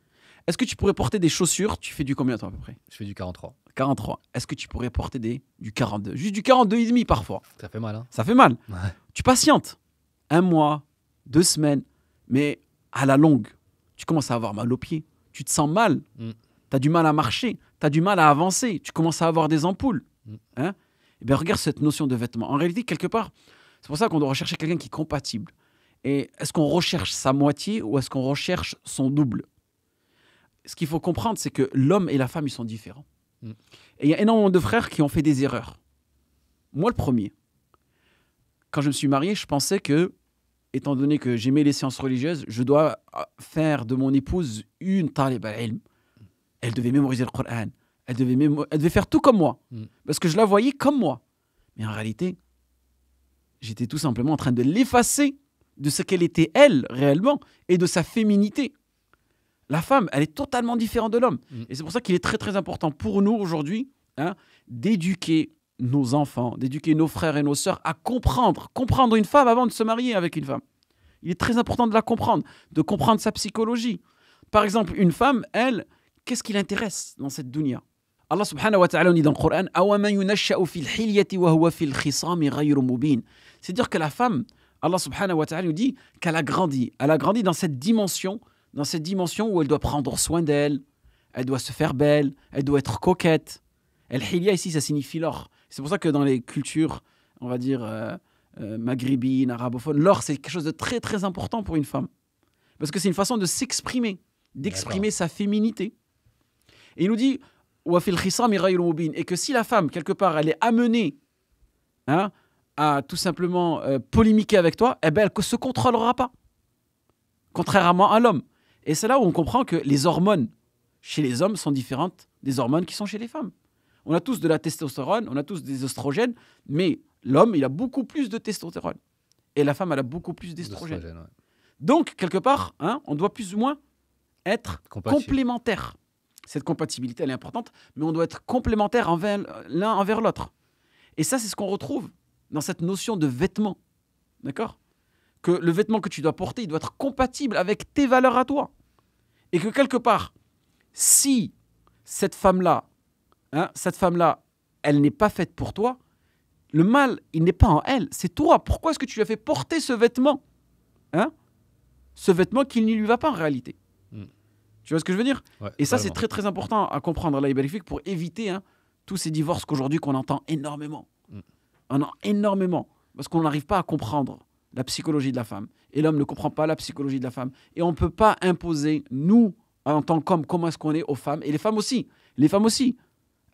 Est-ce que tu pourrais porter des chaussures? Tu fais du combien toi à peu près? Je fais du 43. 43. Est-ce que tu pourrais porter du 42? Juste du 42,5 parfois. Ça fait mal, hein? Ça fait mal. Ouais. Tu patientes. 1 mois, 2 semaines, mais à la longue, tu commences à avoir mal aux pieds. Tu te sens mal. Tu as du mal à marcher. Tu as du mal à avancer. Tu commences à avoir des ampoules. Eh bien, regarde cette notion de vêtement. En réalité, quelque part, c'est pour ça qu'on doit rechercher quelqu'un qui est compatible. Et est-ce qu'on recherche sa moitié ou est-ce qu'on recherche son double? Ce qu'il faut comprendre, c'est que l'homme et la femme, ils sont différents. Et il y a énormément de frères qui ont fait des erreurs. Moi, le premier. Quand je me suis marié, je pensais que, étant donné que j'aimais les sciences religieuses, je dois faire de mon épouse une talib al-ilm. Elle devait mémoriser le Coran. Elle devait faire tout comme moi. Parce que je la voyais comme moi. Mais en réalité, j'étais tout simplement en train de l'effacer de ce qu'elle était, elle, réellement, et de sa féminité. La femme, elle est totalement différente de l'homme. Et c'est pour ça qu'il est très, très important pour nous, aujourd'hui, d'éduquer nos enfants, d'éduquer nos frères et nos sœurs à comprendre une femme avant de se marier avec une femme. Il est très important de la comprendre, de comprendre sa psychologie. Par exemple, une femme, elle, qu'est-ce qui l'intéresse dans cette dunya? Allah subhanahu wa ta'ala dit dans le Coran, c'est-à-dire que la femme, Allah subhanahu wa ta'ala nous dit qu'elle a grandi. Elle a grandi dans cette dimension où elle doit prendre soin d'elle, elle doit se faire belle, elle doit être coquette. El-hilya ici, ça signifie l'or. C'est pour ça que dans les cultures, on va dire maghrébines, arabophones, l'or, c'est quelque chose de très très important pour une femme. Parce que c'est une façon de s'exprimer, d'exprimer sa féminité. Et il nous dit, et que si la femme, quelque part, elle est amenée à tout simplement polémiquer avec toi, eh ben, elle ne se contrôlera pas. Contrairement à l'homme. Et c'est là où on comprend que les hormones chez les hommes sont différentes des hormones qui sont chez les femmes. On a tous de la testostérone, on a tous des oestrogènes, mais l'homme, il a beaucoup plus de testostérone. Et la femme, elle a beaucoup plus d'estrogène. Ouais. Donc, quelque part, on doit plus ou moins être complémentaires. Cette compatibilité, elle est importante, mais on doit être complémentaires l'un envers l'autre. Et ça, c'est ce qu'on retrouve dans cette notion de vêtement. D'accord ? Que le vêtement que tu dois porter, il doit être compatible avec tes valeurs à toi. Et que quelque part, si cette femme-là, elle n'est pas faite pour toi, le mal, il n'est pas en elle, c'est toi. Pourquoi est-ce que tu lui as fait porter ce vêtement ? Ce vêtement qui ne lui va pas en réalité. Tu vois ce que je veux dire ? Ouais, et ça, vraiment. c'est très très important à comprendre, Allah ybarik, pour éviter tous ces divorces qu'aujourd'hui qu'on entend énormément. On en énormément. Parce qu'on n'arrive pas à comprendre la psychologie de la femme. Et l'homme ne comprend pas la psychologie de la femme. Et on ne peut pas imposer, nous, en tant qu'hommes, comment est-ce qu'on est aux femmes. Et les femmes aussi. Les femmes aussi.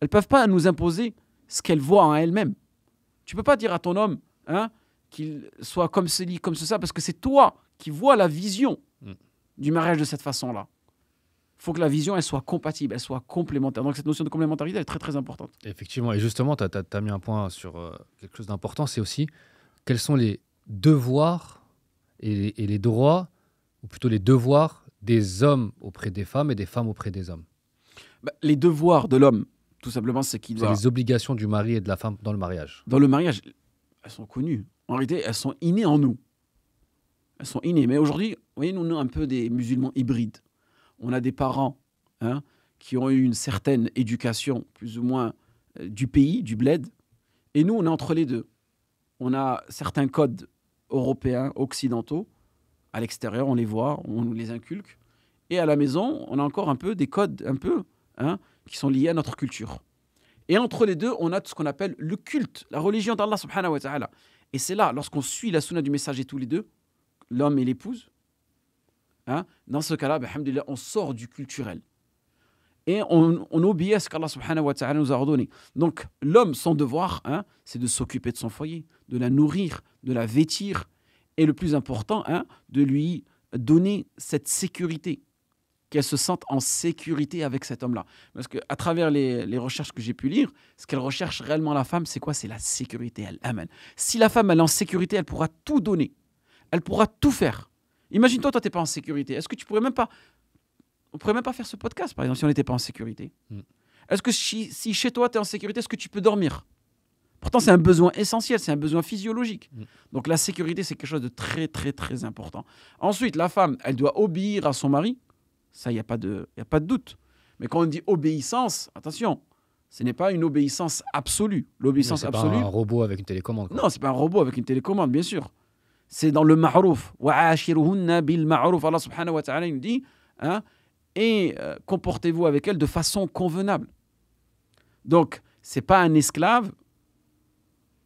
Elles ne peuvent pas nous imposer ce qu'elles voient en elles-mêmes. Tu ne peux pas dire à ton homme qu'il soit comme ceci, comme ça, parce que c'est toi qui vois la vision du mariage de cette façon-là. Il faut que la vision, elle soit compatible, elle soit complémentaire. Donc cette notion de complémentarité, elle est très très importante. Effectivement, et justement, tu as mis un point sur quelque chose d'important, c'est aussi quels sont les devoirs et les droits, ou plutôt les devoirs des hommes auprès des femmes et des femmes auprès des hommes. Les devoirs de l'homme, tout simplement, c'est qu'il doit... C'est les obligations du mari et de la femme dans le mariage. Dans le mariage, elles sont connues. En réalité, elles sont innées en nous. Elles sont innées. Mais aujourd'hui, vous voyez, nous, on est un peu des musulmans hybrides. On a des parents qui ont eu une certaine éducation, plus ou moins du pays, du bled. Et nous, on est entre les deux. On a certains codes européens, occidentaux. À l'extérieur, on les voit, on nous les inculque. Et à la maison, on a encore un peu des codes qui sont liés à notre culture. Et entre les deux, on a tout ce qu'on appelle le culte, la religion d'Allah subhanahu wa ta'ala. Et c'est là, lorsqu'on suit la sunna du messager tous les deux, l'homme et l'épouse, dans ce cas-là, alhamdoulilah, on sort du culturel. Et on obéit à ce qu'Allah subhanahu wa ta'ala nous a ordonné. Donc, l'homme, son devoir, c'est de s'occuper de son foyer, de la nourrir, de la vêtir, et le plus important, de lui donner cette sécurité, qu'elle se sente en sécurité avec cet homme-là. Parce qu'à travers les recherches que j'ai pu lire, ce qu'elle recherche réellement la femme, c'est quoi? C'est la sécurité, elle amène. Si la femme, elle est en sécurité, elle pourra tout donner. Elle pourra tout faire. Imagine-toi, toi, tu n'es pas en sécurité. Est-ce que tu pourrais même pas... On ne pourrait même pas faire ce podcast, par exemple, si on n'était pas en sécurité. Est-ce que si chez toi, tu es en sécurité, est-ce que tu peux dormir? Pourtant, c'est un besoin essentiel, c'est un besoin physiologique. Donc, la sécurité, c'est quelque chose de très, très, très important. Ensuite, la femme, elle doit obéir à son mari. Ça, il n'y a pas de doute. Mais quand on dit obéissance, attention, ce n'est pas une obéissance absolue. L'obéissance absolue... C'est pas un robot avec une télécommande. Non, ce n'est pas un robot avec une télécommande, bien sûr. C'est dans le ma'rouf. وَعَاشِرُهُنَّ بِالْمَعْرُوف. Allah subhanahu wa ta'ala nous dit... et comportez-vous avec elle de façon convenable. Donc, ce n'est pas un esclave,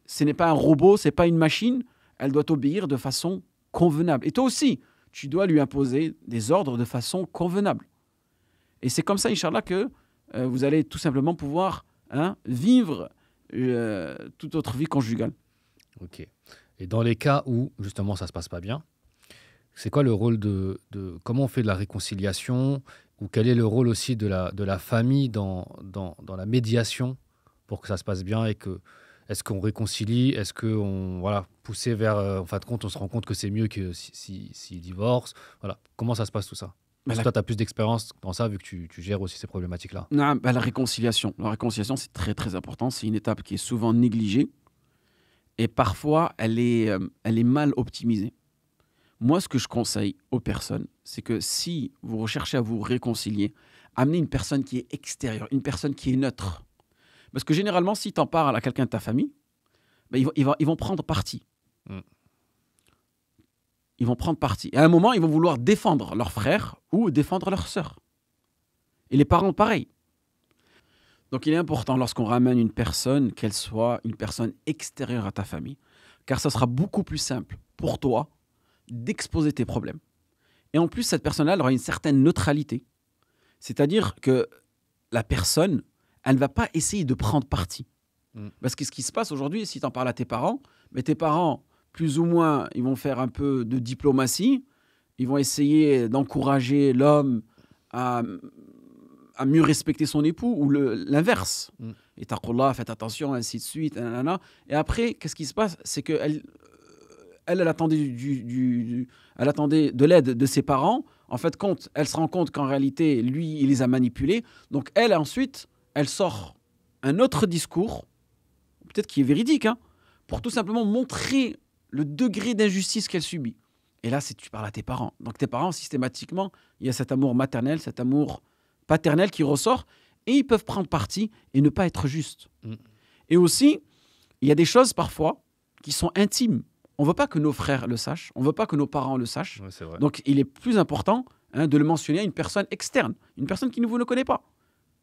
ce n'est pas un robot, ce n'est pas une machine, elle doit obéir de façon convenable. Et toi aussi, tu dois lui imposer des ordres de façon convenable. Et c'est comme ça, Inch'Allah, que vous allez tout simplement pouvoir vivre toute votre vie conjugale. Ok. Et dans les cas où, justement, ça ne se passe pas bien, c'est quoi le rôle de comment on fait de la réconciliation, ou quel est le rôle aussi de la famille dans la médiation pour que ça se passe bien, et que est-ce qu'on réconcilie, est-ce qu'on pousser vers en fin de compte on se rend compte que c'est mieux que s'ils divorcent, voilà, comment ça se passe tout ça? Parce que toi tu as plus d'expérience dans ça vu que tu gères aussi ces problématiques là. Non, la réconciliation c'est très très important, c'est une étape qui est souvent négligée et parfois elle est mal optimisée. Moi, ce que je conseille aux personnes, c'est que si vous recherchez à vous réconcilier, amenez une personne qui est extérieure, une personne qui est neutre. Parce que généralement, si tu en parles à quelqu'un de ta famille, ils vont prendre parti. Ils vont prendre parti. Et à un moment, ils vont vouloir défendre leur frère ou défendre leur sœur. Et les parents, pareil. Donc, il est important, lorsqu'on ramène une personne, qu'elle soit une personne extérieure à ta famille, car ça sera beaucoup plus simple pour toi d'exposer tes problèmes. Et en plus, cette personne-là, elle aura une certaine neutralité. C'est-à-dire que la personne, elle ne va pas essayer de prendre parti. Parce que ce qui se passe aujourd'hui, si tu en parles à tes parents, mais tes parents, plus ou moins, ils vont faire un peu de diplomatie, ils vont essayer d'encourager l'homme à mieux respecter son époux, ou l'inverse. Et taqullah, faites attention, ainsi de suite. Et après, qu'est-ce qui se passe? C'est qu'elle elle attendait, elle attendait de l'aide de ses parents. En fait, elle se rend compte qu'en réalité, lui, il les a manipulés. Donc, elle, ensuite, elle sort un autre discours, peut-être qui est véridique, pour tout simplement montrer le degré d'injustice qu'elle subit. Et là, tu parles à tes parents. Donc, tes parents, systématiquement, il y a cet amour maternel, cet amour paternel qui ressort, et ils peuvent prendre parti et ne pas être justes. Et aussi, il y a des choses, parfois, qui sont intimes. On ne veut pas que nos frères le sachent, on ne veut pas que nos parents le sachent. Ouais, c'est vrai. Donc, il est plus important de le mentionner à une personne externe, une personne qui vous ne connaît pas.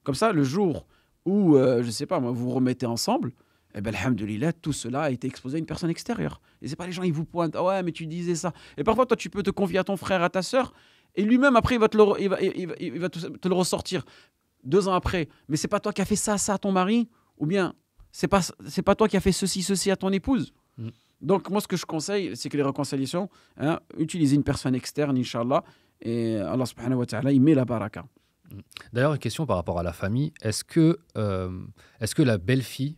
Comme ça, le jour où, je ne sais pas, vous vous remettez ensemble, eh bien, alhamdoulilah, tout cela a été exposé à une personne extérieure. Et ce n'est pas les gens, ils vous pointent, ah ouais, mais tu disais ça. Et parfois, toi, tu peux te confier à ton frère, à ta sœur, et lui-même, après, il va te le ressortir 2 ans après. Mais ce n'est pas toi qui as fait ça à ton mari, ou bien, c'est pas toi qui as fait ceci à ton épouse. Donc, moi, ce que je conseille, c'est que les réconciliations, utilisez une personne externe, Inch'Allah, et Allah subhanahu wa ta'ala, il met la baraka. D'ailleurs, une question par rapport à la famille. Est-ce que la belle-fille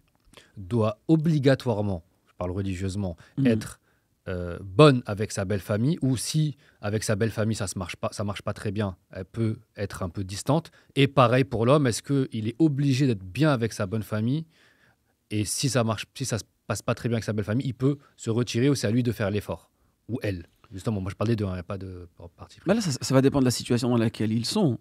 doit obligatoirement, je parle religieusement, être bonne avec sa belle-famille, ou si avec sa belle-famille ça marche pas très bien, elle peut être un peu distante? Et pareil pour l'homme, est-ce qu'il est obligé d'être bien avec sa bonne famille, et si ça se passe pas très bien avec sa belle-famille, il peut se retirer, ou c'est à lui de faire l'effort, ou elle? Justement, moi je parlais de, il n'y a pas de parti pris. Bah là, ça va dépendre de la situation dans laquelle ils sont.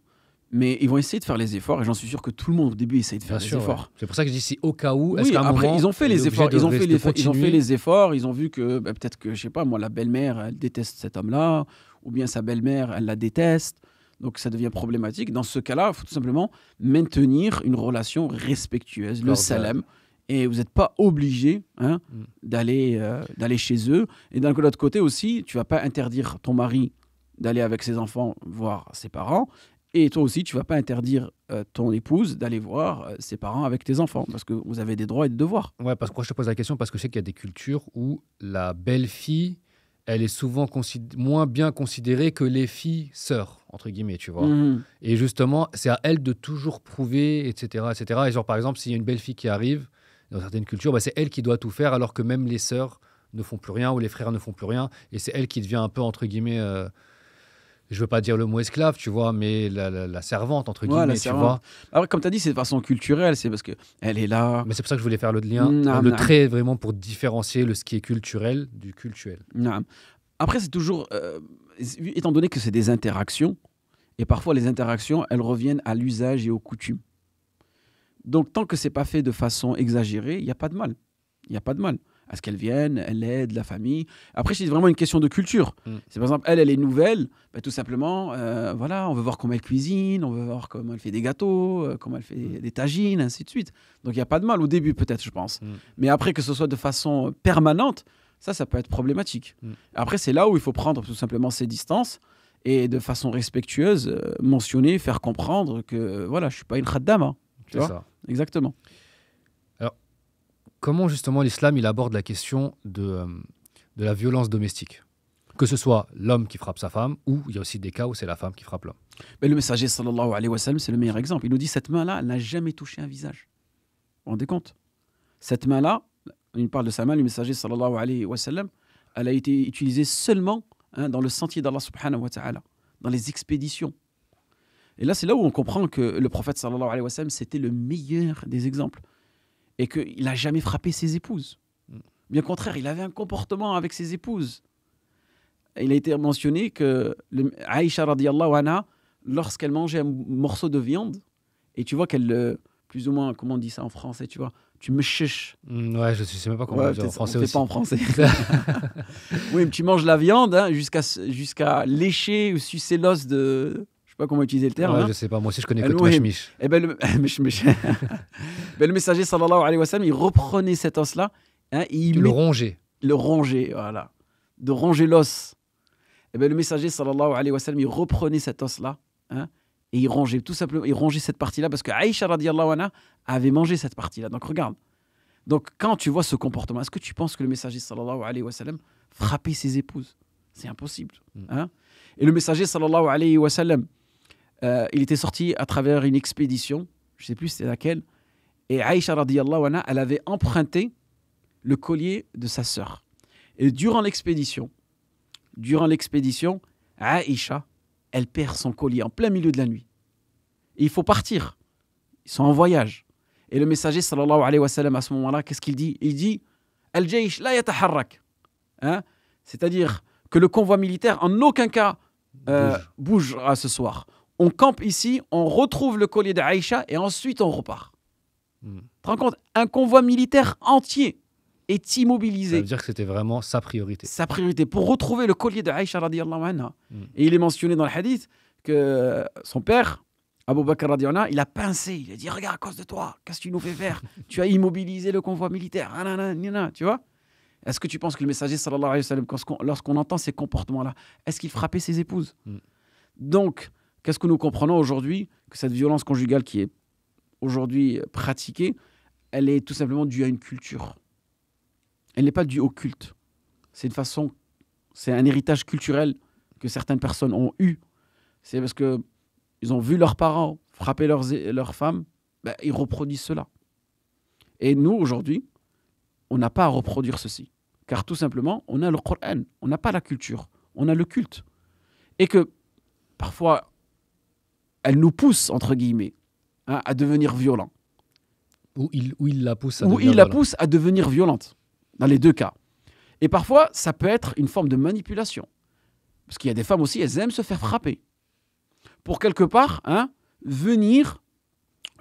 Mais ils vont essayer de faire les efforts et j'en suis sûr que tout le monde au début essaye de faire Bien les sûr, ouais. efforts. C'est pour ça que je dis si au cas où, est-ce Oui, qu'à un après moment, ils ont fait on est les efforts, obligé de ils ont fait continuer les efforts, ils ont vu que bah, peut-être que je sais pas moi la belle-mère elle déteste cet homme-là ou bien sa belle-mère elle la déteste. Donc ça devient problématique. Dans ce cas-là, il faut tout simplement maintenir une relation respectueuse, le cordial. salam. Et vous n'êtes pas obligé Mm. d'aller chez eux. Et d'un autre côté aussi, tu vas pas interdire ton mari d'aller avec ses enfants voir ses parents. Et toi aussi, tu vas pas interdire ton épouse d'aller voir ses parents avec tes enfants. Parce que vous avez des droits et des devoirs. Ouais, parce que moi, je te pose la question parce que je sais qu'il y a des cultures où la belle-fille, elle est souvent moins bien considérée que les filles sœurs, entre guillemets, tu vois. Mhm. Et justement, c'est à elle de toujours prouver, etc., etc. Et genre, par exemple, s'il y a une belle-fille qui arrive, dans certaines cultures, bah, c'est elle qui doit tout faire, alors que même les sœurs ne font plus rien ou les frères ne font plus rien. Et c'est elle qui devient un peu, entre guillemets, je veux pas dire le mot esclave, tu vois, mais la servante, entre Ouais, la guillemets, tu servante. vois. Alors, comme tu as dit, c'est de façon culturelle. C'est parce qu'elle est là. Mais c'est pour ça que je voulais faire le lien, Naam, le naam, trait vraiment pour différencier ce qui est culturel du cultuel. naam. Après, c'est toujours. Étant donné que c'est des interactions, et parfois les interactions, elles reviennent à l'usage et aux coutumes. Donc, tant que c'est pas fait de façon exagérée, il n'y a pas de mal. Il n'y a pas de mal. À ce qu'elle vienne, elle aide la famille. Après, c'est vraiment une question de culture. Mm. C'est par exemple, elle est nouvelle, bah, tout simplement, voilà, on veut voir comment elle cuisine, on veut voir comment elle fait des gâteaux, comment elle fait des tagines, ainsi de suite. Donc, il n'y a pas de mal au début, peut-être, je pense. Mm. Mais après, que ce soit de façon permanente, ça peut être problématique. Mm. Après, c'est là où il faut prendre tout simplement ses distances et de façon respectueuse, mentionner, faire comprendre que, voilà, je ne suis pas une khaddama. Tu C'est vois. ça. Exactement. Comment justement l'islam il aborde la question de la violence domestique? Que ce soit l'homme qui frappe sa femme, ou il y a aussi des cas où c'est la femme qui frappe l'homme. Mais le messager, sallallahu alayhi wa sallam, c'est le meilleur exemple. Il nous dit, cette main-là, elle n'a jamais touché un visage. Vous vous rendez compte? Cette main-là, il parle de sa main, le messager, sallallahu alayhi wa sallam, elle a été utilisée seulement dans le sentier d'Allah subhanahu wa ta'ala, dans les expéditions. Et là, c'est là où on comprend que le prophète, sallallahu alayhi wa sallam, c'était le meilleur des exemples. Et qu'il n'a jamais frappé ses épouses. Bien au contraire, il avait un comportement avec ses épouses. Il a été mentionné que Aïcha radiyallahu anha, lorsqu'elle mangeait un morceau de viande, et tu vois qu'elle, plus ou moins, comment on dit ça en français, tu vois, tu me chiches. Ouais, je ne sais même pas comment on dit en français on aussi. fait pas en français. Oui, mais tu manges la viande jusqu'à lécher ou sucer l'os de... Je sais pas comment utiliser le terme. Ouais, je sais pas, moi aussi je connais que Oui. Tmashmish. Eh ben, le messager sallallahu alayhi wa sallam, il reprenait cet os-là, et il Le ronger. le ronger, voilà, de ronger l'os. Eh ben, le messager sallallahu alayhi wa sallam, il reprenait cet os-là, et il rongeait tout simplement, il rongeait cette partie-là parce que Aïcha radiyallahu anha avait mangé cette partie-là. Donc regarde. Donc quand tu vois ce comportement, est-ce que tu penses que le messager sallallahu alayhi wa sallam frappait ses épouses? C'est impossible. Et le messager sallallahu alayhi wa sallam, il était sorti à travers une expédition, je ne sais plus c'était laquelle, et Aïcha radiyallahu anha, elle avait emprunté le collier de sa sœur. Et durant l'expédition, Aïcha, elle perd son collier en plein milieu de la nuit. Et il faut partir. Ils sont en voyage. Et le messager sallallahu alayhi wa sallam à ce moment-là, qu'est-ce qu'il dit? Il dit Al-Jaysh la yataharrak. C'est-à-dire que le convoi militaire en aucun cas bougera ce soir. On campe ici, on retrouve le collier d'Aïcha et ensuite on repart. Tu te rends compte? Un convoi militaire entier est immobilisé. Ça veut dire que c'était vraiment sa priorité. Sa priorité pour retrouver le collier d'Aïcha radiyallahu anha. Et il est mentionné dans le hadith que son père, Abu Bakr radiyallahu anhu, il a pincé. Il a dit, regarde, à cause de toi, qu'est-ce que tu nous fais faire? Tu as immobilisé le convoi militaire. Tu vois? Est-ce que tu penses que le messager sallallahu alayhi wa sallam, lorsqu'on entend ces comportements-là, est-ce qu'il frappait ses épouses? Donc, qu'est-ce que nous comprenons aujourd'hui? Que cette violence conjugale qui est aujourd'hui pratiquée, elle est tout simplement due à une culture. Elle n'est pas due au culte. C'est un héritage culturel que certaines personnes ont eu. C'est parce qu'ils ont vu leurs parents frapper leurs femmes, ils reproduisent cela. Et nous, aujourd'hui, on n'a pas à reproduire ceci. Car tout simplement, on a le Coran, on n'a pas la culture, on a le culte. Et que parfois, elle nous pousse, entre guillemets, à devenir violents. Ou il la pousse à devenir violente, dans les deux cas. Et parfois, ça peut être une forme de manipulation. Parce qu'il y a des femmes aussi, elles aiment se faire frapper. Pour quelque part, venir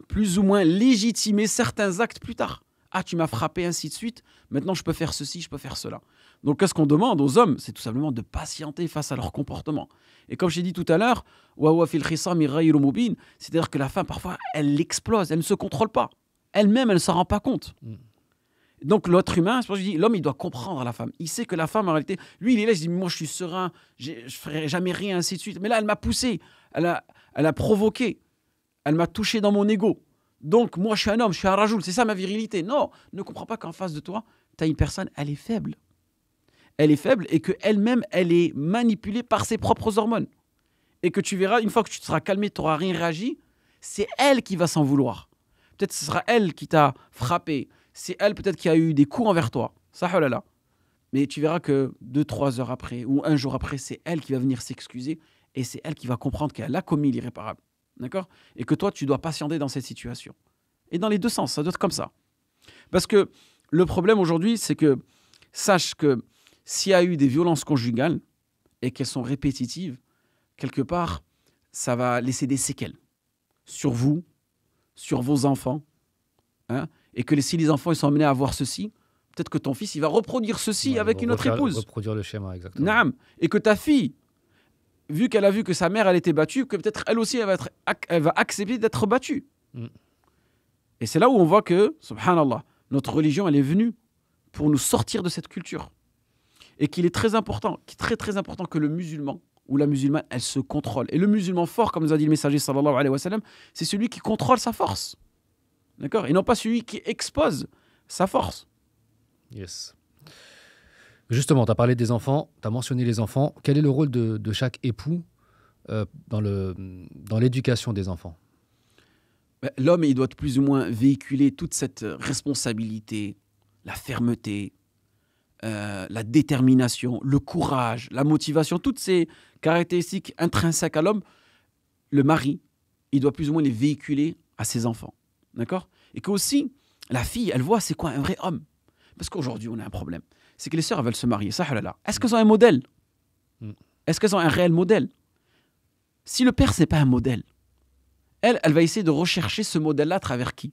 plus ou moins légitimer certains actes plus tard. Ah, tu m'as frappé, ainsi de suite. Maintenant, je peux faire ceci, je peux faire cela. Donc, qu'est-ce qu'on demande aux hommes? C'est tout simplement de patienter face à leur comportement. Et comme j'ai dit tout à l'heure, c'est-à-dire que la femme, parfois, elle explose, elle ne se contrôle pas. Elle-même, elle ne s'en rend pas compte. Donc, l'autre humain, c'est pour ça que je dis, l'homme, il doit comprendre la femme. Il sait que la femme, en réalité, lui, il est là, il se dit, moi, je suis serein, je ne ferai jamais rien, ainsi de suite. Mais là, elle m'a poussé, elle a provoqué, elle m'a touché dans mon ego. Donc, moi, je suis un homme, je suis un rajoul, c'est ça ma virilité. Non, ne comprends pas qu'en face de toi, tu as une personne, elle est faible. Elle est faible et qu'elle-même, elle est manipulée par ses propres hormones. Et que tu verras, une fois que tu te seras calmé, tu n'auras rien réagi, c'est elle qui va s'en vouloir. Peut-être que ce sera elle qui t'a frappé. C'est elle peut-être qui a eu des coups envers toi. Ça, oh là là. Mais tu verras que 2-3 heures après ou un jour après, c'est elle qui va venir s'excuser et c'est elle qui va comprendre qu'elle a commis l'irréparable. D'accord? Et que toi, tu dois patienter dans cette situation. Et dans les deux sens, ça doit être comme ça. Parce que le problème aujourd'hui, c'est que sache que s'il y a eu des violences conjugales et qu'elles sont répétitives, quelque part, ça va laisser des séquelles sur vous, sur vos enfants. Et que si les enfants ils sont amenés à voir ceci, peut-être que ton fils il va reproduire ceci avec une autre épouse. Reproduire le schéma, exactement. Naam. Et que ta fille, vu qu'elle a vu que sa mère elle était battue, que peut-être elle aussi elle va accepter d'être battue. Et c'est là où on voit que, subhanallah, notre religion elle est venue pour nous sortir de cette culture. Et qu'il est très important, très important que le musulman ou la musulmane, elle se contrôle. Et le musulman fort, comme nous a dit le messager sallallahu alayhi wa sallam, c'est celui qui contrôle sa force. D'accord? Et non pas celui qui expose sa force. Yes. Justement, tu as parlé des enfants, tu as mentionné les enfants. Quel est le rôle de chaque époux dans l'éducation des enfants? L'homme, il doit plus ou moins véhiculer toute cette responsabilité, la fermeté, la détermination, le courage, la motivation, toutes ces caractéristiques intrinsèques à l'homme. Le mari, il doit plus ou moins les véhiculer à ses enfants. D'accord? Et qu'aussi, la fille, elle voit c'est quoi un vrai homme. Parce qu'aujourd'hui, on a un problème. C'est que les sœurs, elles veulent se marier. Ça, là. Est-ce qu'elles ont un modèle? Est-ce qu'elles ont un réel modèle? Si le père, c'est pas un modèle, elle va essayer de rechercher ce modèle-là à travers qui?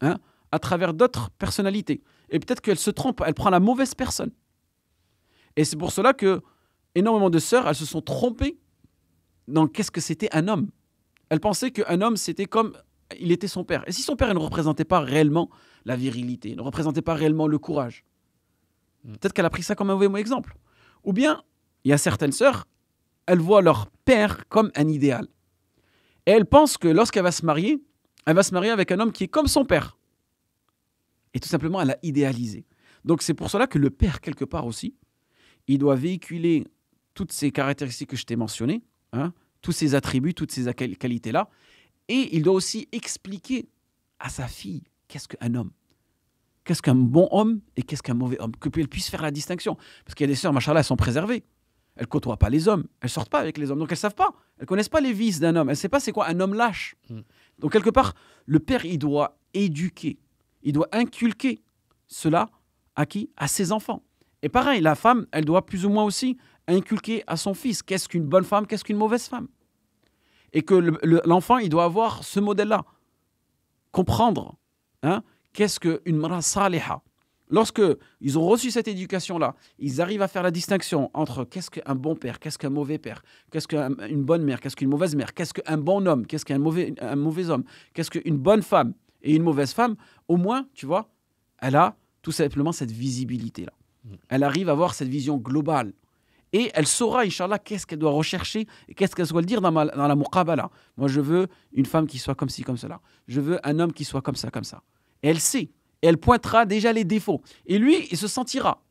À travers d'autres personnalités. Et peut-être qu'elle se trompe, elle prend la mauvaise personne. Et c'est pour cela que énormément de sœurs, elles se sont trompées dans qu'est-ce que c'était un homme. Elles pensaient qu'un homme, c'était comme il était son père. Et si son père il ne représentait pas réellement la virilité, ne représentait pas réellement le courage, peut-être qu'elle a pris ça comme un mauvais exemple. Ou bien, il y a certaines sœurs, elles voient leur père comme un idéal. Et elles pensent que lorsqu'elle va se marier, elle va se marier avec un homme qui est comme son père. Et tout simplement, elle a idéalisé. Donc c'est pour cela que le père, quelque part aussi, il doit véhiculer toutes ces caractéristiques que je t'ai mentionnées, tous ces attributs, toutes ces qualités-là. Et il doit aussi expliquer à sa fille qu'est-ce qu'un homme. Qu'est-ce qu'un bon homme et qu'est-ce qu'un mauvais homme. Qu'elle puisse faire la distinction. Parce qu'il y a des sœurs, machallah, elles sont préservées. Elles ne côtoient pas les hommes. Elles ne sortent pas avec les hommes. Donc elles ne savent pas. Elles ne connaissent pas les vices d'un homme. Elles ne savent pas c'est quoi un homme lâche. Donc quelque part, le père, il doit éduquer. Il doit inculquer cela à qui? À ses enfants. Et pareil, la femme, elle doit plus ou moins aussi inculquer à son fils qu'est-ce qu'une bonne femme, qu'est-ce qu'une mauvaise femme. Et que l'enfant, il doit avoir ce modèle-là. Comprendre qu'est-ce qu'une mara saliha. Lorsque ils ont reçu cette éducation-là, ils arrivent à faire la distinction entre qu'est-ce qu'un bon père, qu'est-ce qu'un mauvais père, qu'est-ce qu'une bonne mère, qu'est-ce qu'une mauvaise mère, qu'est-ce qu'un bon homme, qu'est-ce qu'un mauvais homme, qu'est-ce qu'une bonne femme et une mauvaise femme, au moins, tu vois, elle a tout simplement cette visibilité-là. Elle arrive à avoir cette vision globale. Et elle saura, Inch'Allah, qu'est-ce qu'elle doit rechercher et qu'est-ce qu'elle doit le dire dans la muqabala. Moi, je veux une femme qui soit comme ci, comme cela. Je veux un homme qui soit comme ça, comme ça. Et elle sait. Et elle pointera déjà les défauts. Et lui, il se sentira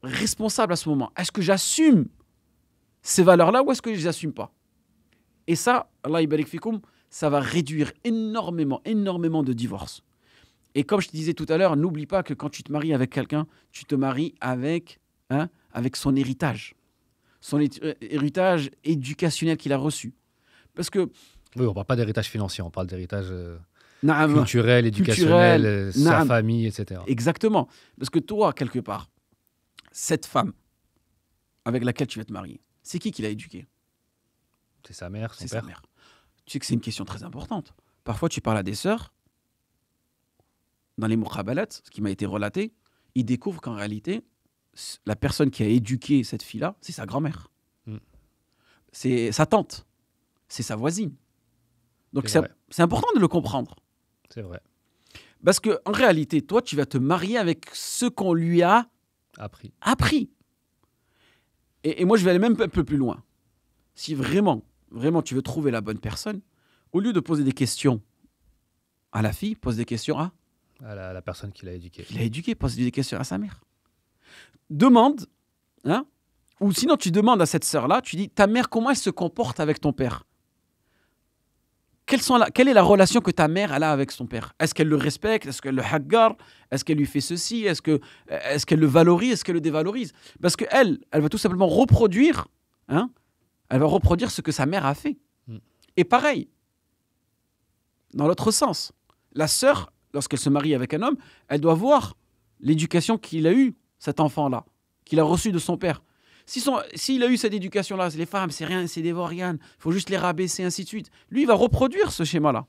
responsable à ce moment. Est-ce que j'assume ces valeurs-là ou est-ce que je ne les assume pas? Et ça, Allah yabarik fikoum, ça va réduire énormément de divorces. Et comme je te disais tout à l'heure, n'oublie pas que quand tu te maries avec quelqu'un, tu te maries avec son héritage. Son héritage éducationnel qu'il a reçu. Parce que... Oui, on ne parle pas d'héritage financier, on parle d'héritage culturel, éducationnel, sa famille, etc. Exactement. Parce que toi, quelque part, cette femme, avec laquelle tu vas te marier, c'est qui l'a éduquée? C'est sa mère, son C'est père. sa mère. Tu sais que c'est une question très importante. Parfois, tu parles à des sœurs, dans les muqabalat, ce qui m'a été relaté, ils découvrent qu'en réalité, la personne qui a éduqué cette fille-là, c'est sa grand-mère. Mm. C'est sa tante. C'est sa voisine. Donc, C'est vrai. c'est important de le comprendre. C'est vrai. Parce qu'en réalité, toi, tu vas te marier avec ce qu'on lui a Appris. appris. Et moi, je vais aller même un peu plus loin. Si vraiment tu veux trouver la bonne personne, au lieu de poser des questions à la fille, pose des questions à La personne qui l'a éduqué. qui l'a éduqué, pose des questions à sa mère. Demande, hein, ou sinon tu demandes à cette sœur-là, tu dis, ta mère, comment elle se comporte avec ton père? Quelle est la relation que ta mère elle a avec son père? Est-ce qu'elle le respecte? Est-ce qu'elle le haggar? Est-ce qu'elle lui fait ceci? Est-ce qu'elle le valorise? Est-ce qu'elle le dévalorise? Parce qu'elle va tout simplement reproduire, hein, elle va reproduire ce que sa mère a fait. Mm. Et pareil, dans l'autre sens, la sœur, lorsqu'elle se marie avec un homme, elle doit voir l'éducation qu'il a eue, cet enfant-là, qu'il a reçue de son père. S'il a eu cette éducation-là, les femmes, c'est rien, c'est des vaurianes, il faut juste les rabaisser, ainsi de suite. Lui, il va reproduire ce schéma-là.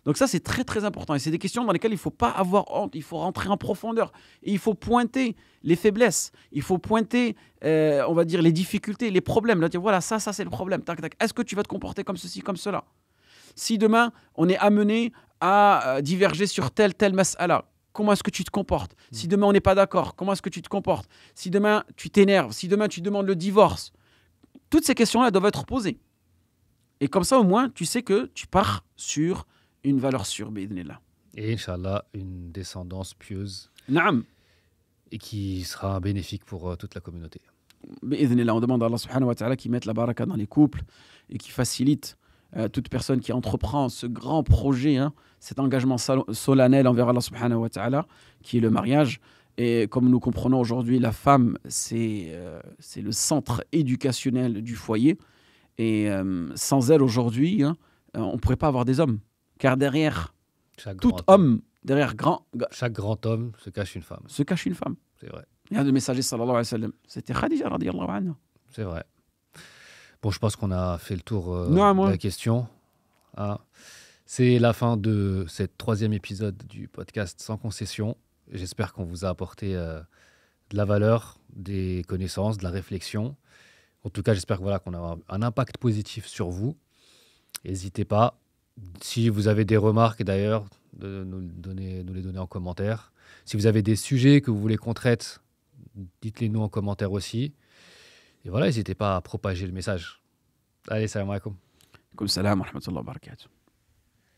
Donc ça, c'est très, très important. Et c'est des questions dans lesquelles il ne faut pas avoir honte, il faut rentrer en profondeur. Et il faut pointer les faiblesses, il faut pointer, on va dire, les difficultés, les problèmes. Là, dire, voilà, ça, c'est le problème. Tac, tac. Est-ce que tu vas te comporter comme ceci, comme cela? Si demain, on est amené à diverger sur telle mas'ala, comment est-ce que tu te comportes? Si demain, on n'est pas d'accord, comment est-ce que tu te comportes? Si demain, tu t'énerves, si demain, tu demandes le divorce, toutes ces questions-là doivent être posées. Et comme ça, au moins, tu sais que tu pars sur une valeur sûre, bi'idhnillah. Et Inch'Allah, une descendance pieuse Naam, et qui sera bénéfique pour toute la communauté. bi'idhnillah. On demande à Allah subhanahu wa ta'ala qui mette la baraka dans les couples et qui facilite toute personne qui entreprend ce grand projet, hein, cet engagement solennel envers Allah subhanahu wa ta'ala, qui est le mariage. Et comme nous comprenons aujourd'hui, la femme, c'est le centre éducationnel du foyer. Et sans elle aujourd'hui, hein, on ne pourrait pas avoir des hommes. Car derrière tout homme, chaque grand homme se cache une femme. Se cache une femme. C'est vrai. Il y a le messager sallallahu alayhi wa sallam. C'était Khadija radiyallahu anha. C'est vrai. Bon, je pense qu'on a fait le tour Non, de la question. Ah. C'est la fin de ce 3e épisode du podcast Sans concession. J'espère qu'on vous a apporté de la valeur, des connaissances, de la réflexion. En tout cas, j'espère qu'on a un impact positif sur vous. N'hésitez pas, si vous avez des remarques d'ailleurs, de nous les donner en commentaire. Si vous avez des sujets que vous voulez qu'on traite, dites-les nous en commentaire aussi. Et voilà, n'hésitez pas à propager le message. Allez, salam alaikum. Salam wa rahmatullahi wa barakatuh.